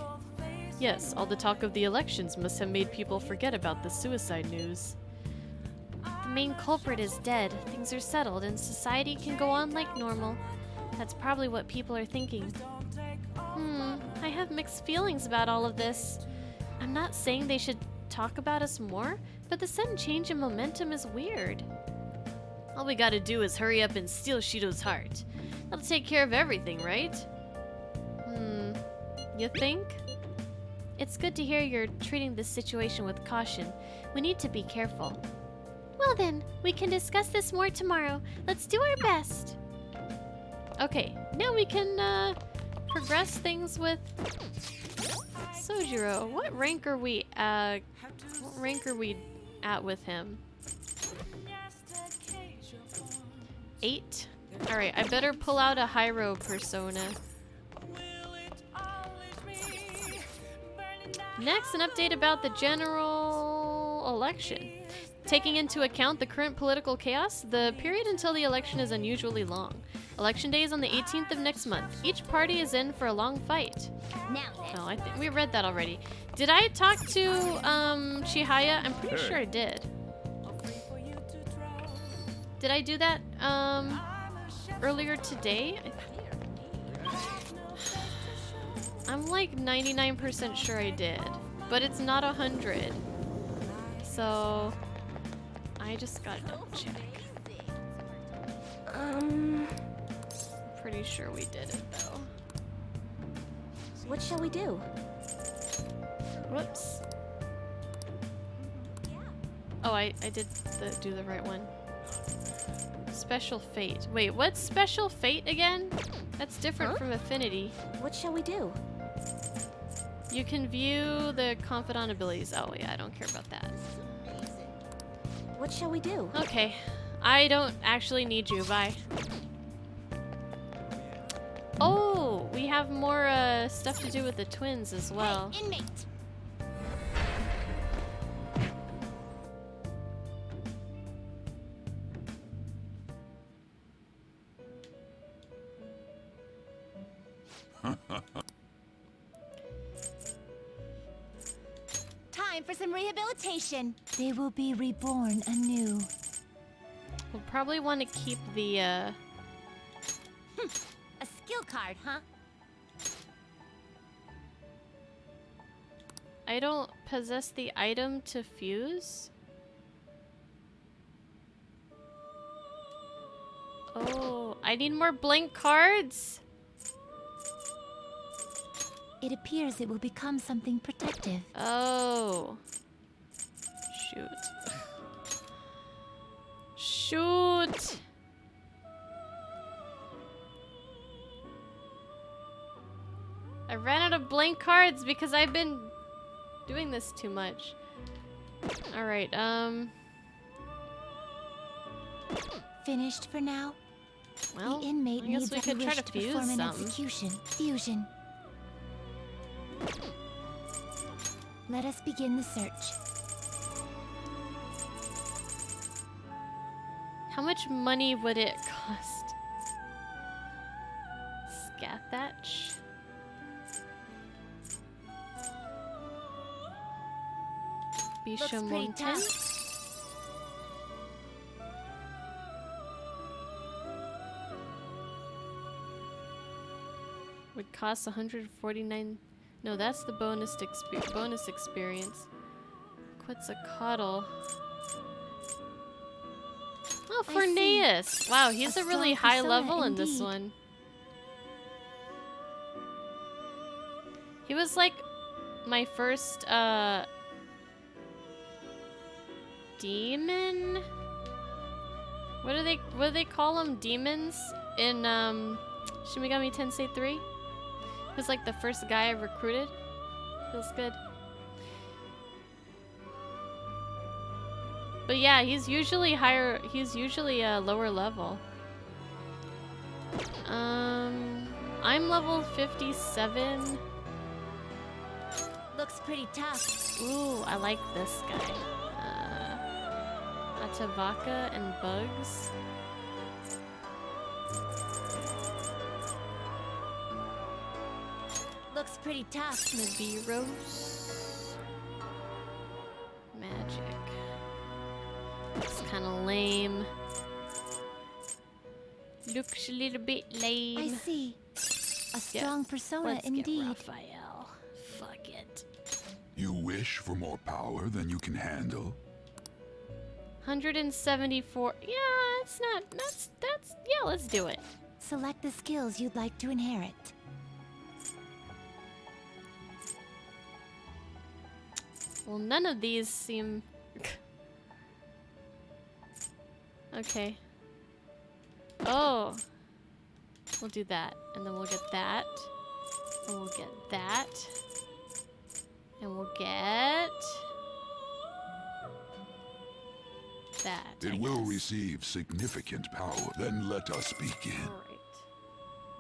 Yes, all the talk of the elections must have made people forget about the suicide news. The main culprit is dead, things are settled, and society can go on like normal. That's probably what people are thinking. I have mixed feelings about all of this. I'm not saying they should talk about us more, but the sudden change in momentum is weird. All we gotta do is hurry up and steal Shido's heart. That'll take care of everything, right? You think? It's good to hear you're treating this situation with caution. We need to be careful. Well then, we can discuss this more tomorrow. Let's do our best. Okay, now we can progress things with Sojiro. What rank are we at with him? 8? Alright, I better pull out a Hyro persona. Next, an update about the general election. Taking into account the current political chaos, the period until the election is unusually long. Election day is on the 18th of next month. Each party is in for a long fight. Oh, I think we read that already. Did I talk to Chihaya? I'm pretty sure I did. Did I do that earlier today? I'm like 99% sure I did, but it's not 100. So I just gotta double check. Pretty sure we did it though. What shall we do? Whoops. Oh, I did do the right one. Special fate. Wait, what's special fate again? That's different from affinity. What shall we do? You can view the confidant abilities. Oh yeah, I don't care about that. What shall we do? Okay. I don't actually need you. Bye. Oh, we have more stuff to do with the twins as well. Hey, inmate. Time for some rehabilitation. They will be reborn anew. We'll probably want to keep the A skill card, huh? I don't possess the item to fuse. Oh, I need more blank cards. It appears it will become something protective. Oh. Shoot. Shoot. I ran out of blank cards because I've been doing this too much. Alright, Finished for now? well, the inmate I guess needs we a could try wish to to fuse perform an some. execution. Fusion. Let us begin the search. How much money would it cost? Scathatch? Looks pretty Bishamonten? tough. Would cost 149. No, that's the bonus experience. Quetzalcoatl. Oh, I see. Forneus! Wow, he's a really strong high persona level in this indeed. one. He was like my first demon? What do they call them? Demons in Shin Megami Tensei 3? He was like the first guy I recruited. Feels good. But yeah, he's usually higher. He's usually a lower level. I'm level 57. Looks pretty tough. Ooh, I like this guy. Atavaka and Bugs. Looks pretty tough. Nibiros. Magic. Looks kind of lame. Looks a little bit lame. I see. A strong persona Let's indeed. get Raphael. Fuck it. You wish for more power than you can handle? 174. Yeah, it's not. That's. Yeah, let's do it. Select the skills you'd like to inherit. Well, none of these seem. Okay. Oh. We'll do that. And then we'll get that. And we'll get that. And we'll get that. It will receive significant power. Then let us begin. Alright.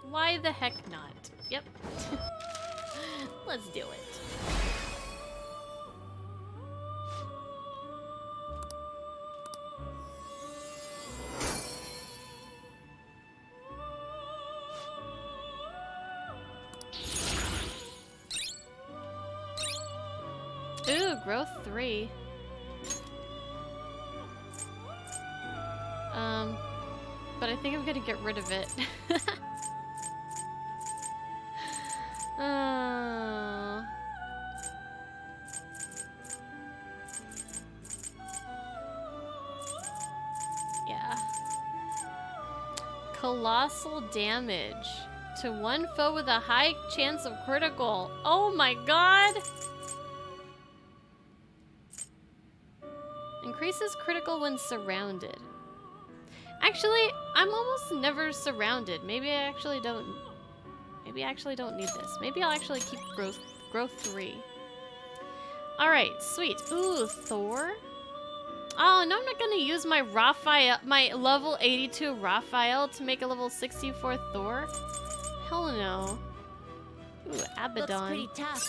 Why the heck not? Yep. Let's do it. Ooh, growth 3. But I think I'm gonna get rid of it. colossal damage to one foe with a high chance of critical. Oh my god! Increases critical when surrounded. Actually, I'm almost never surrounded. Maybe I actually don't need this. Maybe I'll actually keep growth 3. Alright, sweet. Ooh, Thor? Oh, no, I'm not gonna use my level 82 Raphael to make a level 64 Thor. Hell no. Ooh, Abaddon. Looks pretty tough.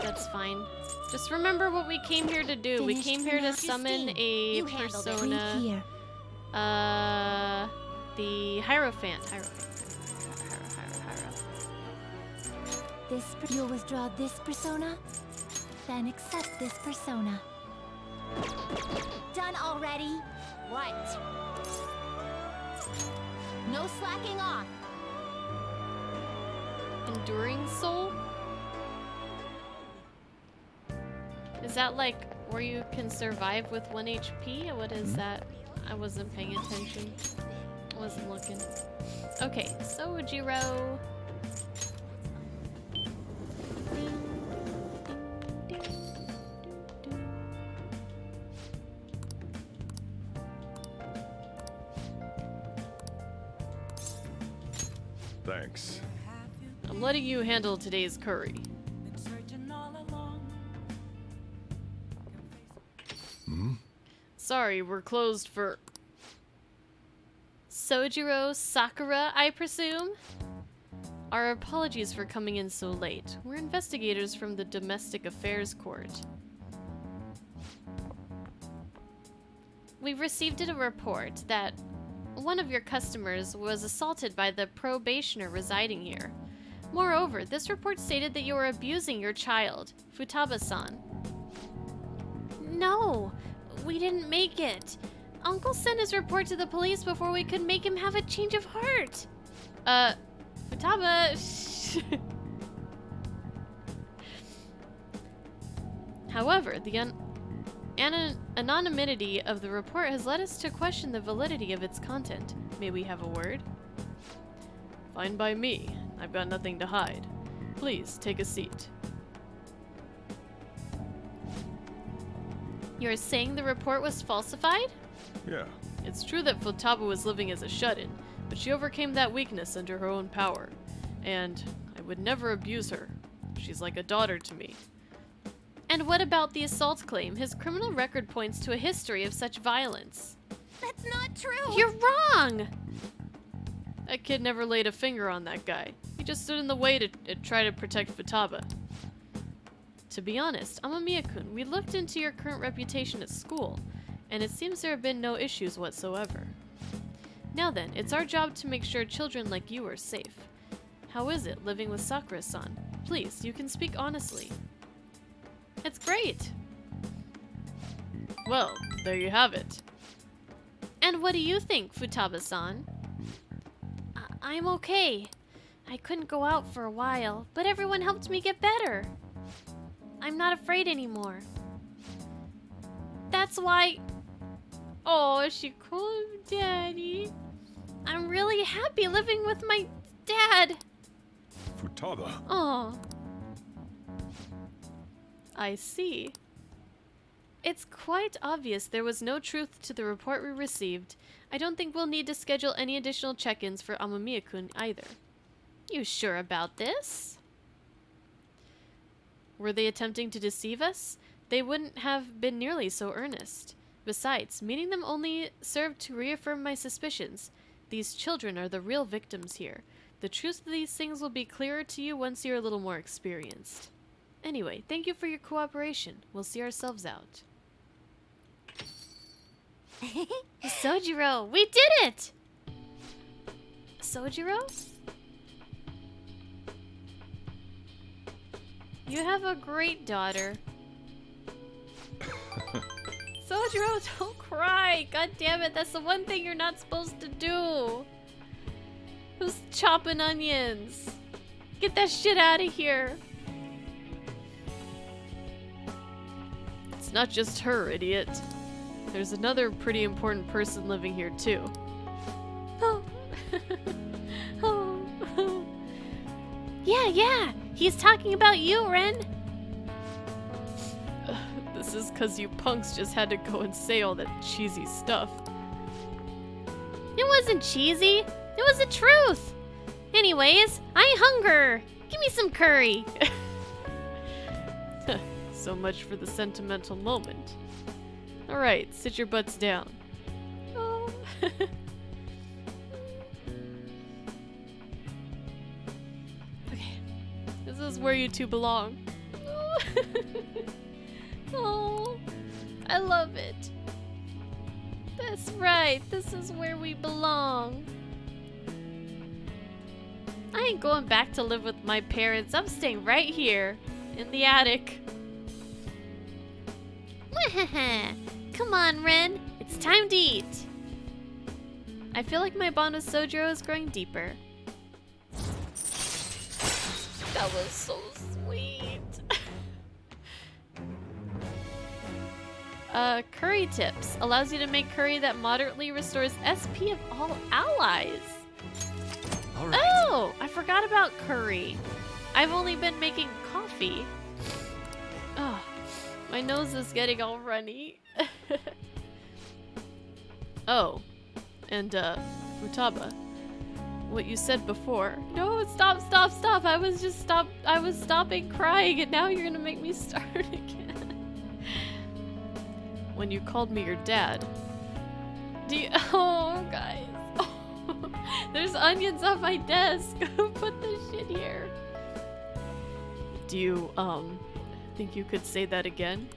That's fine. Just remember what we came here to do. We came here to summon a persona. The Hierophant. You'll withdraw this persona, then accept this persona. Done already? What? No slacking off. Enduring Soul? Is that like where you can survive with 1 HP? What is that? I wasn't paying attention. I wasn't looking. Okay, Sojiro. Thanks. I'm letting you handle today's curry. Sorry, we're closed for... Sojiro Sakura, I presume? Our apologies for coming in so late. We're investigators from the Domestic Affairs Court. We've received a report that one of your customers was assaulted by the probationer residing here. Moreover, this report stated that you were abusing your child, Futaba-san. No! We didn't make it. Uncle sent his report to the police before we could make him have a change of heart. Futaba... However, the anonymity of the report has led us to question the validity of its content. May we have a word? Fine by me. I've got nothing to hide. Please, take a seat. You're saying the report was falsified? Yeah. It's true that Futaba was living as a shut-in, but she overcame that weakness under her own power. And I would never abuse her. She's like a daughter to me. And what about the assault claim? His criminal record points to a history of such violence. That's not true! You're wrong! That kid never laid a finger on that guy. He just stood in the way to try to protect Futaba. To be honest, Amamiya-kun, we looked into your current reputation at school, and it seems there have been no issues whatsoever. Now then, it's our job to make sure children like you are safe. How is it living with Sakura-san? Please, you can speak honestly. It's great! Well, there you have it. And what do you think, Futaba-san? I'm okay. I couldn't go out for a while, but everyone helped me get better. I'm not afraid anymore. That's why... Oh, she called him Daddy. I'm really happy living with my dad. Futaba. Oh. I see. It's quite obvious there was no truth to the report we received. I don't think we'll need to schedule any additional check-ins for Amamiya-kun either. You sure about this? Were they attempting to deceive us? They wouldn't have been nearly so earnest. Besides, meeting them only served to reaffirm my suspicions. These children are the real victims here. The truth of these things will be clearer to you once you're a little more experienced. Anyway, thank you for your cooperation. We'll see ourselves out. Sojiro, we did it! Sojiro? You have a great daughter. Sojiro, don't cry! God damn it, that's the one thing you're not supposed to do! Who's chopping onions? Get that shit out of here! It's not just her, idiot. there's another pretty important person living here too. Oh. Oh. Yeah, he's talking about you, Ren. This is cause you punks just had to go and say all that cheesy stuff. It wasn't cheesy, it was the truth. Anyways, I hunger. Give me some curry. So much for the sentimental moment. Alright, sit your butts down. Oh. Okay, this is where you two belong. Oh, I love it. That's right, this is where we belong. I ain't going back to live with my parents. I'm staying right here, in the attic. Come on, Ren. It's time to eat. I feel like my bond with Sojiro is growing deeper. That was so sweet. Curry tips. Allows you to make curry that moderately restores SP of all allies. All right. Oh, I forgot about curry. I've only been making coffee. Oh, my nose is getting all runny. Oh, and Futaba, what you said before. No, stop. I was stopping crying and now you're gonna make me start again. When you called me your dad. Oh, guys. Oh, there's onions on my desk. Put this shit here. Do you, think you could say that again?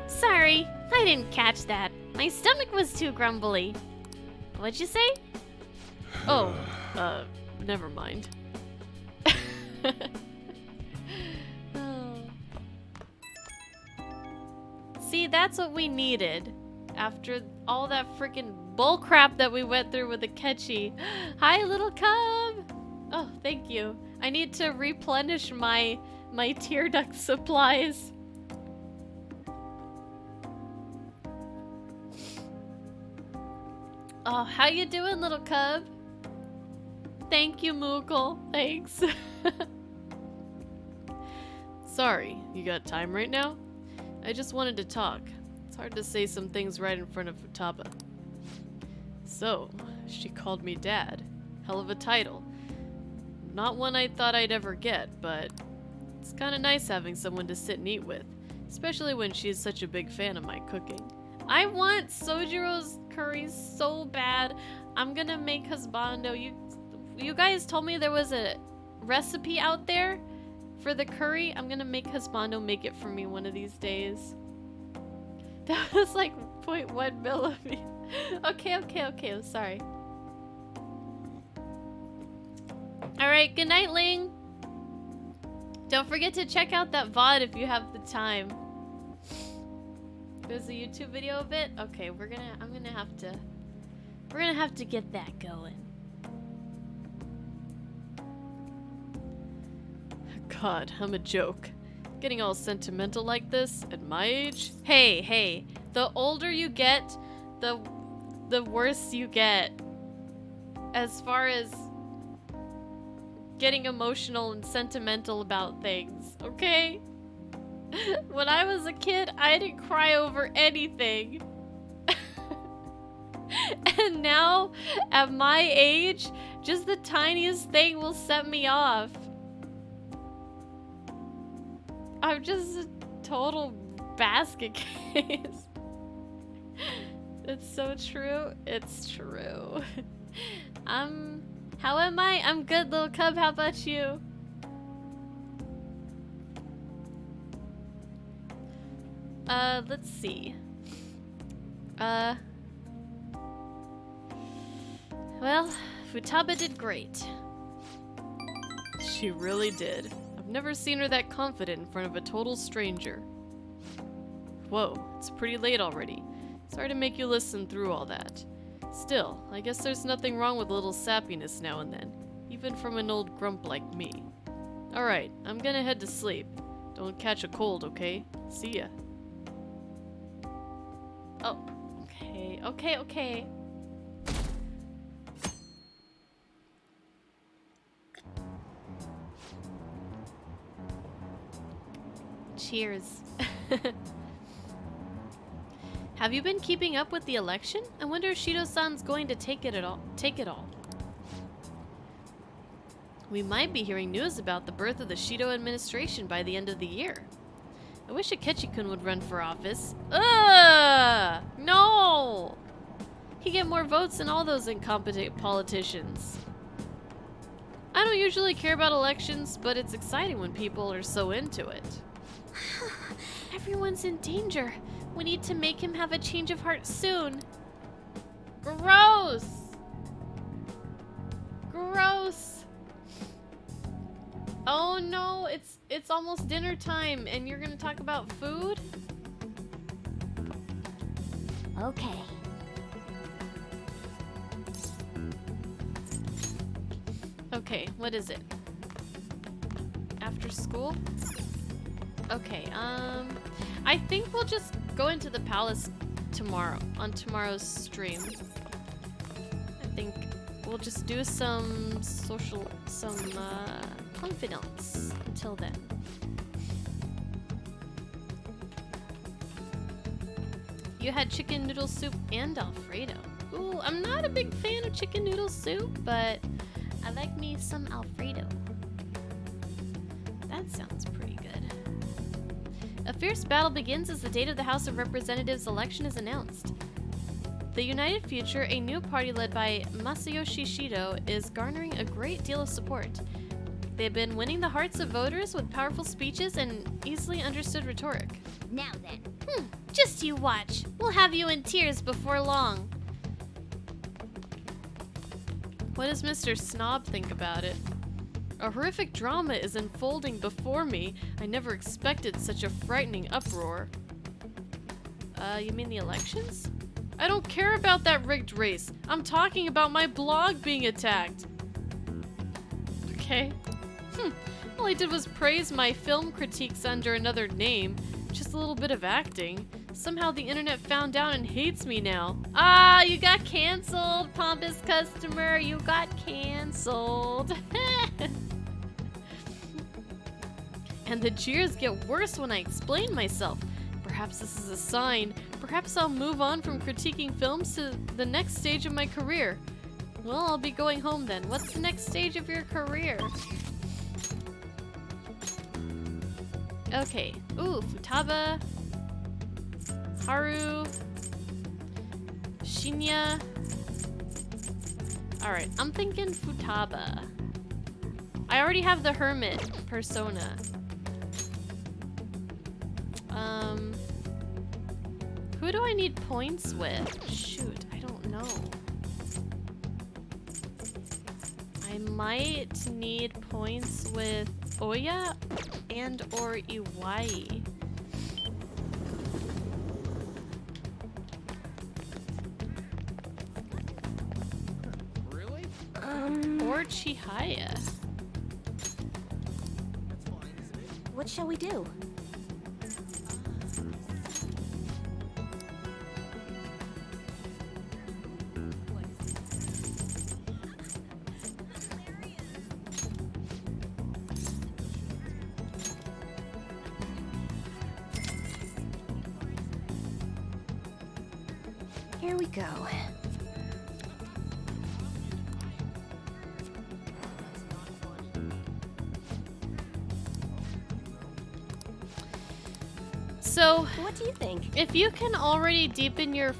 Sorry, I didn't catch that. My stomach was too grumbly. What'd you say? Oh, never mind. See, that's what we needed. After all that freaking bullcrap that we went through with Akechi. Hi, little cub! Oh, thank you. I need to replenish my tear duct supplies. Oh, how you doing, little cub? Thank you, Moogle. Thanks. Sorry, you got time right now? I just wanted to talk. It's hard to say some things right in front of Futaba. So, she called me dad. Hell of a title. Not one I thought I'd ever get, but it's kinda nice having someone to sit and eat with. Especially when she's such a big fan of my cooking. I want Sojiro's curry so bad. I'm gonna make husbando. You guys told me there was a recipe out there for the curry. I'm gonna make husbando make it for me one of these days. That was like 0.1 millimeter. Okay, I'm sorry. Alright, good night, Ling. Don't forget to check out that VOD if you have the time. There's a YouTube video of it? Okay, we're gonna have to get that going. God, I'm a joke. Getting all sentimental like this at my age? Hey, the older you get, the worse you get. As far as getting emotional and sentimental about things, okay? When I was a kid, I didn't cry over anything. And now, at my age, just the tiniest thing will set me off. I'm just a total basket case. It's so true. It's true. How am I? I'm good, little cub. How about you? Let's see. Well, Futaba did great. She really did. I've never seen her that confident in front of a total stranger. Whoa, it's pretty late already. Sorry to make you listen through all that. Still, I guess there's nothing wrong with a little sappiness now and then, even from an old grump like me. Alright, I'm gonna head to sleep. Don't catch a cold, okay? See ya. Oh, okay. Cheers. Have you been keeping up with the election? I wonder if Shido-san's going to take it all. We might be hearing news about the birth of the Shido administration by the end of the year. I wish Akechi-kun would run for office. Ugh! No! He'd get more votes than all those incompetent politicians. I don't usually care about elections, but it's exciting when people are so into it. Everyone's in danger. We need to make him have a change of heart soon. Gross! Gross! Oh no, it's almost dinner time and you're gonna talk about food? Okay. Okay, what is it? After school? Okay, I think we'll just go into the palace tomorrow, on tomorrow's stream. I think we'll just do some confidence until then. You had chicken noodle soup and Alfredo. Ooh, I'm not a big fan of chicken noodle soup, but I like me some Alfredo. That sounds pretty good. A fierce battle begins as the date of the House of Representatives election is announced. The United Future, a new party led by Masayoshi Shido, is garnering a great deal of support. They've been winning the hearts of voters with powerful speeches and easily understood rhetoric. Now then. Just you watch. We'll have you in tears before long. What does Mr. Snob think about it? A horrific drama is unfolding before me. I never expected such a frightening uproar. You mean the elections? I don't care about that rigged race. I'm talking about my blog being attacked. Okay. All I did was praise my film critiques under another name. Just a little bit of acting. Somehow the internet found out and hates me now. Ah, you got canceled, pompous customer. You got canceled. And the jeers get worse when I explain myself. Perhaps this is a sign. Perhaps I'll move on from critiquing films to the next stage of my career. Well, I'll be going home then. What's the next stage of your career? Okay. Ooh, Futaba. Haru. Shinya. Alright, I'm thinking Futaba. I already have the hermit persona. Who do I need points with? Shoot, I don't know. I might need points with Oya and or Iwai. Really? Or Chihaya. What shall we do? Here we go. So, what do you think? If you can already deepen your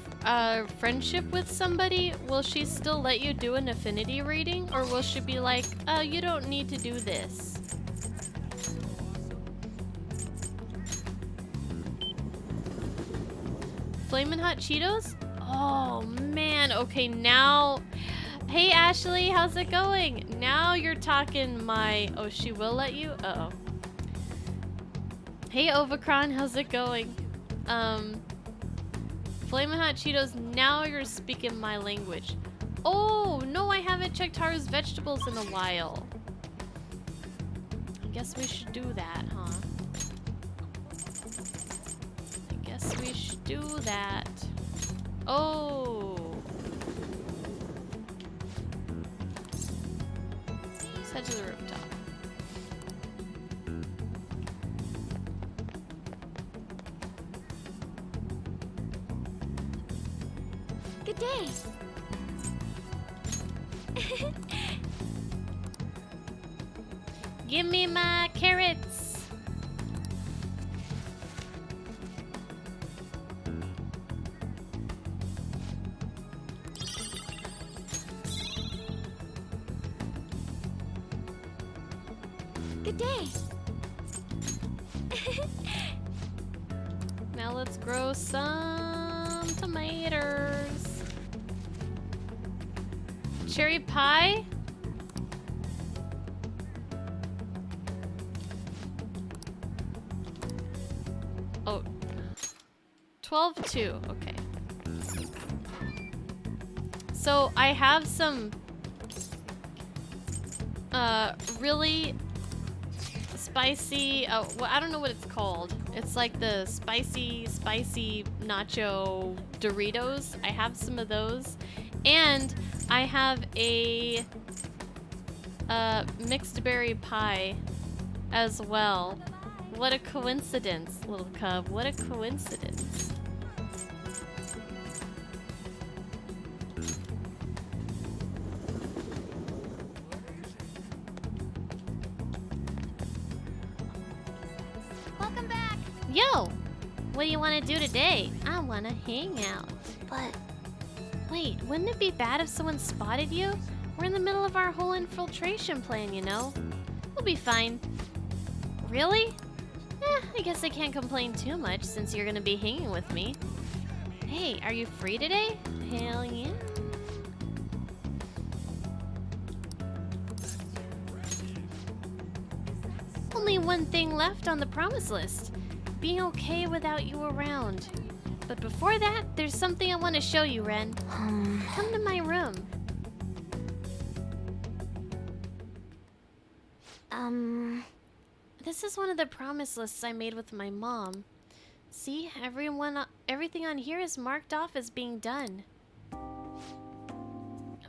friendship with somebody, will she still let you do an affinity reading? Or will she be like, oh, you don't need to do this? Flamin' Hot Cheetos? Oh, man. Okay, now... Hey, Ashley, how's it going? Now you're talking my... Oh, she will let you? Uh-oh. Hey, Ovacron, how's it going? Flamin' Hot Cheetos, now you're speaking my language. Oh, no, I haven't checked Haru's vegetables in a while. I guess we should do that, huh? I guess we should do that. Oh. Let's head to the rooftop. Good day. Give me my carrots. Good day. Now let's grow some tomatoes. Cherry pie? Oh. 12-2, okay. So I have some really spicy, well, I don't know what it's called. It's like the spicy nacho Doritos. I have some of those. And I have a mixed berry pie as well. What a coincidence, little cub. What a coincidence. Welcome back. Yo! What do you want to do today? I want to hang out. But wait, wouldn't it be bad if someone spotted you? We're in the middle of our whole infiltration plan, you know? We'll be fine. Really? I guess I can't complain too much since you're gonna be hanging with me. Hey, are you free today? Hell yeah. Only one thing left on the promise list. Being okay without you around. But before that, there's something I want to show you, Ren. Come to my room. This is one of the promise lists I made with my mom. See, everything on here is marked off as being done.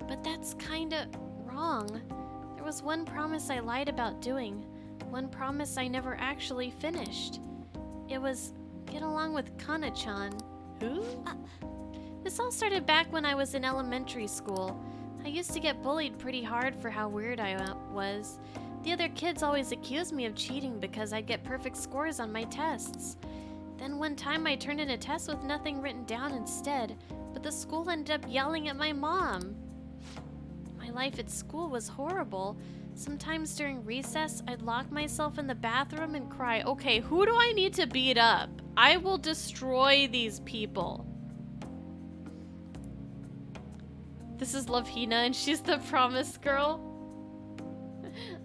But that's kinda wrong. There was one promise I lied about doing. One promise I never actually finished. It was get along with Kana-chan. Who? This all started back when I was in elementary school. I used to get bullied pretty hard for how weird I was. The other kids always accused me of cheating because I'd get perfect scores on my tests. Then one time I turned in a test with nothing written down instead, but the school ended up yelling at my mom. My life at school was horrible. Sometimes during recess, I'd lock myself in the bathroom and cry, okay, who do I need to beat up? I will destroy these people. This is Lovehina and she's the promise girl.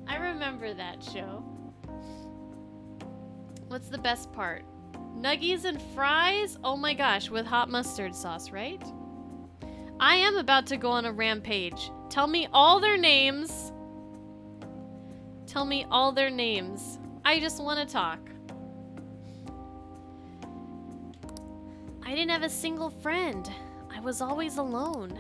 I remember that show. What's the best part? Nuggies and fries? Oh my gosh, with hot mustard sauce, right? I am about to go on a rampage. Tell me all their names. Tell me all their names. I just want to talk. I didn't have a single friend. I was always alone.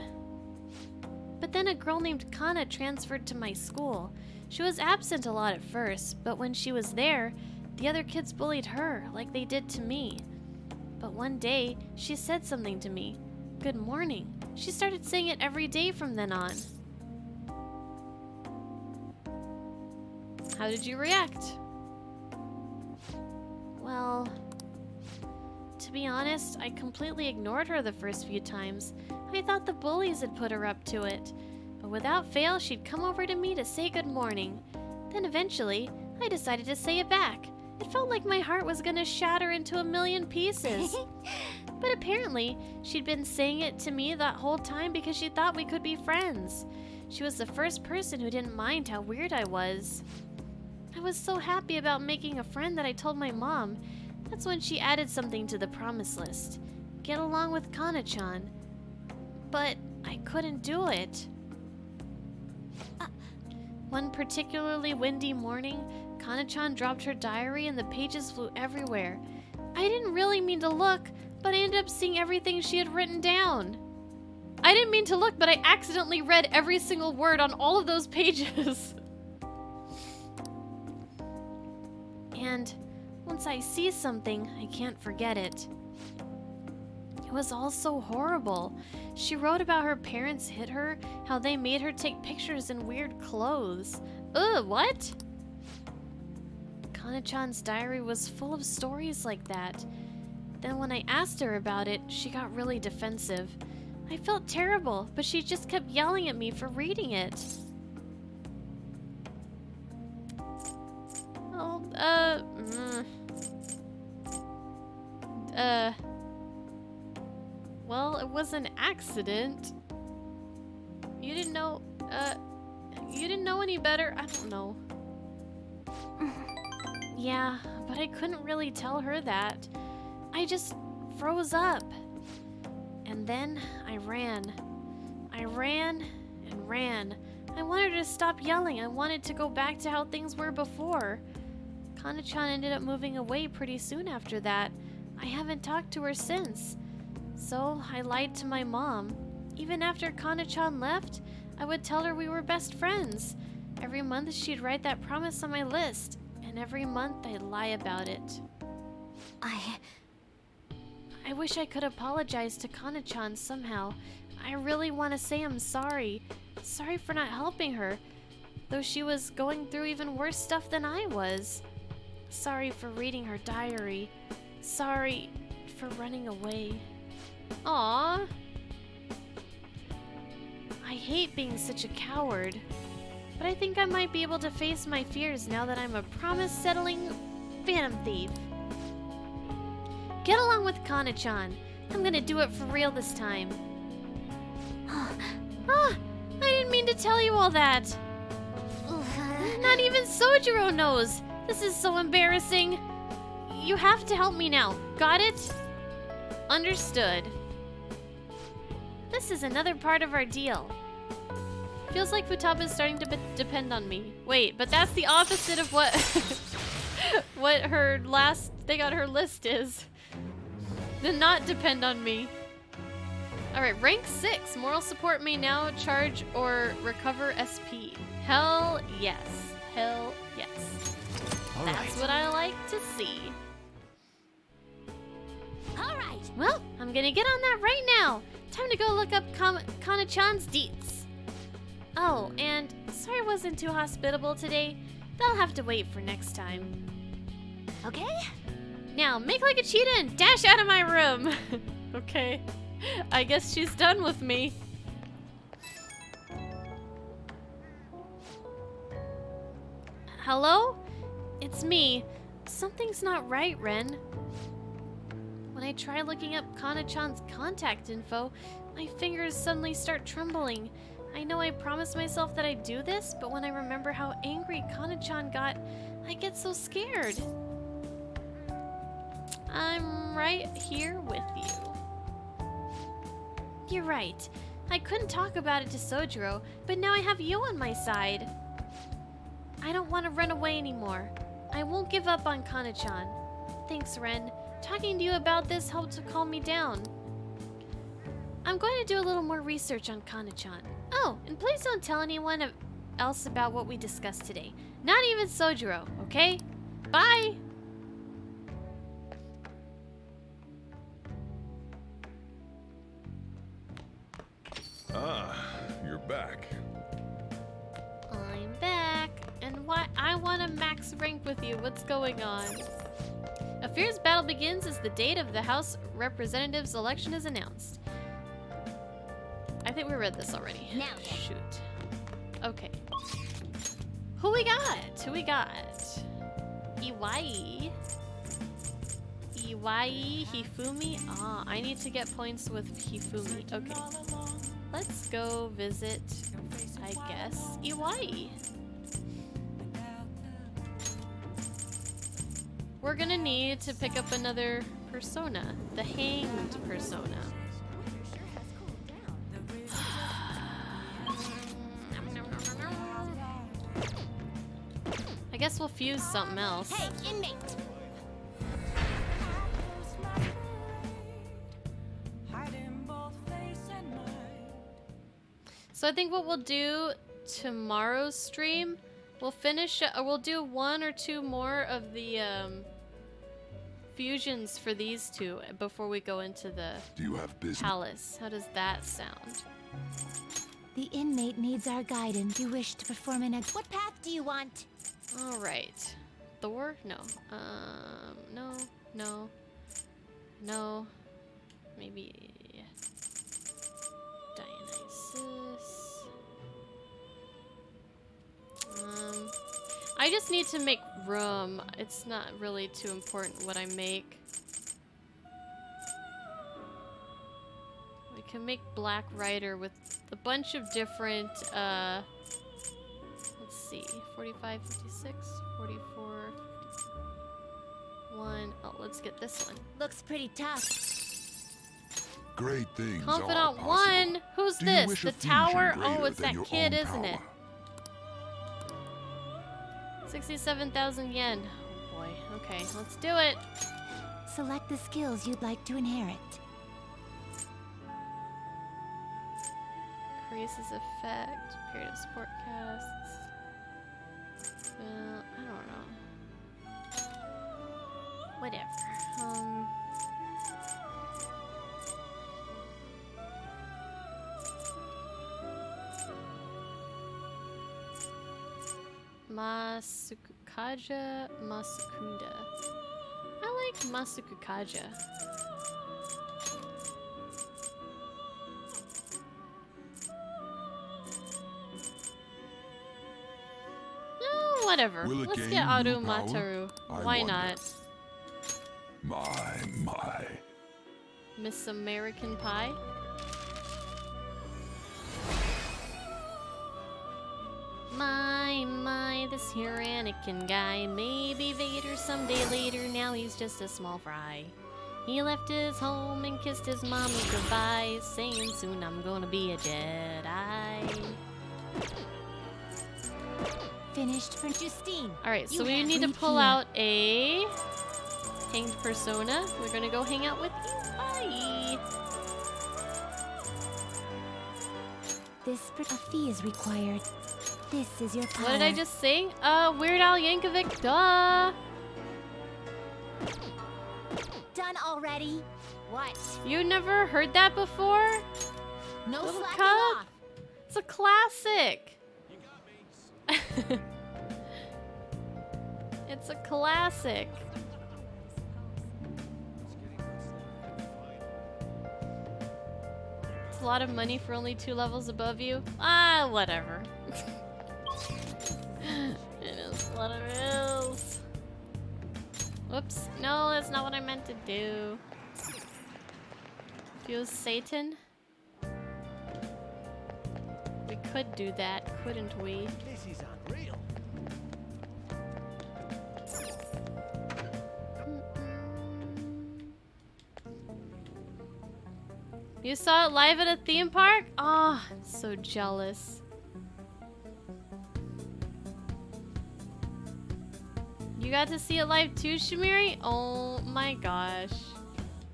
But then a girl named Kana transferred to my school. She was absent a lot at first, but when she was there, the other kids bullied her like they did to me. But one day, she said something to me. Good morning. She started saying it every day from then on. How did you react? Well, to be honest, I completely ignored her the first few times. I thought the bullies had put her up to it. But without fail, she'd come over to me to say good morning. Then eventually, I decided to say it back. It felt like my heart was gonna shatter into a million pieces. But apparently, she'd been saying it to me that whole time because she thought we could be friends. She was the first person who didn't mind how weird I was. I was so happy about making a friend that I told my mom. That's when she added something to the promise list. Get along with Kana-chan. But I couldn't do it. One particularly windy morning, Kana-chan dropped her diary and the pages flew everywhere. I didn't really mean to look, but I ended up seeing everything she had written down. I didn't mean to look, but I accidentally read every single word on all of those pages. And once I see something, I can't forget it. It was all so horrible. She wrote about her parents hit her, how they made her take pictures in weird clothes. Ugh, what? Kana-chan's diary was full of stories like that. Then when I asked her about it, she got really defensive. I felt terrible, but she just kept yelling at me for reading it. Oh, well, it was an accident. You didn't know any better? I don't know. Yeah, but I couldn't really tell her that. I just froze up. And then I ran. I ran and ran. I wanted her to stop yelling. I wanted to go back to how things were before. Kana-chan ended up moving away pretty soon after that. I haven't talked to her since. So I lied to my mom. Even after Kana-chan left, I would tell her we were best friends. Every month she'd write that promise on my list. And every month I'd lie about it. I wish I could apologize to Kana-chan somehow. I really want to say I'm sorry. Sorry for not helping her, though she was going through even worse stuff than I was. Sorry for reading her diary. Sorry for running away. Aww. I hate being such a coward, but I think I might be able to face my fears now that I'm a promise-settling phantom thief. Get along with Kana-chan. I'm gonna do it for real this time. I didn't mean to tell you all that. Not even Sojiro knows. This is so embarrassing. You have to help me now. Got it? Understood. This is another part of our deal. Feels like Futaba is starting to depend on me. Wait, but that's the opposite of what what her last thing on her list is. The not depend on me. Alright, rank 6. Moral support may now charge or recover SP. Hell yes. Hell yes. That's what I like to see. Alright. Well, I'm gonna get on that right now. Time to go look up Kana-chan's deets. Oh, and sorry I wasn't too hospitable today. That'll have to wait for next time. Okay? Now, make like a cheetah and dash out of my room. Okay. I guess she's done with me. Hello? It's me. Something's not right, Ren. When I try looking up Kana-chan's contact info, my fingers suddenly start trembling. I know I promised myself that I'd do this, but when I remember how angry Kana-chan got, I get so scared. I'm right here with you. You're right. I couldn't talk about it to Sojiro, but now I have you on my side. I don't want to run away anymore. I won't give up on Kana-chan. Thanks, Ren. Talking to you about this helped to calm me down. I'm going to do a little more research on Kana-chan. Oh, and please don't tell anyone else about what we discussed today. Not even Sojiro, okay? Bye! Ah, you're back. I'm back. And why I want to max rank with you. What's going on? A fierce battle begins as the date of the House Representatives election is announced. I think we read this already. Now shoot. Okay. Who we got? Who we got? Iwai. Iwai, Hifumi. Ah, I need to get points with Hifumi. Okay. Let's go visit, I guess, Iwai. We're gonna need to pick up another persona, the hanged persona. I guess we'll fuse something else. Hey, inmate! So I think what we'll do tomorrow's stream, we'll finish, we'll do 1 or 2 more of the fusions for these two before we go into the Do you have business? palace. How does that sound? The inmate needs our guidance. You wish to perform an What path do you want? All right. Thor? No. No. No. No. Maybe Dionysus. I just need to make room. It's not really too important what I make. We can make Black Rider with a bunch of different, let's see, 45, 56, 44, 51. Oh, let's get this one. Looks pretty tough. Great things Confidant are possible. 1? Who's Do you this? wish The a fusion tower? Oh, greater it's than that your kid, own isn't it? power? 67,000 yen. Oh boy. Okay, let's do it. Select the skills you'd like to inherit. Increases effect. Period of support casts. I don't know. Whatever. Masukukaja Masukunda. I like Masukukaja. No, whatever. Will it Let's gain get new Aru power? Mataru. I Why wonder. not? My. Miss American Pie? My, this here Anakin guy. Maybe Vader someday later, now he's just a small fry. He left his home and kissed his mommy goodbye, saying soon I'm gonna be a Jedi. Finished for Justine. Alright, so You we have need to lead pull here. out a hanged persona. We're gonna go hang out with you. Bye! A fee is required. This is your power. What did I just say? Weird Al Yankovic, duh! Done already? What? You never heard that before? No Little slacking Cub? off. It's a classic! It's a classic. It's a lot of money for only 2 levels above you. Ah, whatever. It is what it is. Whoops. No, that's not what I meant to do. Fuse Satan? We could do that, couldn't we? This is unreal. You saw it live at a theme park? Ah, oh, so jealous. You got to see it live too, Shamiri? Oh my gosh.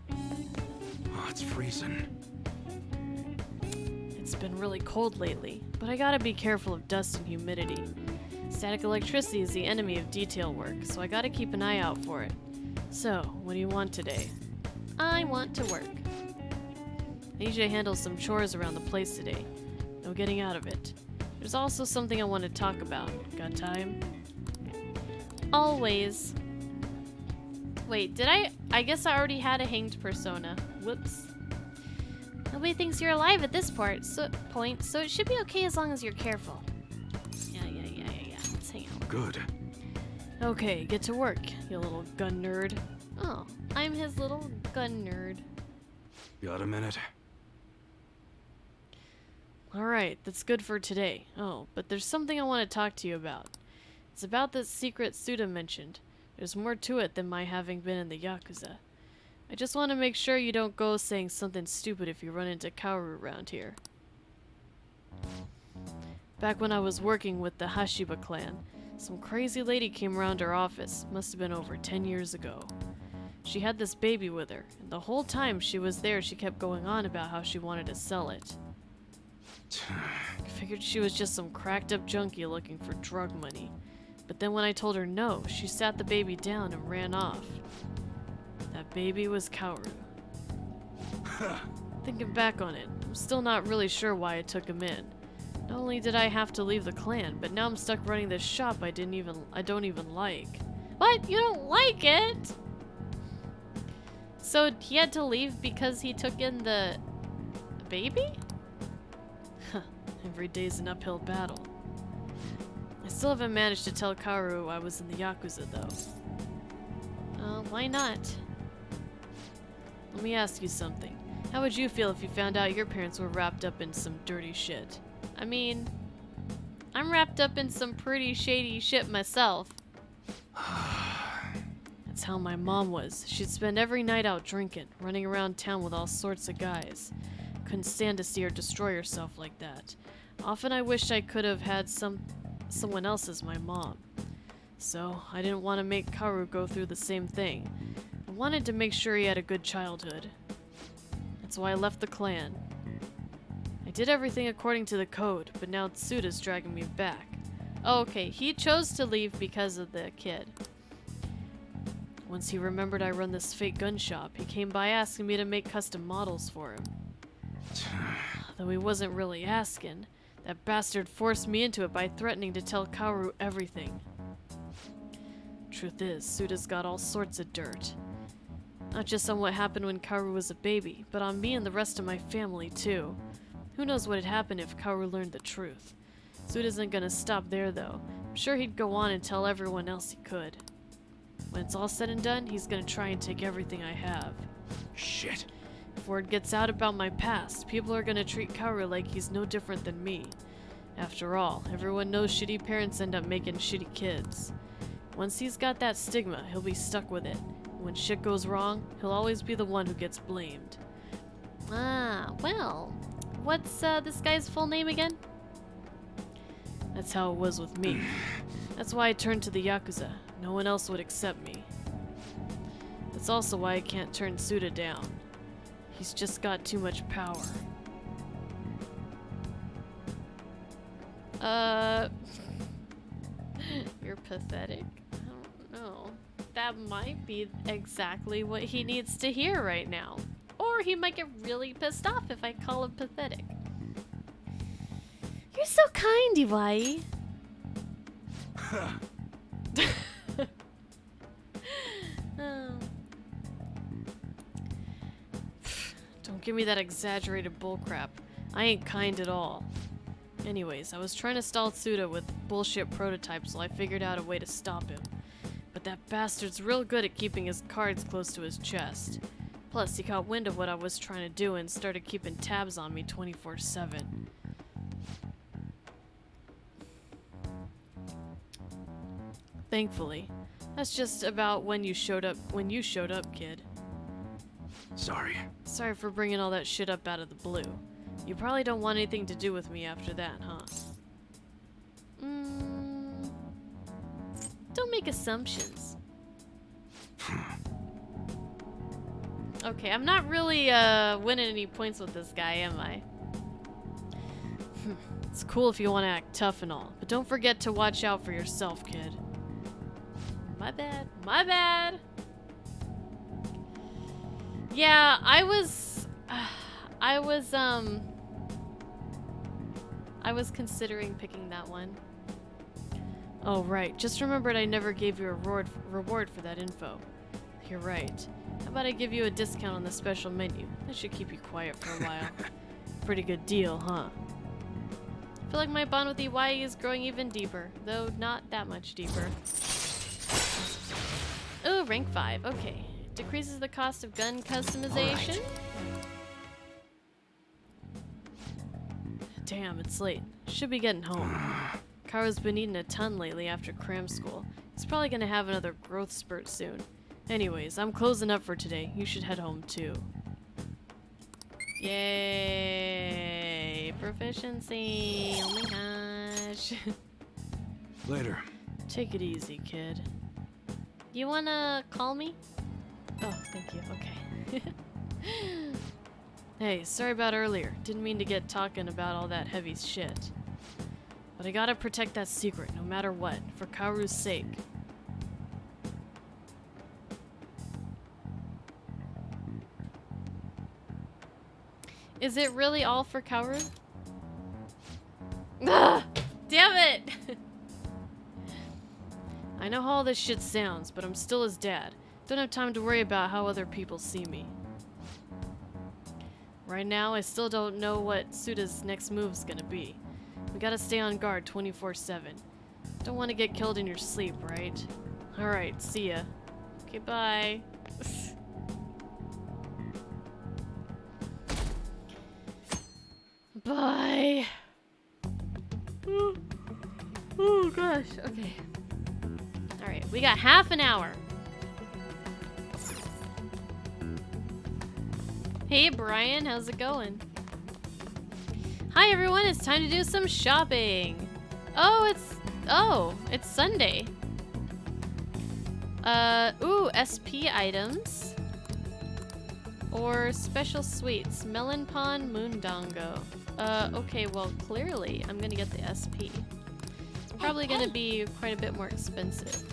Oh, it's freezing. It's been really cold lately, but I gotta be careful of dust and humidity. Static electricity is the enemy of detail work, so I gotta keep an eye out for it. So, what do you want today? I want to work. I need you to handle some chores around the place today. No getting out of it. There's also something I want to talk about. Got time? Always. Wait, did I guess I already had a hanged persona. Whoops. Nobody thinks you're alive at this point, so it should be okay as long as you're careful. Yeah. Let's hang out. Good. Okay, get to work, you little gun nerd. Oh, I'm his little gun nerd. Got a minute? Alright, that's good for today. Oh, but there's something I want to talk to you about. It's about this secret Suda mentioned. There's more to it than my having been in the Yakuza. I just want to make sure you don't go saying something stupid if you run into Kaoru around here. Back when I was working with the Hashiba clan, some crazy lady came around our office. Must have been over 10 years ago. She had this baby with her, and the whole time she was there she kept going on about how she wanted to sell it. I figured she was just some cracked up junkie looking for drug money. But then when I told her no, she sat the baby down and ran off. That baby was Kaoru. Thinking back on it, I'm still not really sure why I took him in. Not only did I have to leave the clan, but now I'm stuck running this shop I don't even like. What? You don't like it? So he had to leave because he took in the baby? Huh. Every day's an uphill battle. I still haven't managed to tell Kaoru I was in the Yakuza though. Why not? Let me ask you something. How would you feel if you found out your parents were wrapped up in some dirty shit? I mean, I'm wrapped up in some pretty shady shit myself. That's how my mom was. She'd spend every night out drinking, running around town with all sorts of guys. Couldn't stand to see her destroy herself like that. Often I wished I could have had someone else as my mom. So, I didn't want to make Kaoru go through the same thing. I wanted to make sure he had a good childhood. That's why I left the clan. I did everything according to the code, but now Tsuda's dragging me back. Oh, okay, he chose to leave because of the kid. Once he remembered I run this fake gun shop, he came by asking me to make custom models for him. Though he wasn't really asking, that bastard forced me into it by threatening to tell Kaoru everything. Truth is, Tsuda's got all sorts of dirt. Not just on what happened when Kaoru was a baby, but on me and the rest of my family too. Who knows what had happened if Kaoru learned the truth. Tsuda isn't gonna stop there though. I'm sure he'd go on and tell everyone else he could. When it's all said and done, he's gonna try and take everything I have. Shit. If word gets out about my past, people are gonna treat Kaoru like he's no different than me. After all, everyone knows shitty parents end up making shitty kids. Once he's got that stigma, he'll be stuck with it. When shit goes wrong, he'll always be the one who gets blamed. Ah, well, what's this guy's full name again? That's how it was with me. That's why I turned to the Yakuza. No one else would accept me. That's also why I can't turn Tsuda down. He's just got too much power. You're pathetic. I don't know. That might be exactly what he needs to hear right now. Or he might get really pissed off if I call him pathetic. You're so kind, Iwai. Oh. Don't give me that exaggerated bullcrap. I ain't kind at all. Anyways, I was trying to stall Tsuda with bullshit prototypes while I figured out a way to stop him. But that bastard's real good at keeping his cards close to his chest. Plus, he caught wind of what I was trying to do and started keeping tabs on me 24/7. Thankfully. That's just about when you showed up, kid. Sorry. Sorry for bringing all that shit up out of the blue. You probably don't want anything to do with me after that, huh? Don't make assumptions. Okay, I'm not really winning any points with this guy, am I? It's cool if you want to act tough and all, but don't forget to watch out for yourself, kid. My bad. My bad! Yeah, I was considering picking that one. Oh, right. Just remembered I never gave you a reward for that info. You're right. How about I give you a discount on the special menu? That should keep you quiet for a while. Pretty good deal, huh? I feel like my bond with Iwai is growing even deeper, though not that much deeper. Oh, rank 5. Okay. Decreases the cost of gun customization. Damn, it's late. Should be getting home. Kaoru's been eating a ton lately after cram school. He's probably gonna have another growth spurt soon. Anyways, I'm closing up for today. You should head home too. Yay! Proficiency! Oh my gosh. Later. Take it easy, kid. You wanna call me? Oh, thank you. Okay. Hey, sorry about earlier. Didn't mean to get talking about all that heavy shit. But I gotta protect that secret, no matter what, for Kaoru's sake. Is it really all for Kaoru? Ah! Damn it! I know how all this shit sounds, but I'm still his dad. Don't have time to worry about how other people see me. Right now, I still don't know what Suda's next move's gonna be. We gotta stay on guard 24/7. Don't want to get killed in your sleep, right? Alright, see ya. Okay, bye. Bye. Oh gosh, okay. Alright, we got half an hour. Hey Brian, how's it going? Hi everyone, it's time to do some shopping. Oh, it's Sunday. Ooh, SP items. Or special sweets, melon pond, moondongo. Okay, well clearly I'm gonna get the SP. It's probably gonna be quite a bit more expensive.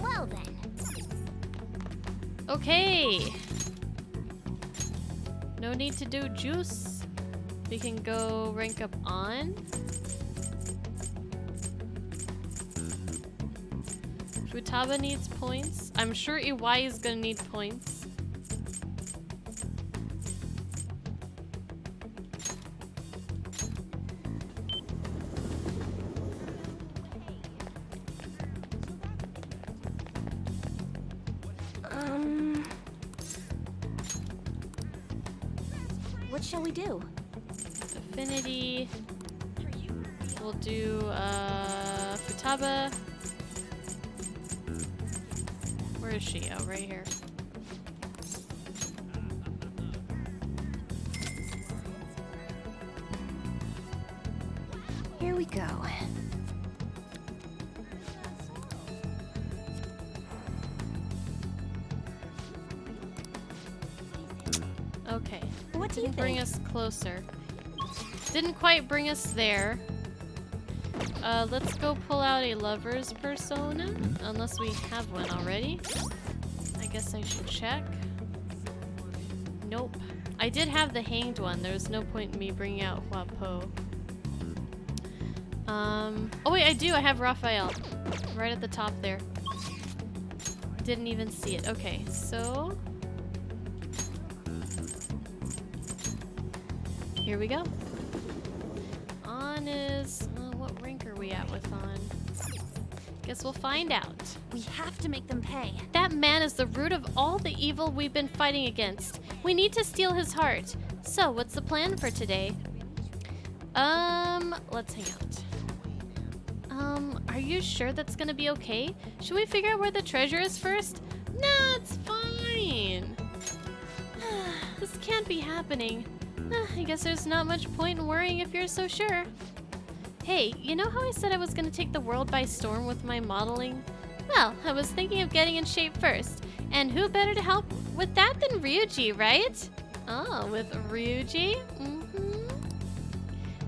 Well then. Okay. No need to do juice. We can go rank up on. Futaba needs points. I'm sure Iwai is gonna need points. What shall we do? Affinity. We'll do Futaba. Where is she? Oh, right here. Here we go. Okay. What do you bring think? us closer? Didn't quite bring us there. Let's go pull out a lover's persona, unless we have one already. I guess I should check. Nope. I did have the hanged one. There was no point in me bringing out Huapo. Oh wait, I do. I have Raphael. Right at the top there. Didn't even see it. Okay, so... here we go. On is... what rank are we at with On? Guess we'll find out. We have to make them pay. That man is the root of all the evil we've been fighting against. We need to steal his heart. So, what's the plan for today? Let's hang out. Are you sure that's gonna be okay? Should we figure out where the treasure is first? Nah, it's fine. This can't be happening. I guess there's not much point in worrying if you're so sure. Hey, you know how I said I was gonna take the world by storm with my modeling? Well, I was thinking of getting in shape first. And who better to help with that than Ryuji, right? Oh, with Ryuji?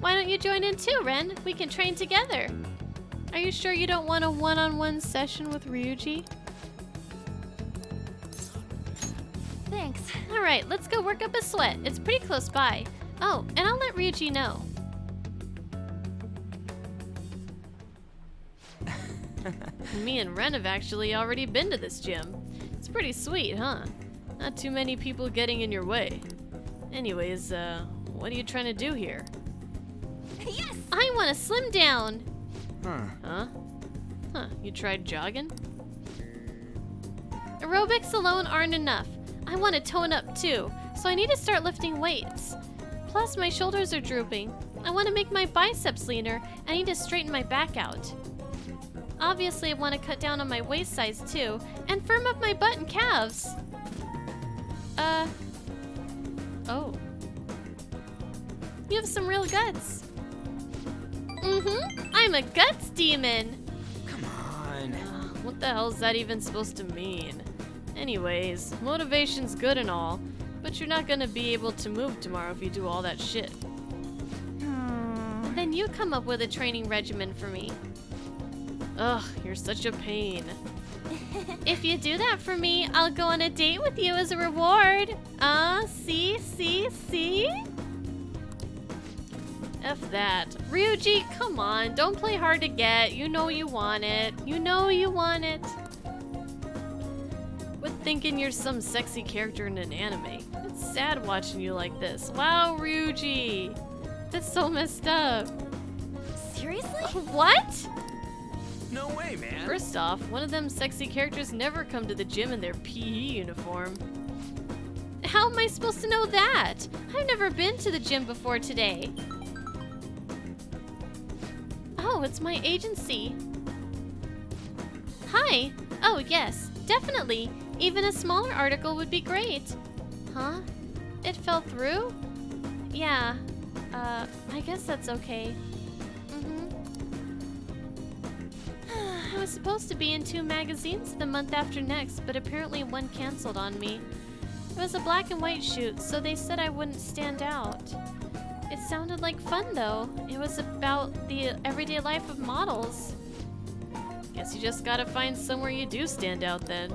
Why don't you join in too, Ren? We can train together. Are you sure you don't want a one-on-one session with Ryuji? Thanks. Alright, let's go work up a sweat. It's pretty close by. Oh, and I'll let Ryuji know. Me and Ren have actually already been to this gym. It's pretty sweet, huh? Not too many people getting in your way. Anyways, what are you trying to do here? Yes! I want to slim down! Huh? Huh, you tried jogging? Aerobics alone aren't enough. I want to tone up too, so I need to start lifting weights. Plus, my shoulders are drooping. I want to make my biceps leaner. I need to straighten my back out. Obviously, I want to cut down on my waist size too, and firm up my butt and calves. Oh. You have some real guts. I'm a guts demon. Come on. What the hell is that even supposed to mean? Anyways, motivation's good and all, but you're not gonna be able to move tomorrow if you do all that shit. Then you come up with a training regimen for me. Ugh, you're such a pain. If you do that for me, I'll go on a date with you as a reward. See? F that. Ryuji, come on, don't play hard to get. You know you want it. You know you want it. Quit thinking you're some sexy character in an anime. It's sad watching you like this. Wow, Ryuji. That's so messed up. Seriously? What? No way, man. First off, one of them sexy characters never come to the gym in their PE uniform. How am I supposed to know that? I've never been to the gym before today. Oh, it's my agency. Hi. Oh, yes, definitely. Even a smaller article would be great. Huh? It fell through? Yeah. I guess that's okay. I was supposed to be in 2 magazines the month after next, but apparently one canceled on me. It was a black and white shoot, so they said I wouldn't stand out. It sounded like fun though. It was about the everyday life of models. Guess you just gotta find somewhere you do stand out then.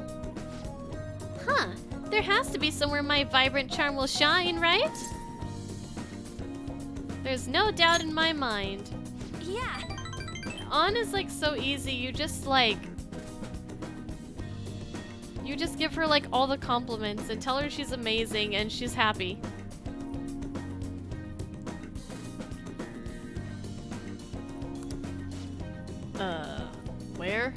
Huh, there has to be somewhere my vibrant charm will shine, right? There's no doubt in my mind. Yeah. On is like so easy, you just give her like all the compliments and tell her she's amazing and she's happy. Where?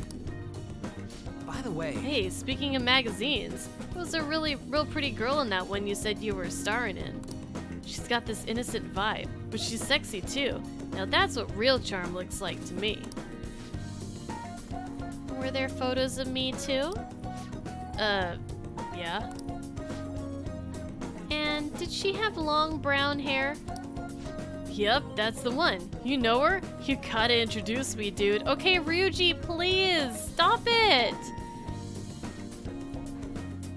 By the way... Hey, speaking of magazines, there was a real pretty girl in that one you said you were starring in. She's got this innocent vibe, but she's sexy too. Now that's what real charm looks like to me. Were there photos of me too? Yeah. And did she have long brown hair? Yep, that's the one. You know her? You gotta introduce me, dude. Okay, Ryuji, please, stop it!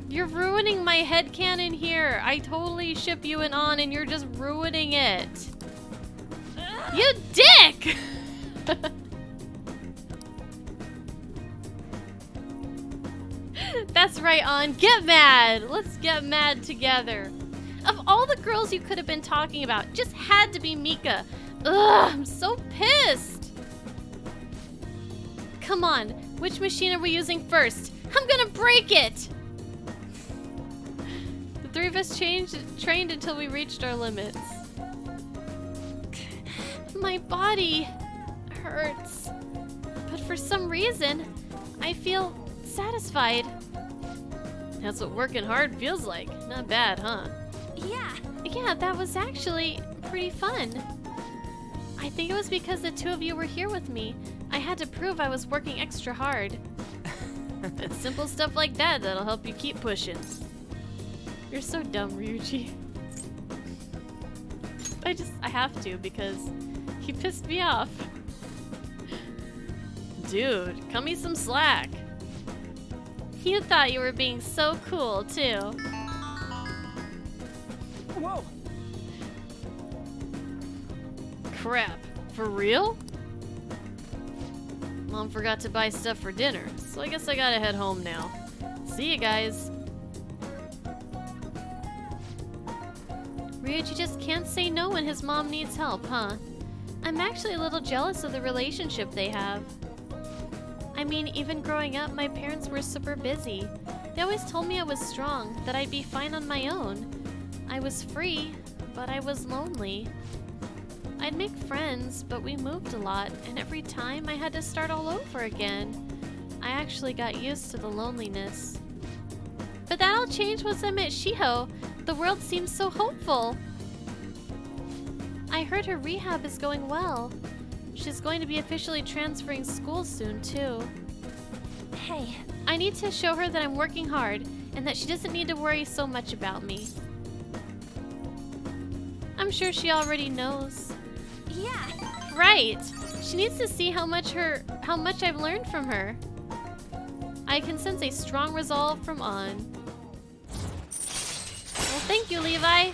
You're ruining my headcanon here. I totally ship you and On, and you're just ruining it. You dick! That's right, On. Get mad! Let's get mad together. Of all the girls you could have been talking about, just had to be Mika. Ugh, I'm so pissed. Come on, which machine are we using first? I'm gonna break it! The 3 of us trained until we reached our limits. My body hurts, but for some reason, I feel satisfied. That's what working hard feels like. Not bad, huh? Yeah, that was actually pretty fun. I think it was because the 2 of you were here with me. I had to prove I was working extra hard. It's simple stuff like that that'll help you keep pushing. You're so dumb, Ryuji. I have to because he pissed me off. Dude, cut me some slack. You thought you were being so cool, too. Whoa! Crap. For real? Mom forgot to buy stuff for dinner, so I guess I gotta head home now. See you guys. Ryuji just can't say no when his mom needs help, huh? I'm actually a little jealous of the relationship they have. I mean, even growing up, my parents were super busy. They always told me I was strong, that I'd be fine on my own. I was free, but I was lonely. I'd make friends, but we moved a lot, and every time I had to start all over again. I actually got used to the loneliness. But that all changed once I met Shiho. The world seems so hopeful. I heard her rehab is going well. She's going to be officially transferring schools soon, too. Hey, I need to show her that I'm working hard, and that she doesn't need to worry so much about me. I'm sure she already knows. Yeah. Right. She needs to see how much I've learned from her. I can sense a strong resolve from On. Well, thank you, Levi.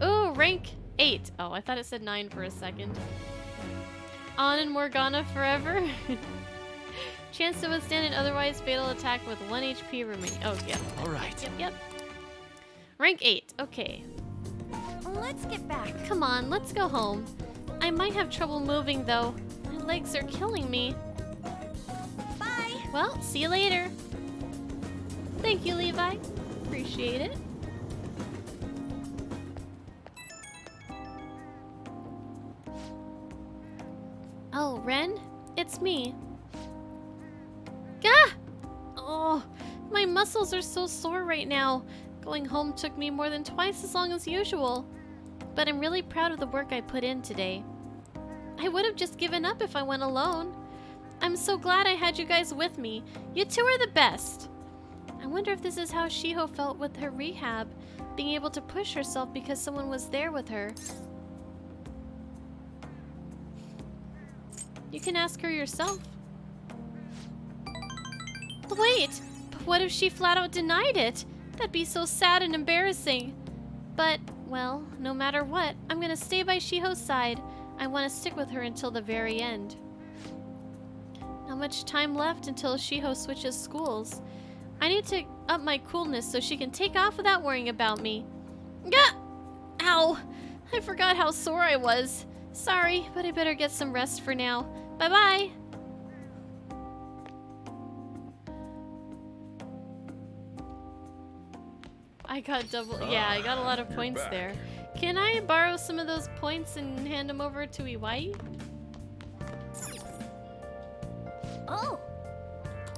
Ooh, rank 8. Oh, I thought it said 9 for a second. On and Morgana forever. Chance to withstand an otherwise fatal attack with 1 HP remaining. Oh, yep. Alright. Yep. Rank 8. Okay. Let's get back. Come on, let's go home. I might have trouble moving, though. My legs are killing me. Bye. Well, see you later. Thank you, Levi. Appreciate it. Oh, Ren? It's me. Gah! Oh, my muscles are so sore right now. Going home took me more than twice as long as usual. But I'm really proud of the work I put in today. I would have just given up if I went alone. I'm so glad I had you guys with me. You two are the best. I wonder if this is how Shiho felt with her rehab, being able to push herself because someone was there with her. You can ask her yourself. Wait, but what if she flat out denied it? That'd be so sad and embarrassing. But, well, no matter what, I'm gonna stay by Shiho's side. I want to stick with her until the very end. Not much time left until Shiho switches schools. I need to up my coolness so she can take off without worrying about me. Gah! Ow! I forgot how sore I was. Sorry, but I better get some rest for now. Bye-bye! I got double... Yeah, I got a lot of points there. Can I borrow some of those points and hand them over to Iwai? Oh!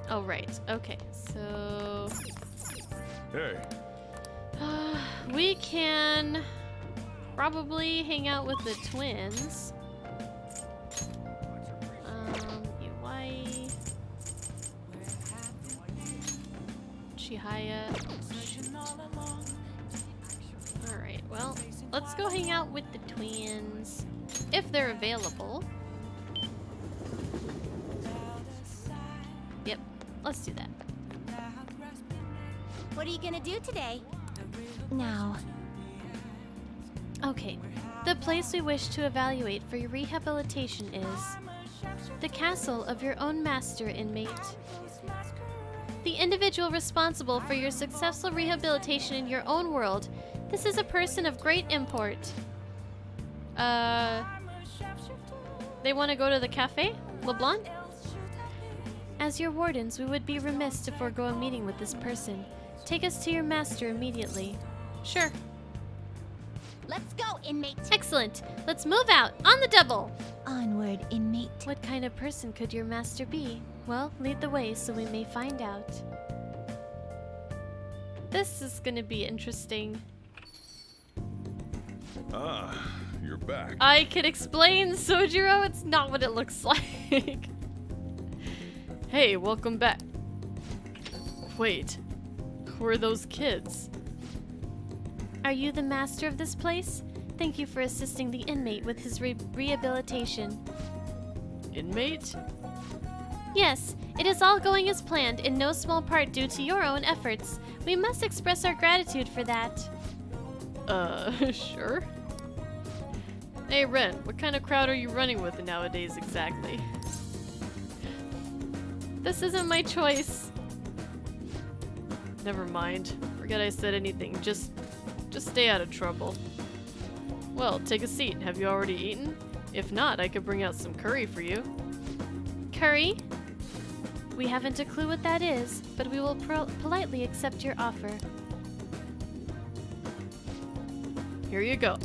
Oh, right. Okay, so... Hey. We can probably hang out with the twins. Iwai... Chihaya... Alright, well, let's go hang out with the twins. If they're available. Yep, let's do that. What are you gonna do today? Now. Okay, the place we wish to evaluate for your rehabilitation is the castle of your own master, inmate. The individual responsible for your successful rehabilitation in your own world. This is a person of great import. They want to go to the cafe? LeBlanc? As your wardens, we would be remiss to forego a meeting with this person. Take us to your master immediately. Sure. Let's go, inmate. Excellent. Let's move out. On the double. Onward, inmate. What kind of person could your master be? Well, lead the way so we may find out. This is gonna be interesting. Ah, you're back. I can explain, Sojiro. It's not what it looks like. Hey, welcome back. Wait, who are those kids? Are you the master of this place? Thank you for assisting the inmate with his rehabilitation. Inmate? Yes, it is all going as planned, in no small part due to your own efforts. We must express our gratitude for that. Sure. Hey, Ren, what kind of crowd are you running with nowadays exactly? This isn't my choice. Never mind. Forget I said anything. Just stay out of trouble. Well, take a seat. Have you already eaten? If not, I could bring out some curry for you. Curry? We haven't a clue what that is, but we will politely accept your offer. Here you go.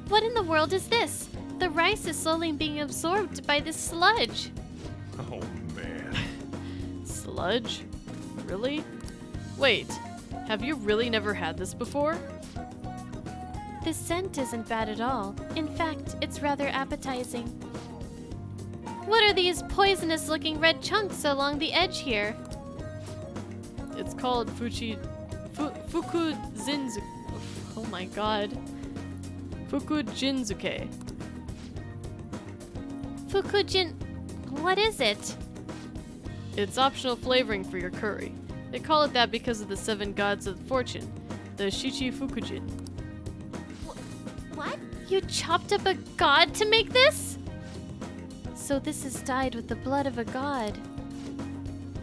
What in the world is this? The rice is slowly being absorbed by this sludge. Oh, man. Sludge? Really? Wait, have you really never had this before? The scent isn't bad at all. In fact, it's rather appetizing. What are these poisonous-looking red chunks along the edge here? It's called Fukujinzuke. Oh my god. Fukujinzuke. Fukujin, what is it? It's optional flavoring for your curry. They call it that because of the 7 gods of fortune, the Shichi Fukujin. What? You chopped up a god to make this? So this is dyed with the blood of a god.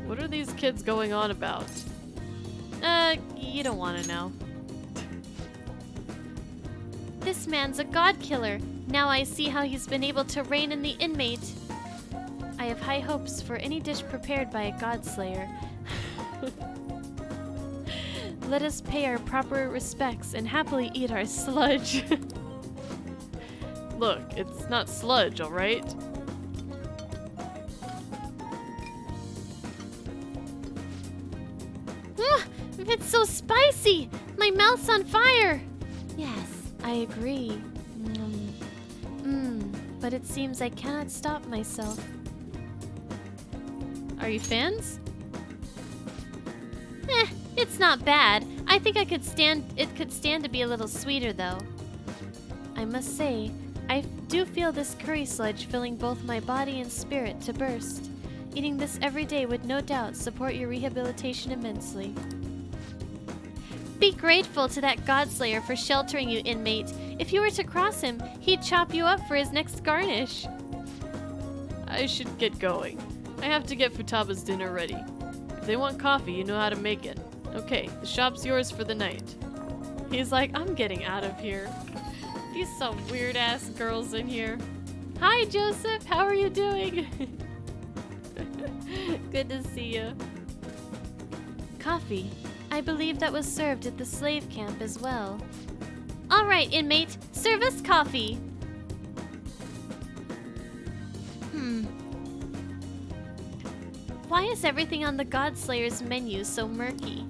What are these kids going on about? You don't want to know. This man's a god killer. Now I see how he's been able to reign in the inmate. I have high hopes for any dish prepared by a god slayer. Let us pay our proper respects and happily eat our sludge. Look, it's not sludge, alright? It's so spicy! My mouth's on fire! Yes, I agree. But it seems I cannot stop myself. Are you fans? It's not bad. I think it could stand to be a little sweeter though. I must say, I do feel this curry sludge filling both my body and spirit to burst. Eating this every day would no doubt support your rehabilitation immensely. Be grateful to that Godslayer for sheltering you, inmate. If you were to cross him, he'd chop you up for his next garnish. I should get going. I have to get Futaba's dinner ready. If they want coffee, you know how to make it. Okay, the shop's yours for the night. He's like, I'm getting out of here. These some weird-ass girls in here. Hi, Joseph. How are you doing? Good to see you. Coffee. I believe that was served at the slave camp as well. All right, inmate. Serve us coffee. Why is everything on the Godslayer's menu so murky?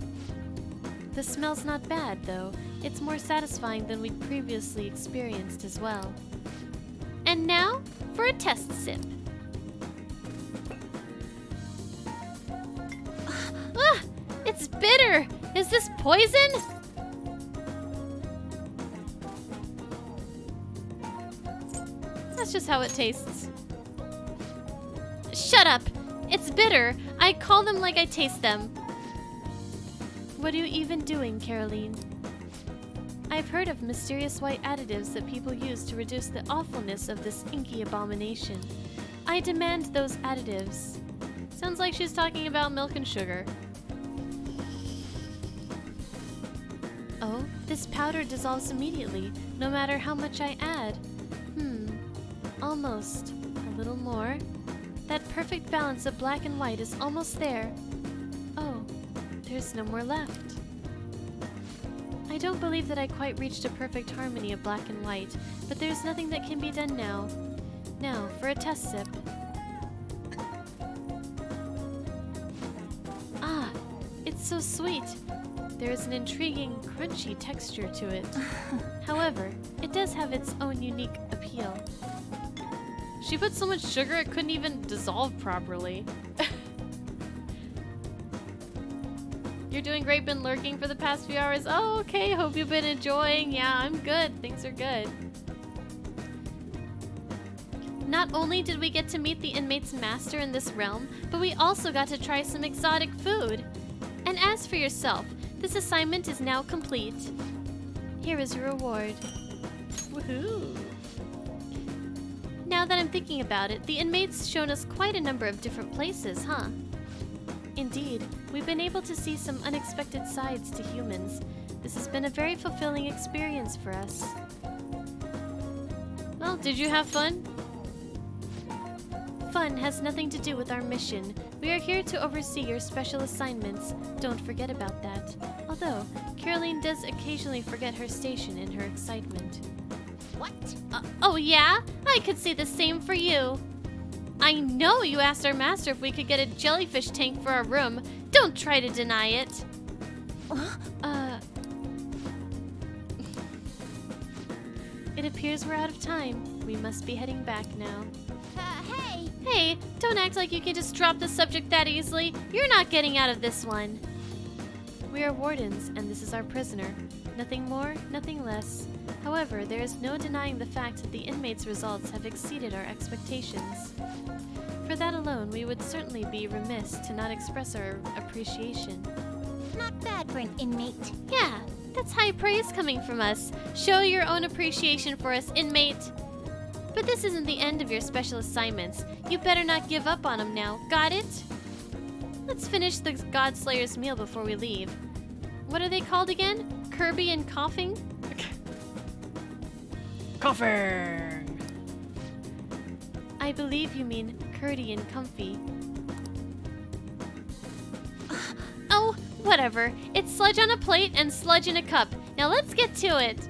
The smell's not bad, though. It's more satisfying than we'd previously experienced as well. And now, for a test sip. It's bitter! Is this poison? That's just how it tastes. Shut up! It's bitter! I call them like I taste them. What are you even doing, Caroline? I've heard of mysterious white additives that people use to reduce the awfulness of this inky abomination. I demand those additives. Sounds like she's talking about milk and sugar. Oh, this powder dissolves immediately, no matter how much I add. Almost. A little more. That perfect balance of black and white is almost there. Oh, there's no more left. I don't believe that I quite reached a perfect harmony of black and white, but there's nothing that can be done now. Now, for a test sip. Ah, it's so sweet. There is an intriguing, crunchy texture to it. However, it does have its own unique appeal. She put so much sugar it couldn't even dissolve properly. You're doing great, been lurking for the past few hours. Oh, okay, hope you've been enjoying. Yeah, I'm good, things are good. Not only did we get to meet the inmate's master in this realm, but we also got to try some exotic food. And as for yourself, this assignment is now complete. Here is your reward. Woohoo! Now that I'm thinking about it, the inmate's shown us quite a number of different places, huh? Indeed, we've been able to see some unexpected sides to humans. This has been a very fulfilling experience for us. Well, did you have fun? Fun has nothing to do with our mission. We are here to oversee your special assignments. Don't forget about that. Although, Caroline does occasionally forget her station in her excitement. What? Oh yeah? I could say the same for you. I know you asked our master if we could get a jellyfish tank for our room. Don't try to deny it. It appears we're out of time. We must be heading back now. Hey! Hey, don't act like you can just drop the subject that easily. You're not getting out of this one. We are wardens, and this is our prisoner. Nothing more, nothing less. However, there is no denying the fact that the inmates' results have exceeded our expectations. For that alone, we would certainly be remiss to not express our appreciation. Not bad for an inmate. Yeah, that's high praise coming from us. Show your own appreciation for us, inmate. But this isn't the end of your special assignments. You better not give up on them now, got it? Let's finish the Godslayer's meal before we leave. What are they called again? Kirby and Coughing? Coughing! I believe you mean curdy and comfy. Oh, whatever. It's sludge on a plate and sludge in a cup. Now let's get to it.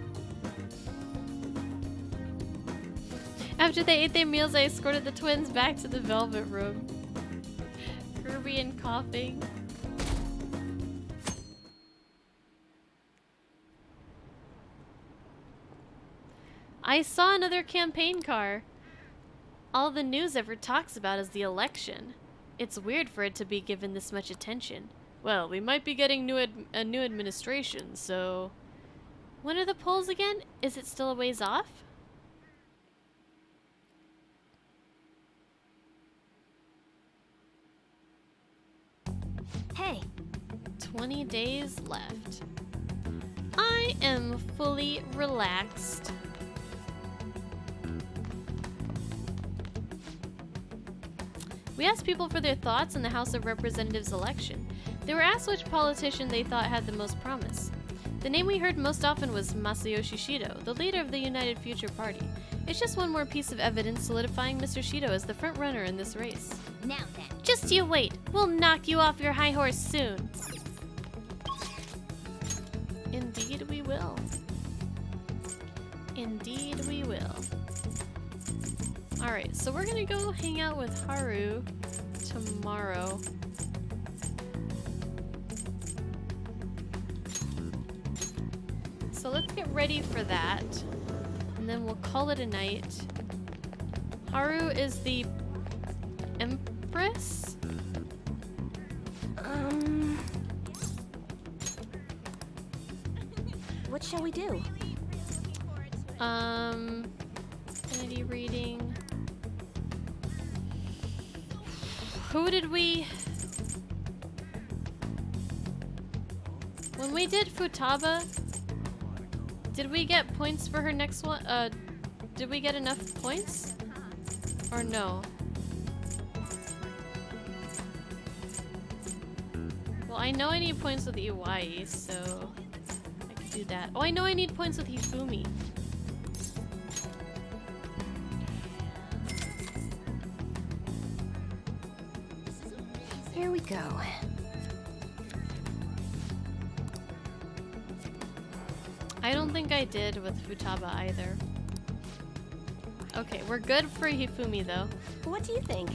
After they ate their meals, I escorted the twins back to the Velvet Room. Kirby and Coughing. I saw another campaign car. All the news ever talks about is the election. It's weird for it to be given this much attention. Well, we might be getting a new administration, so... When are the polls again? Is it still a ways off? Hey. 20 days left. I am fully relaxed. We asked people for their thoughts on the House of Representatives election. They were asked which politician they thought had the most promise. The name we heard most often was Masayoshi Shido, the leader of the United Future Party. It's just one more piece of evidence solidifying Mr. Shido as the front runner in this race. Now then. Just you wait. We'll knock you off your high horse soon. Indeed we will. Indeed we will. Alright, so we're gonna go hang out with Haru tomorrow. So let's get ready for that. And then we'll call it a night. Haru is the Empress? What shall we do? Affinity reading. Who did we... When we did Futaba, did we get points for her next one? Did we get enough points? Or no? Well, I know I need points with Iwai, so I could do that. Oh, I know I need points with Hifumi. Here we go. I don't think I did with Futaba either. Okay, we're good for Hifumi though. What do you think?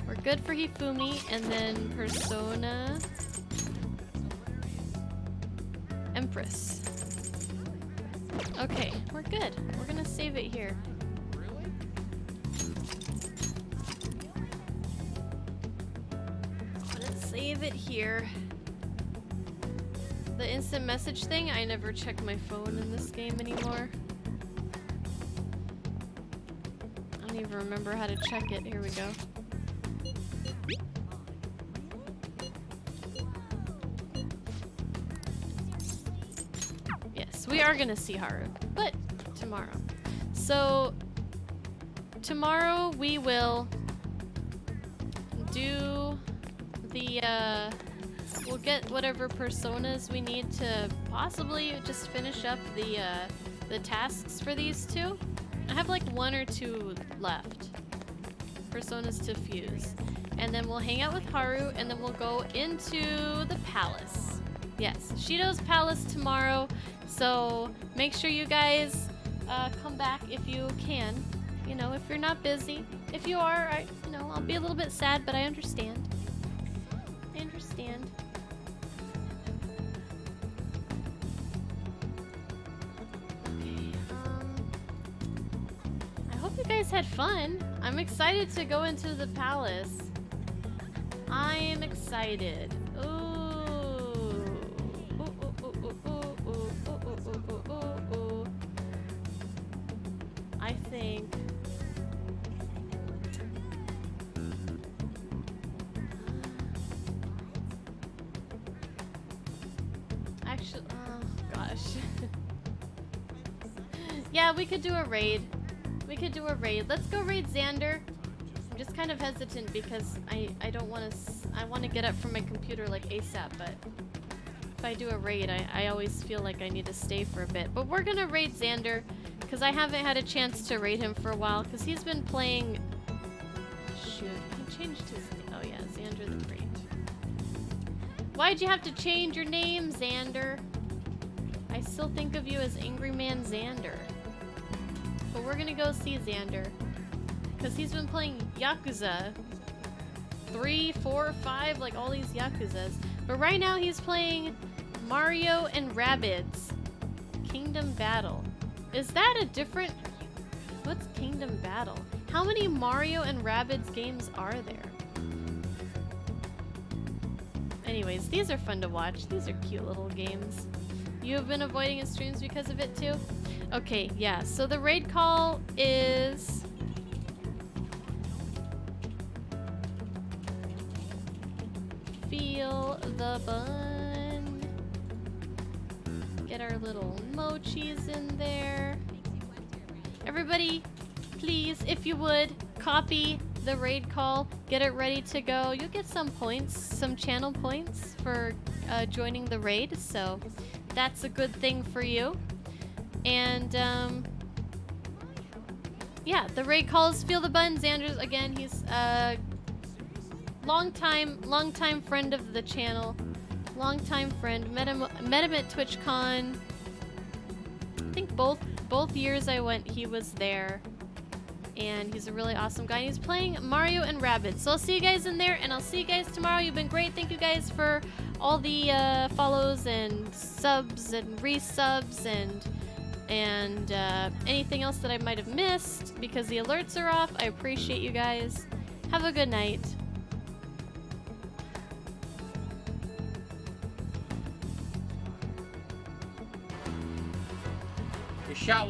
We're good for Hifumi, and then Persona... Empress. Okay, we're good. We're gonna save it here. Let's save it here. The instant message thing, I never check my phone in this game anymore. I don't even remember how to check it. Here we go. Yes, we are gonna see Haru, but tomorrow. So, tomorrow we will do the, we'll get whatever personas we need to possibly just finish up the tasks for these two. I have like 1 or 2 left. Personas to fuse. And then we'll hang out with Haru, and then we'll go into the palace. Yes, Shido's palace tomorrow. So make sure you guys come back if you can. You know, if you're not busy. If you are, I'll be a little bit sad, but I understand. I understand. Okay, I hope you guys had fun. I'm excited to go into the palace. I am excited. Ooh. Ooh, ooh, ooh, ooh, ooh, ooh, ooh, ooh. I think. Actually, oh gosh. Yeah, we could do a raid. We could do a raid. Let's go raid Xander. I'm just kind of hesitant because I don't want to. I want to get up from my computer like ASAP, but if I do a raid, I always feel like I need to stay for a bit. But we're gonna raid Xander because I haven't had a chance to raid him for a while because he's been playing. Shoot, he changed his. Oh yeah, Xander the Great. Why'd you have to change your name, Xander? I still think of you as Angry Man Xander. But we're gonna go see Xander. Because he's been playing Yakuza 3, 4, 5, like all these Yakuzas. But right now he's playing Mario and Rabbids Kingdom Battle. Is that a different... What's Kingdom Battle? How many Mario and Rabbids games are there? Anyways, these are fun to watch. These are cute little games. You have been avoiding his streams because of it too? Okay, yeah, so the raid call is... Feel the bun. Get our little mochis in there. Everybody, please, if you would, copy the raid call. Get it ready to go. You'll get some points, some channel points for joining the raid, so that's a good thing for you. And yeah, the raid calls Feel the Bun. Xander's again, he's a long time friend of the channel. Long time friend. Met him at TwitchCon. I think both years I went, he was there. And he's a really awesome guy. He's playing Mario and Rabbids. So I'll see you guys in there, and I'll see you guys tomorrow. You've been great. Thank you guys for all the follows and subs and resubs and anything else that I might have missed because the alerts are off. I appreciate you guys. Have a good night. You shot